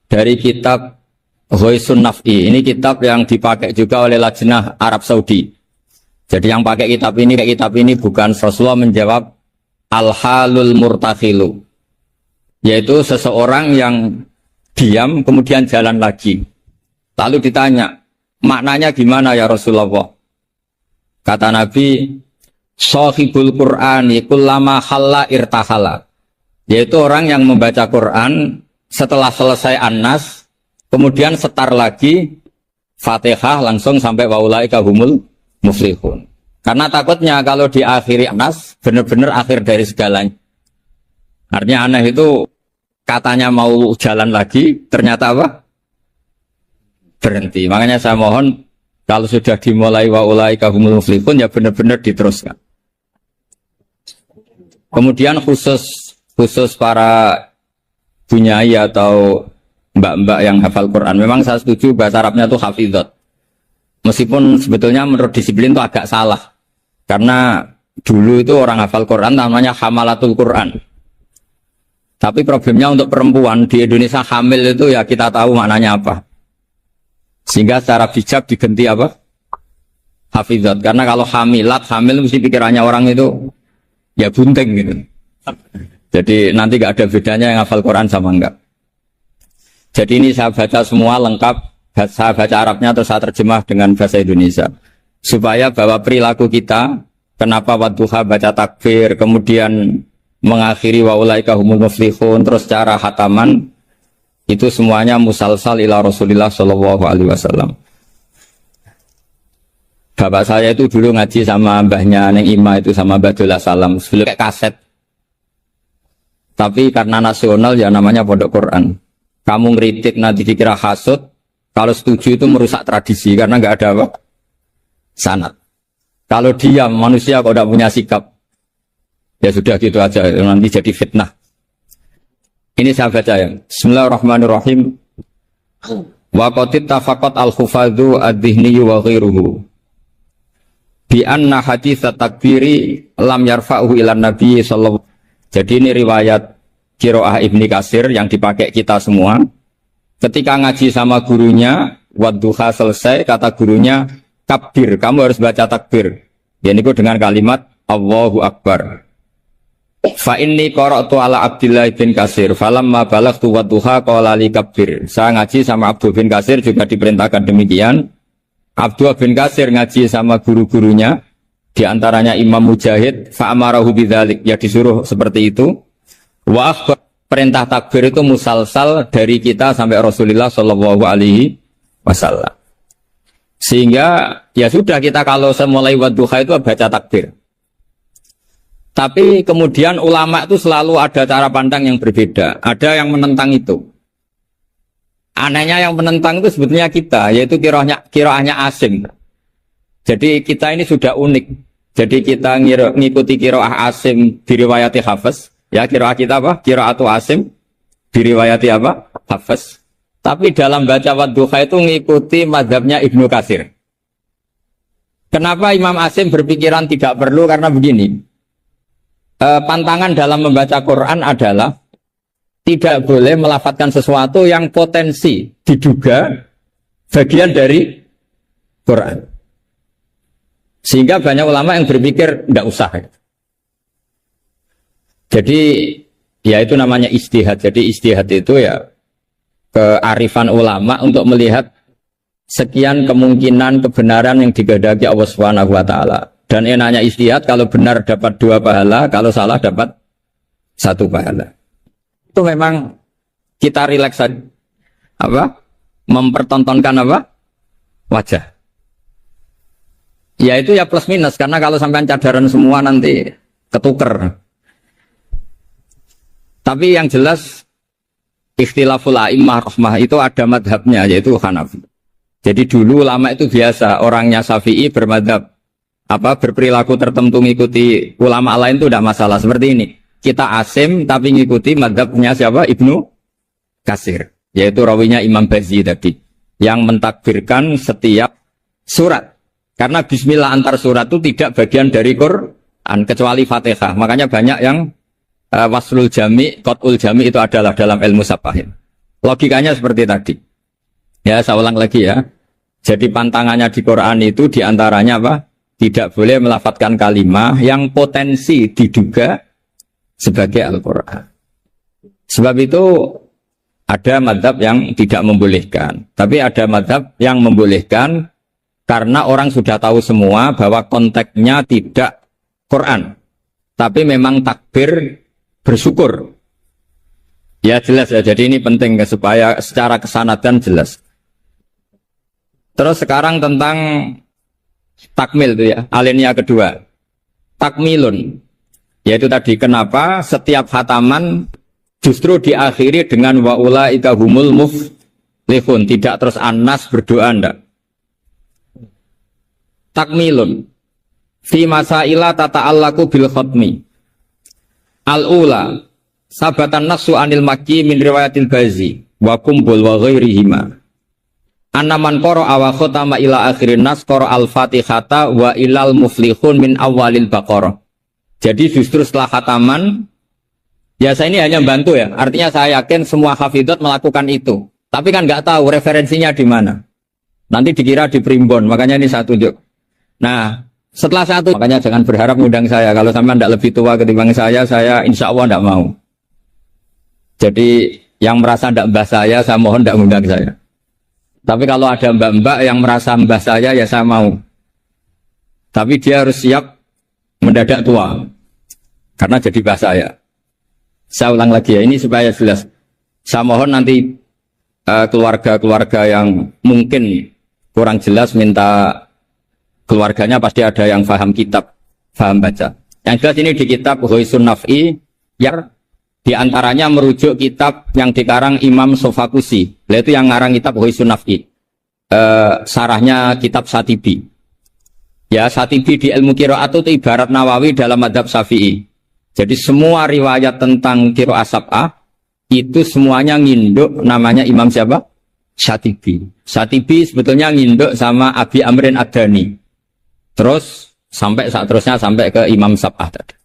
Dari kitab Ghoisun Naf'i, ini kitab yang dipakai juga oleh Lajnah Arab Saudi. Jadi yang pakai kitab ini bukan Rasulullah menjawab al-halul murtakhilu, yaitu seseorang yang diam kemudian jalan lagi. Lalu ditanya, maknanya gimana ya Rasulullah? Kata Nabi, Shahibul Qur'ani kullama halla irtahala, yaitu orang yang membaca Quran setelah selesai An-Nas kemudian setar lagi Fatihah langsung sampai waulaika humul muflihun. Karena takutnya kalau diakhiri An-Nas benar-benar akhir dari segalanya. Artinya aneh itu katanya mau jalan lagi ternyata apa? Berhenti. Makanya saya mohon kalau sudah dimulai waulaika humul muflihun ya benar-benar diteruskan. Kemudian khusus para bunyai atau mbak-mbak yang hafal Quran. Memang saya setuju bahasa Arabnya itu hafizat. Meskipun sebetulnya menurut disiplin itu agak salah. Karena dulu itu orang hafal Quran namanya hamalatul Quran. Tapi problemnya untuk perempuan di Indonesia hamil itu ya kita tahu maknanya apa. Sehingga secara bijak diganti apa? Hafizat. Karena kalau hamil mesti pikirannya orang itu ya bunting gitu. Jadi nanti gak ada bedanya yang hafal Quran sama enggak. Jadi ini saya baca semua lengkap, saya baca Arabnya terus saya terjemah dengan bahasa Indonesia. Supaya bahwa perilaku kita, kenapa wadduha baca takbir, kemudian mengakhiri waulaika humul muflihun, terus cara hataman, itu semuanya musalsal ila Rasulillah sallallahu alaihi wasallam. Bapak saya itu dulu ngaji sama mbahnya Neng Ima itu sama Badullah Salam, sebelum kayak kaset. Tapi karena nasional ya namanya pondok Quran. Kamu ngeritik nanti dikira hasut, kalau setuju itu merusak tradisi karena nggak ada apa? Sanad. Kalau diam manusia kok tidak punya sikap, ya sudah gitu aja nanti jadi fitnah. Ini saya baca ya. Bismillahirrahmanirrahim. Wa qad tafaqat al-hufadhu ad-dhihni wa ghairuhu bi anna hadits takbiri lam yarfa'uhu ila nabi sallallahu. Jadi ini riwayat Qiraah Ibni Katsir yang dipakai kita semua. Ketika ngaji sama gurunya, wadduha selesai, kata gurunya, kabir, kamu harus baca takbir. Ini dengan kalimat Allahu Akbar. Fa inni qara'tu ala Abdillah bin Katsir, falamma balaghtu wadduha qala li kabir. Saya ngaji sama Abdul bin Katsir juga diperintahkan demikian. Abdul bin Katsir ngaji sama guru-gurunya. Di antaranya Imam Mujahid, fa'amarahu bidzalik, ya disuruh seperti itu. Wa akhbar, perintah takbir itu musalsal dari kita sampai Rasulullah sallallahu alaihi wasallam. Sehingga ya sudah kita kalau semulai wadduha itu baca takbir. Tapi kemudian ulama itu selalu ada cara pandang yang berbeda. Ada yang menentang itu. Anehnya yang menentang itu sebetulnya kita, yaitu qiraahnya Asim. Jadi kita ini sudah unik. Jadi kita ngikuti qiraah Asim diriwayati Hafiz. Ya qiraah kita apa? Qiraatu Asim diriwayati apa? Hafiz. Tapi dalam baca wadduha itu ngikuti mazhabnya Ibnu Katsir. Kenapa Imam Asim berpikiran tidak perlu? Karena begini. Pantangan dalam membaca Quran adalah tidak boleh melafadzkan sesuatu yang potensi diduga bagian dari Quran. Sehingga banyak ulama yang berpikir tidak usah. Jadi ya itu namanya ijtihad. Jadi ijtihad itu ya kearifan ulama untuk melihat sekian kemungkinan kebenaran yang digadaki Allah Subhanahu wa taala. Dan enaknya ijtihad, kalau benar dapat 2 pahala, kalau salah dapat 1 pahala. Itu memang kita rileks apa? Mempertontonkan apa? Wajah. Ya itu ya plus minus, karena kalau sampean cadaran semua nanti ketuker. Tapi yang jelas ikhtilaful a'immah rahmah itu ada madhabnya, yaitu Hanafi. Jadi dulu ulama itu biasa, orangnya Syafi'i bermadhab berperilaku tertentu ngikuti ulama lain itu tidak masalah. Seperti ini, kita asim tapi ngikuti madhabnya siapa? Ibnu Katsir, yaitu rawinya Imam Bazzi tadi, yang mentakbirkan setiap surat. Karena bismillah antar surat itu tidak bagian dari Quran kecuali Fatihah. Makanya banyak yang waslul jami, qat'ul jami itu adalah dalam ilmu sabahin. Logikanya seperti tadi. Ya, saya ulang lagi ya. Jadi pantangannya di Quran itu diantaranya apa? Tidak boleh melafadzkan kalimah yang potensi diduga sebagai Al-Quran. Sebab itu ada madhab yang tidak membolehkan. Tapi ada madhab yang membolehkan karena orang sudah tahu semua bahwa konteksnya tidak Quran. Tapi memang takbir bersyukur. Ya jelas ya, jadi ini penting supaya secara kesanatan jelas. Terus sekarang tentang takmil itu ya, alinea kedua. Takmilun, yaitu tadi kenapa setiap khataman justru diakhiri dengan wa ulaika humul muflihun, tidak terus Anas berdoa ndak. Takmilun fi masaila tata'allaku bil khatmi. Al-ula sabatan nasu anil makki min riwayatil bazi wa kumbul wa ghairihima. Annaman qara wa khatama ila akhirin nas qara al-fatihata wa ilal muflihun min awalil baqarah. Jadi justru setelah khataman, ya saya ini hanya bantu ya, artinya saya yakin semua hafidhot melakukan itu, tapi kan nggak tahu referensinya di mana, nanti dikira di primbon, makanya ini saya tunjuk. Nah setelah satu, makanya jangan berharap ngundang saya, kalau sampai tidak lebih tua ketimbang saya insya Allah tidak mau. Jadi yang merasa tidak mbah saya mohon tidak ngundang saya. Tapi kalau ada mbak-mbak yang merasa mbah saya, ya saya mau. Tapi dia harus siap mendadak tua, karena jadi mbah saya. Saya ulang lagi ya, ini supaya jelas. Saya mohon nanti keluarga-keluarga yang mungkin kurang jelas minta keluarganya, pasti ada yang paham kitab, paham baca. Yang jelas ini di kitab Ghoisun Naf'i, yang diantaranya merujuk kitab yang dikarang Imam Sofakusi, yaitu yang ngarang kitab Ghoisun Naf'i, sarahnya kitab Satibi. Ya, Satibi di ilmu qiraat itu ibarat Nawawi dalam madhab Syafi'i. Jadi semua riwayat tentang qiraat sab'ah itu semuanya nginduk namanya Imam siapa? Satibi. Satibi sebetulnya nginduk sama Abi Amrin Ad-Dani. Terus sampai seterusnya sampai ke Imam Sab'ah tadi.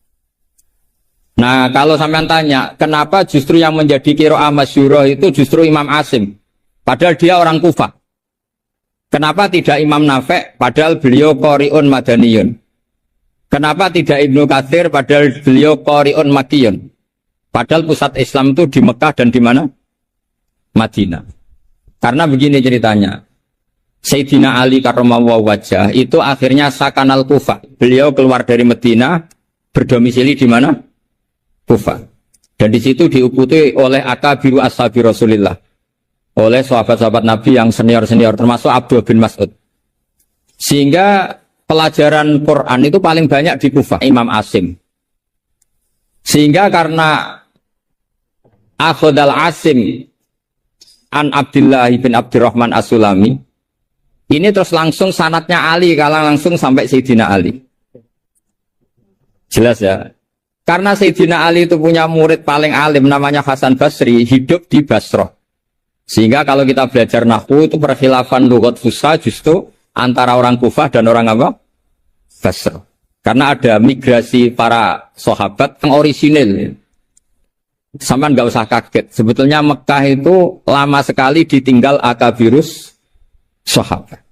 Nah kalau sampean tanya, kenapa justru yang menjadi qiraah masyhurah itu justru Imam Asim, padahal dia orang Kufah. Kenapa tidak Imam Nafi', padahal beliau qari'un madaniyun? Kenapa tidak Ibnu Katsir, padahal beliau qari'un makkiyun? Padahal pusat Islam itu di Mekah dan di mana? Madinah. Karena begini ceritanya. Sayyidina Ali karramallahu wajhah itu akhirnya sakanal Kufah. Beliau keluar dari Madinah, berdomisili di mana? Kufah. Dan di situ diikuti oleh akabiru ashabi Rasulillah, oleh sahabat-sahabat Nabi yang senior-senior, termasuk Abdullah bin Mas'ud. Sehingga pelajaran Quran itu paling banyak di Kufah, Imam Asim. Sehingga karena Akhodal Asim an Abdullah bin Abdurrahman As-Sulami, ini terus langsung sanatnya Ali, kalau langsung sampai Sayyidina Ali. Jelas ya. Karena Sayyidina Ali itu punya murid paling alim namanya Hasan Basri, hidup di Basrah. Sehingga kalau kita belajar nahwu itu perkhilafan lughat fusha justru antara orang Kufah dan orang apa? Basrah. Karena ada migrasi para sahabat yang orisinil. Sama nggak usah kaget. Sebetulnya Mekah itu lama sekali ditinggal akabirus sahabat.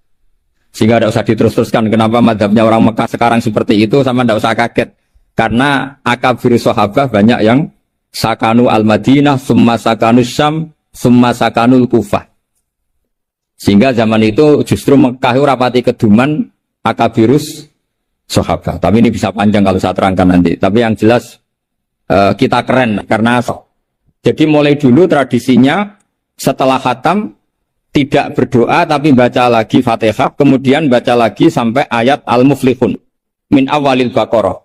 Sehingga tidak usah diterus-teruskan kenapa madhabnya orang Mekah sekarang seperti itu, sama tidak usah kaget. Karena akabir sahabat banyak yang sakanu al-Madinah, summa sakanu Syam, summa sakanul Kufah. Sehingga zaman itu justru Mekah rapati keduman akabirus sahabat. Tapi ini bisa panjang kalau saya terangkan nanti. Tapi yang jelas kita keren karena jadi mulai dulu tradisinya setelah khatam tidak berdoa tapi baca lagi Fatihah, kemudian baca lagi sampai ayat Al-Muflihun min awalil Baqarah.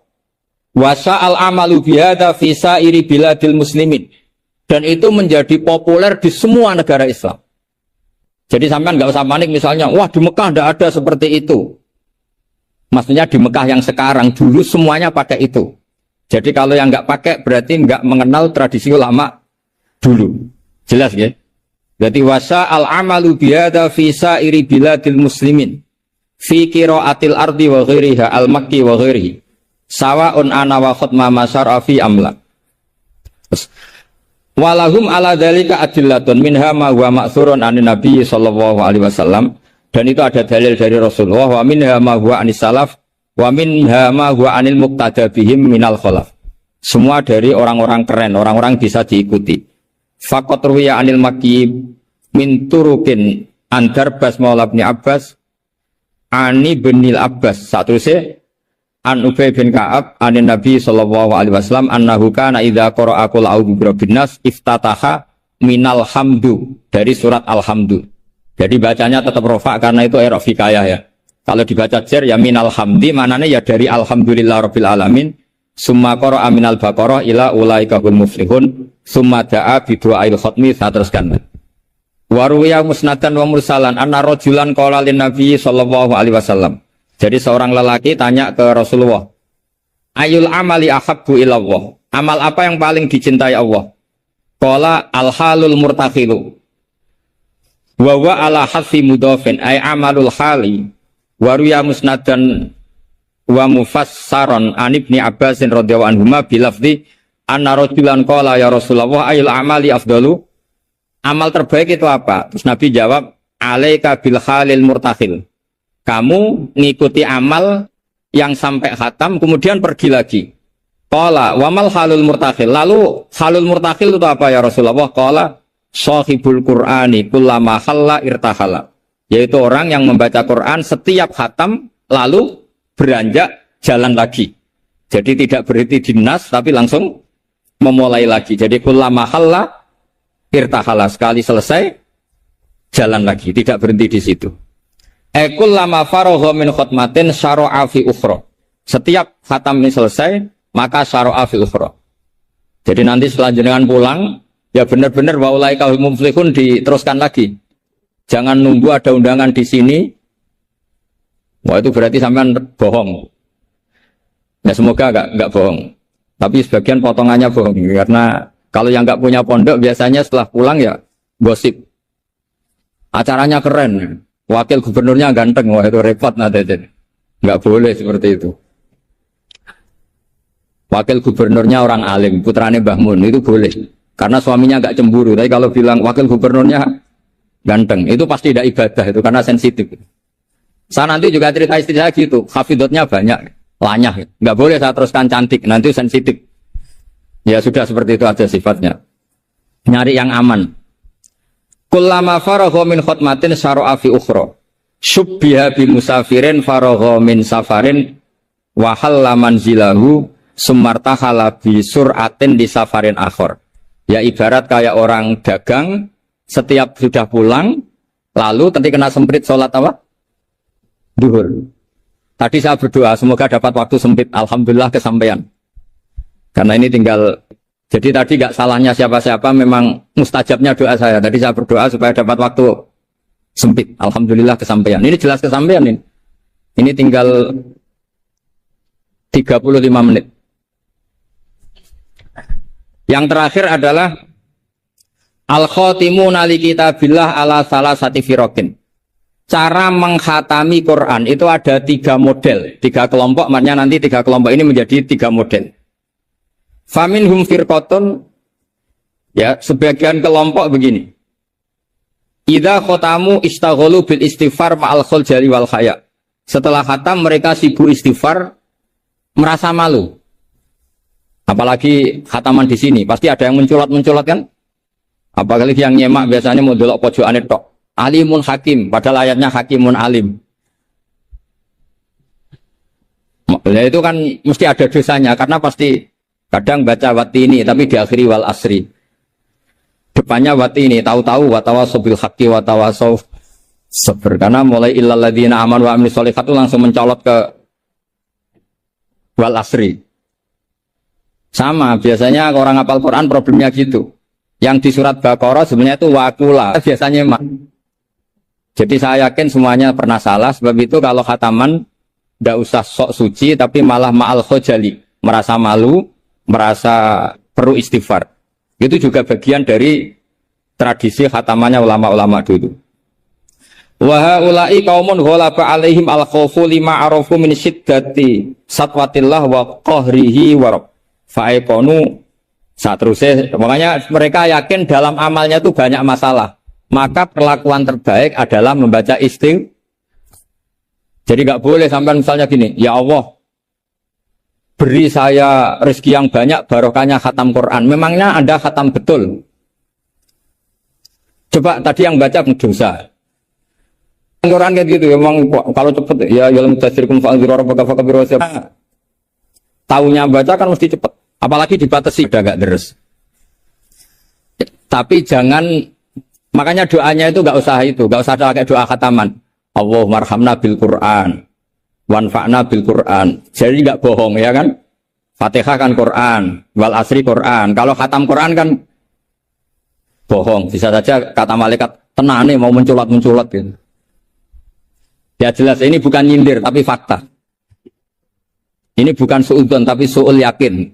Wasa al-amalu bihada fi sa'iri biladil muslimin. Dan itu menjadi populer di semua negara Islam. Jadi sampean nggak usah panik misalnya, wah di Mekah tidak ada seperti itu. Maksudnya di Mekah yang sekarang, dulu semuanya pakai itu. Jadi kalau yang nggak pakai berarti nggak mengenal tradisi ulama dulu. Jelas ya? Jadi wasa al-amalu bihada fi sa'iri biladil muslimin fi qiraatil ardi wa ghairiha al-makki wa ghairihi sawa'un ana wa khutma masyara fi amla. Walahum ala dzalika adillatun minha ma huwa ma'thurun anin nabi sallallahu alaihi wasallam, dan itu ada dalil dari Rasulullah, wa minha ma huwa anis salaf wa minha ma huwa anil muqtada bihim minal khalaf. Semua dari orang-orang keren, orang-orang bisa diikuti. Faqat ruwiya anil Makki min turukin Andarbas maula bin Abbas ani binil Abbas satruse an Ubay bin Ka'ab anin Nabi sallallahu alaihi wasallam annahu kana idza qara'a qul a'udzu birabbin nas iftataha minal hamdu, dari surat Alhamdu. Jadi bacanya tetap rofa karena itu era fikayah ya. Kalau dibaca jar ya minal hamdi, mananya ya dari alhamdulillah rabbil alamin. Summa qara'a minal baqarah ila ulaika hum muflihun. Summa da'a bi du'ail khatmi. Saya teruskan. Wa ruwiya musnadan wa mursalan anna rajulan qala lin nabi sallallahu alaihi wasallam. Jadi seorang lelaki tanya ke Rasulullah, ayul amali ahabbu ilallah. Amal apa yang paling dicintai Allah? Qala al-halul murtakhilu. Wa wa ala hadfi mudhafin ay amalul hali. Wa ruwiya musnadan wa mufassaran an ibni Abbasin radhiyallahu anhuma bilafzi anna rajulan qala ya Rasulullah ayul amali afdalu. Amal terbaik itu apa? Terus Nabi jawab, alaika bil halil murtakhil. Kamu ngikuti amal yang sampai khatam kemudian pergi lagi. Qala wa mal halul murtakhil. Lalu halul murtakhil itu apa ya Rasulullah? Qala shahibul Qur'ani kullama khalla irtahala. Yaitu orang yang membaca Quran setiap khatam lalu beranjak jalan lagi. Jadi tidak berhenti di nas tapi langsung memulai lagi. Jadi kullama khalla irtahala, sekali selesai jalan lagi, tidak berhenti di situ. Kullama faragha min khutmatin syara'a fi ukhra. Setiap khatam ini selesai, maka syara'a fi ukhra. Jadi nanti setelah jenengan pulang, ya benar-benar wa ulaika hum muflihun diteruskan lagi. Jangan nunggu ada undangan di sini. Wah itu berarti sampean bohong. Ya semoga enggak bohong. Tapi sebagian potongannya bohong karena kalau yang nggak punya pondok biasanya setelah pulang ya gosip. Acaranya keren, wakil gubernurnya ganteng, wah itu repot nanti. Nggak boleh seperti itu. Wakil gubernurnya orang alim, putrane Mbah Mun, itu boleh. Karena suaminya nggak cemburu. Tapi kalau bilang wakil gubernurnya ganteng, itu pasti tidak ibadah itu karena sensitif. Saya nanti juga cerita istri saya gitu, hafidotnya banyak, lanyah. Nggak boleh saya teruskan cantik, nanti sensitif. Ya sudah seperti itu aja sifatnya. Nyari yang aman. Kullama faragha min khutmatin syara'a fi ukhra. Syubbiha bi musafirin faragha min safarin wa halla manzilahu sumartahala bi sur'atin di safarin akhir. Ya ibarat kayak orang dagang setiap sudah pulang lalu nanti kena semprit sholat apa? Duhur. Tadi saya berdoa semoga dapat waktu sempit. Alhamdulillah kesampaian. Karena ini tinggal, jadi tadi nggak salahnya siapa-siapa, memang mustajabnya doa saya. Tadi saya berdoa supaya dapat waktu sempit. Alhamdulillah kesampaian. Ini jelas kesampaian ini. Ini tinggal 35 menit. Yang terakhir adalah al-khatimuna li kitabillah ala salasati firokin. Cara mengkhatami Quran itu ada 3 model, 3 kelompok. Maknanya nanti 3 kelompok ini menjadi 3 model. Faminhum firqatun, ya sebagian kelompok begini. Idza khotamu istaghalu bil istighfar ma'al khuljali wal khaya. Setelah khatam mereka sibuk istighfar, merasa malu. Apalagi khataman di sini, pasti ada yang mencolot-mencolot kan? Apalagi yang nyemak biasanya mau delok pojokane tok. Alimun hakim, padahal ayatnya hakimun alim. Nah, itu kan mesti ada dosanya karena pasti kadang baca watini tapi diakhiri wal asri. depannya wati ini tahu-tahu watawasau bil haqqi watawasau sabr. Karena mulai illal ladzina amanu wa amilus sholihat itu langsung mencolot ke wal asri. Sama biasanya orang hafal Quran problemnya gitu. Yang di surat Baqarah sebenarnya itu wakula biasanya mak. Jadi saya yakin semuanya pernah salah. Sebab itu kalau khataman tidak usah sok suci tapi malah ma'al khojali, merasa malu, merasa perlu istighfar. Itu juga bagian dari tradisi khatamannya ulama-ulama dulu. Wa haula'i qaumun ghalaba 'alaihim al-khawfu lima arafu min syiddati satwatillah wa qahrihi wa fa'ayqanu. Saat terusnya, makanya mereka yakin dalam amalnya itu banyak masalah. Maka perlakuan terbaik adalah membaca istighfar. Jadi nggak boleh sampai misalnya gini, ya Allah, beri saya rezeki yang banyak, barokahnya khatam Quran. Memangnya Anda khatam betul? Coba tadi yang baca dosa. Quran kayak gitu, memang kalau cepet ya yalam tasrikum fa'adzir rabbaka fakabiru. Taunya baca kan mesti cepet. Apalagi dibatasi udah nggak deres. Tapi jangan, makanya doanya itu nggak usah pakai doa khataman. Allahummarhamna bil Quran, wanfa'na bil Quran. Jadi nggak bohong ya kan? Fatihah kan Quran, wal asri Quran. Kalau khatam Quran kan bohong. Bisa saja kata malaikat tenane mau menculat gitu. Ya jelas ini bukan nyindir tapi fakta. Ini bukan suudzon tapi suul yakin.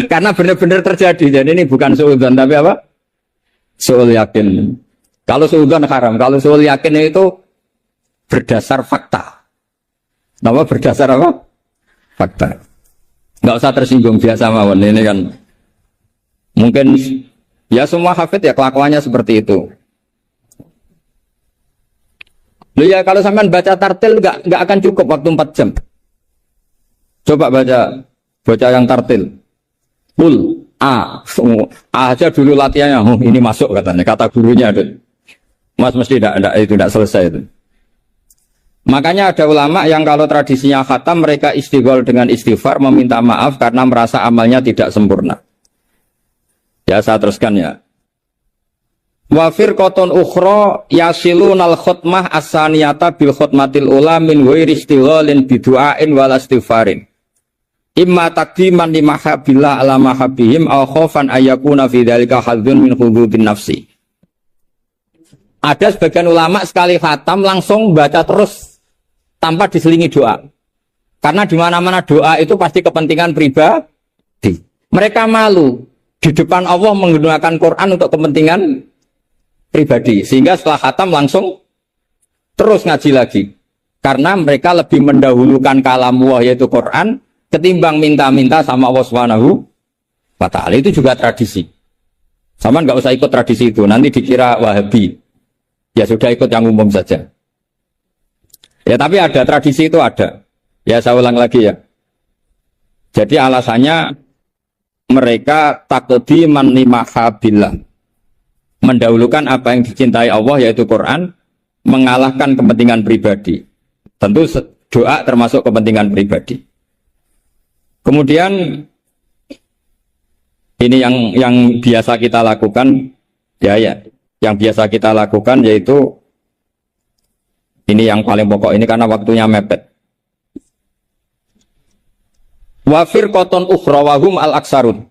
Karena benar-benar terjadi. Jadi ini bukan suudzon tapi apa? Suul yakin. Kalau suudzon haram, kalau suul yakin itu berdasar fakta. Nama berdasar apa? Fakta. Nggak usah tersinggung biasa mawon. Ini kan mungkin ya semua hafid ya kelakuannya seperti itu. Loh ya kalau sampean baca tartil nggak akan cukup waktu 4 jam. Coba baca yang tartil. Aja dulu latihannya. Oh, ini masuk katanya. Kata gurunya ada. Mas mesti tidak selesai itu. Makanya ada ulama yang kalau tradisinya khatam mereka istighol dengan istighfar meminta maaf karena merasa amalnya tidak sempurna. Ya saya teruskan ya. Wa firqatun ukhra yasilunal khutmah as-saniyata bil khutmatil ula min ghairi istighalin bidu'ain wal istighfarin. Imma taqdiman li mahabbillah ala mahabbihim aw khaufan ayyakuna fi dzalika hadzun min hududin nafsi. Ada sebagian ulama sekali khatam langsung baca terus tanpa diselingi doa. Karena di mana-mana doa itu pasti kepentingan pribadi. Mereka malu di depan Allah menggunakan Quran untuk kepentingan pribadi. Sehingga setelah khatam langsung terus ngaji lagi. Karena mereka lebih mendahulukan kalam Allah yaitu Quran ketimbang minta-minta sama Allah Subhanahu wa ta'ala. Itu juga tradisi. Sama nggak usah ikut tradisi itu. Nanti dikira Wahabi. Ya sudah ikut yang umum saja. Ya tapi ada tradisi itu ada. Ya saya ulang lagi ya. Jadi alasannya mereka taqdiman li mahabbillah. Mendahulukan apa yang dicintai Allah yaitu Quran, mengalahkan kepentingan pribadi. Tentu doa termasuk kepentingan pribadi. Kemudian ini yang biasa kita lakukan ya. Yang biasa kita lakukan yaitu ini yang paling pokok ini karena waktunya mepet. Wa firqatun ukhra wa hum al-aksarun.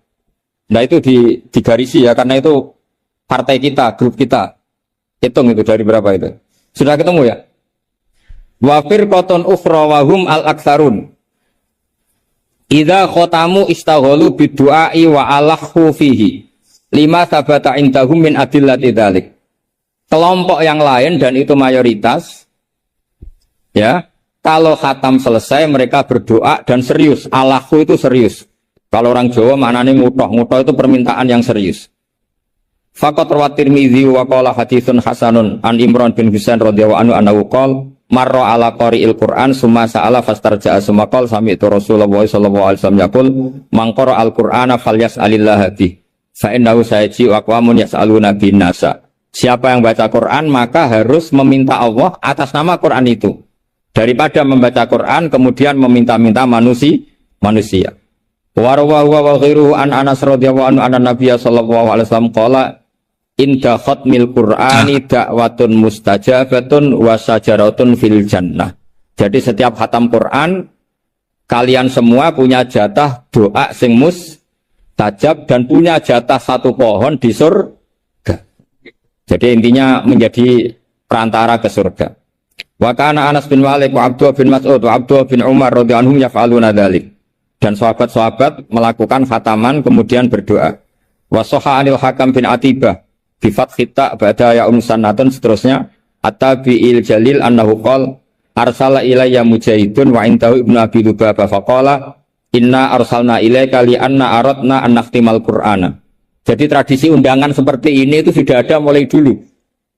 Nah itu digarisi ya karena itu partai kita, grup kita. Hitung itu dari berapa itu. Sudah ketemu ya? Wa firqatun ukhra wa hum al-aksarun. Idza khatamu istaghalu bid-du'ai wa alahu fihi. Lima sabata indahum min adillati dzalik. Kelompok yang lain dan itu mayoritas ya, kalau khatam selesai mereka berdoa dan serius. Alahu itu serius. Kalau orang Jawa maknanya ngutoh itu permintaan yang serius. Faqat rawat Tirmidzi wa qala haditsun hasanun an Imran bin Husain radhiyallahu anhu annahu qala marra ala qari'il Qur'an summa sa'ala fastarja'a summa qala sami'tu Rasulullah sallallahu alaihi wasallam yaqul man qara'a al-Qur'ana falyas'alillah bihi fa innahu sayaji wa qawamun yas'aluna bin nasa. Siapa yang baca Quran maka harus meminta Allah atas nama Quran itu daripada membaca Quran kemudian meminta-minta manusia. Wa rawahu wa ghairuhu an Anas radhiyallahu anhu anna Nabiy sallallahu alaihi wasallam qala inda khatmil Qur'ani da'watun mustajabatun wa syajaratun fil jannah. Jadi setiap khatam Quran kalian semua punya jatah doa sing mustajab dan punya jatah satu pohon di surga. Jadi intinya menjadi perantara ke surga. Wa kana Anas bin Malik wa Abdullah bin Mas'ud wa Abdullah bin Umar radhiyallahu anhum yaf'aluna dzalik. Dan sahabat-sahabat melakukan khataman kemudian berdoa. Wa sahha 'anil Hakam bin Atibah bi fathhi ta' ba'da ya sanatun seterusnya at-tabi'il jalil annahu qala arsala ilayya mujahidun wa intahu ibnu abi lubabah faqala inna arsalna ilaika li anna aradna an nakhtimal qur'ana. Jadi tradisi undangan seperti ini itu sudah ada mulai dulu.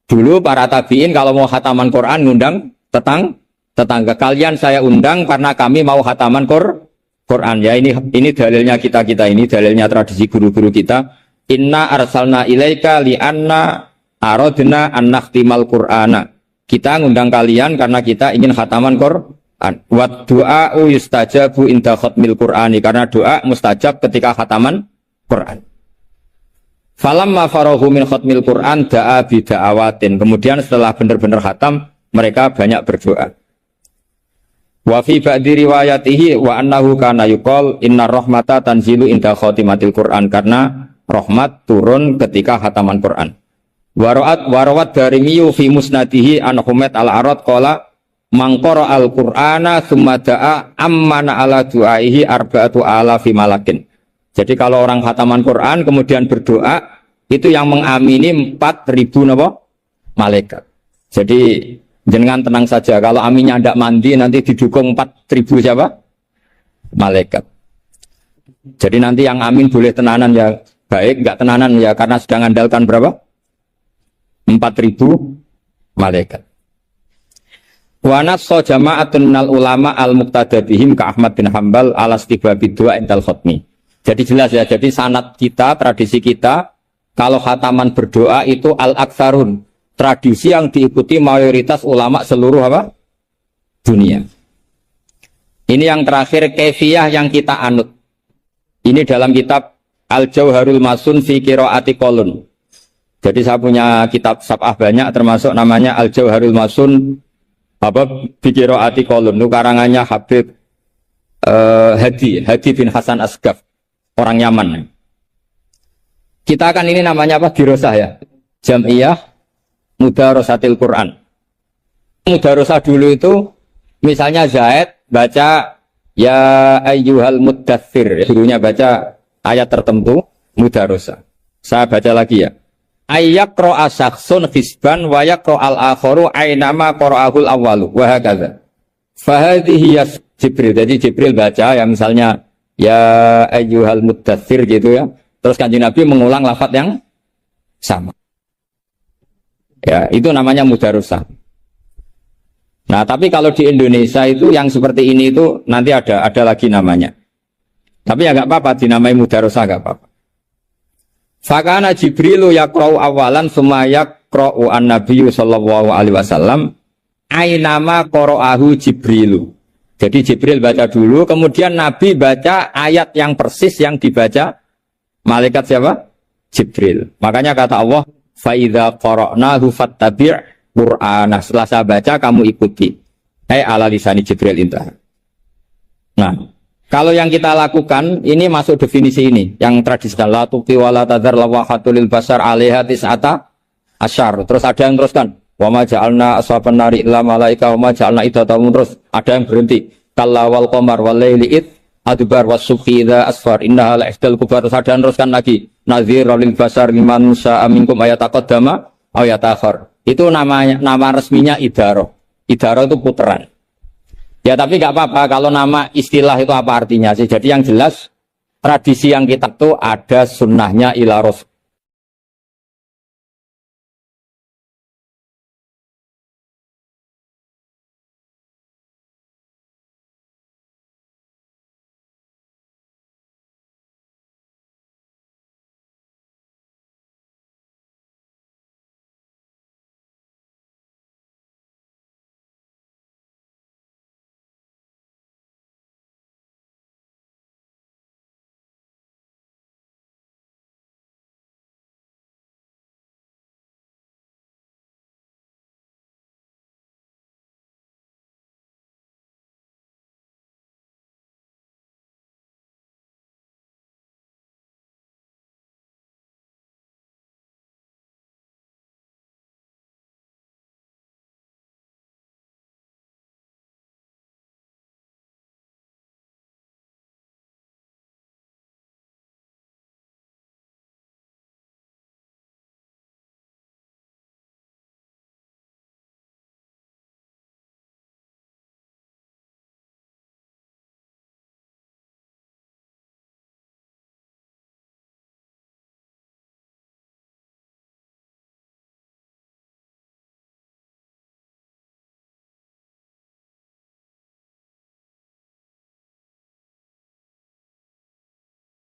Dulu para tabi'in kalau mau khataman Quran ngundang tetangga kalian saya undang karena kami mau khataman Quran. Ya ini dalilnya kita ini dalilnya tradisi guru-guru kita. Inna arsalna ilaika li anna aradna an nakhtimal qur'ana. Kita ngundang kalian karena kita ingin khataman Quran. Wa du'a'u yustajabu inda khatmil qur'ani, karena doa mustajab ketika khataman Quran. Falamma farahu min khatmil Qur'an da'a bida'awatin. Kemudian setelah benar-benar khatam mereka banyak berdoa. Wa fi ba'di riwayatihi wa annahu kana yuqal inna rahmata tanzilu inda khatimatil Qur'an, karena rahmat turun ketika khataman Quran. Warawat Darimi fi musnadihi an Humaid al-Arad qala man qara al-Qur'ana tsumma da'a ammana ala du'aihi arba'atu alafi malakin. Jadi kalau orang khataman Quran kemudian berdoa itu yang mengamini 4.000 malaikat. Jadi jangan tenang saja, kalau aminnya tidak mandi nanti didukung 4.000 siapa? Malaikat. Jadi nanti yang amin boleh tenanan ya baik, enggak tenanan ya karena sedang andalkan berapa? 4.000 malaikat. Wa nassa jama'atun minal ulama al-muqtada bihim ka Ahmad bin Hanbal ala istihbabi du'a indal khatmi. Jadi jelas ya, jadi sanad kita, tradisi kita kalau khataman berdoa itu al-aktsarun, tradisi yang diikuti mayoritas ulama seluruh apa? Dunia. Ini yang terakhir kaifiyah yang kita anut. Ini dalam kitab Al-Jauharul Masun fi Qiraati Qolun. Jadi saya punya kitab sab'ah banyak termasuk namanya Al-Jauharul Masun apa fi Qiraati Qolun. Itu karangannya Habib Hadi bin Hasan Asgaf, orang Yaman. Kita akan ini namanya apa? Dirosah ya. Jam'iyah Mudarosatil Quran. Mudarosah dulu itu misalnya Zaid baca ya ayyuhal muddathir, gurunya baca ayat tertentu mudarosah. Saya baca lagi ya. Ayyaqra'a syakhsun hisban wa yaqra'al akharu aynama qara'ahul awwalu wa hakadha. Fahadhihi Jibril. Jadi Jibril baca ya misalnya ya ayyuhal muddathir gitu ya. Terus Kanjeng Nabi mengulang lafaz yang sama. Ya, itu namanya mudarosah. Nah, tapi kalau di Indonesia itu yang seperti ini itu nanti ada lagi namanya. Tapi ya nggak apa-apa dinamai mudarosah nggak apa-apa. Fakana Jibrilu yaqra'u awalan summa yaqra'u an-nabiyyu sallallahu alaihi wasallam ainama qara'ahu Jibrilu. Jadi Jibril baca dulu, kemudian Nabi baca ayat yang persis yang dibaca malaikat siapa? Jibril. Makanya kata Allah, fa idza qara'nahu fattabi' Qur'ana. Setelah saya baca kamu ikuti. Ala lisani Jibril intah. Nah, kalau yang kita lakukan ini masuk definisi ini yang tradisional la tuqi wa la tadzar lawahatul basar 'alaiha tis'ata asyar. Terus ada yang teruskan wa ma ja'alna ashaban nari illa malaika wa ma ja'alna iddatahum, terus ada yang berhenti kalla wal qamar wal laili id adbar was subhi idza asfar innaha la ihdal kubar. Terus ada yang teruskan lagi nadhirul lil basar liman sa'a minkum ayataqaddama aw yatakhir. Itu nama resminya idaroh. Idaroh itu puteran. Ya tapi nggak apa-apa kalau nama istilah itu apa artinya sih. Jadi yang jelas tradisi yang kita tuh ada sunnahnya ila rasul.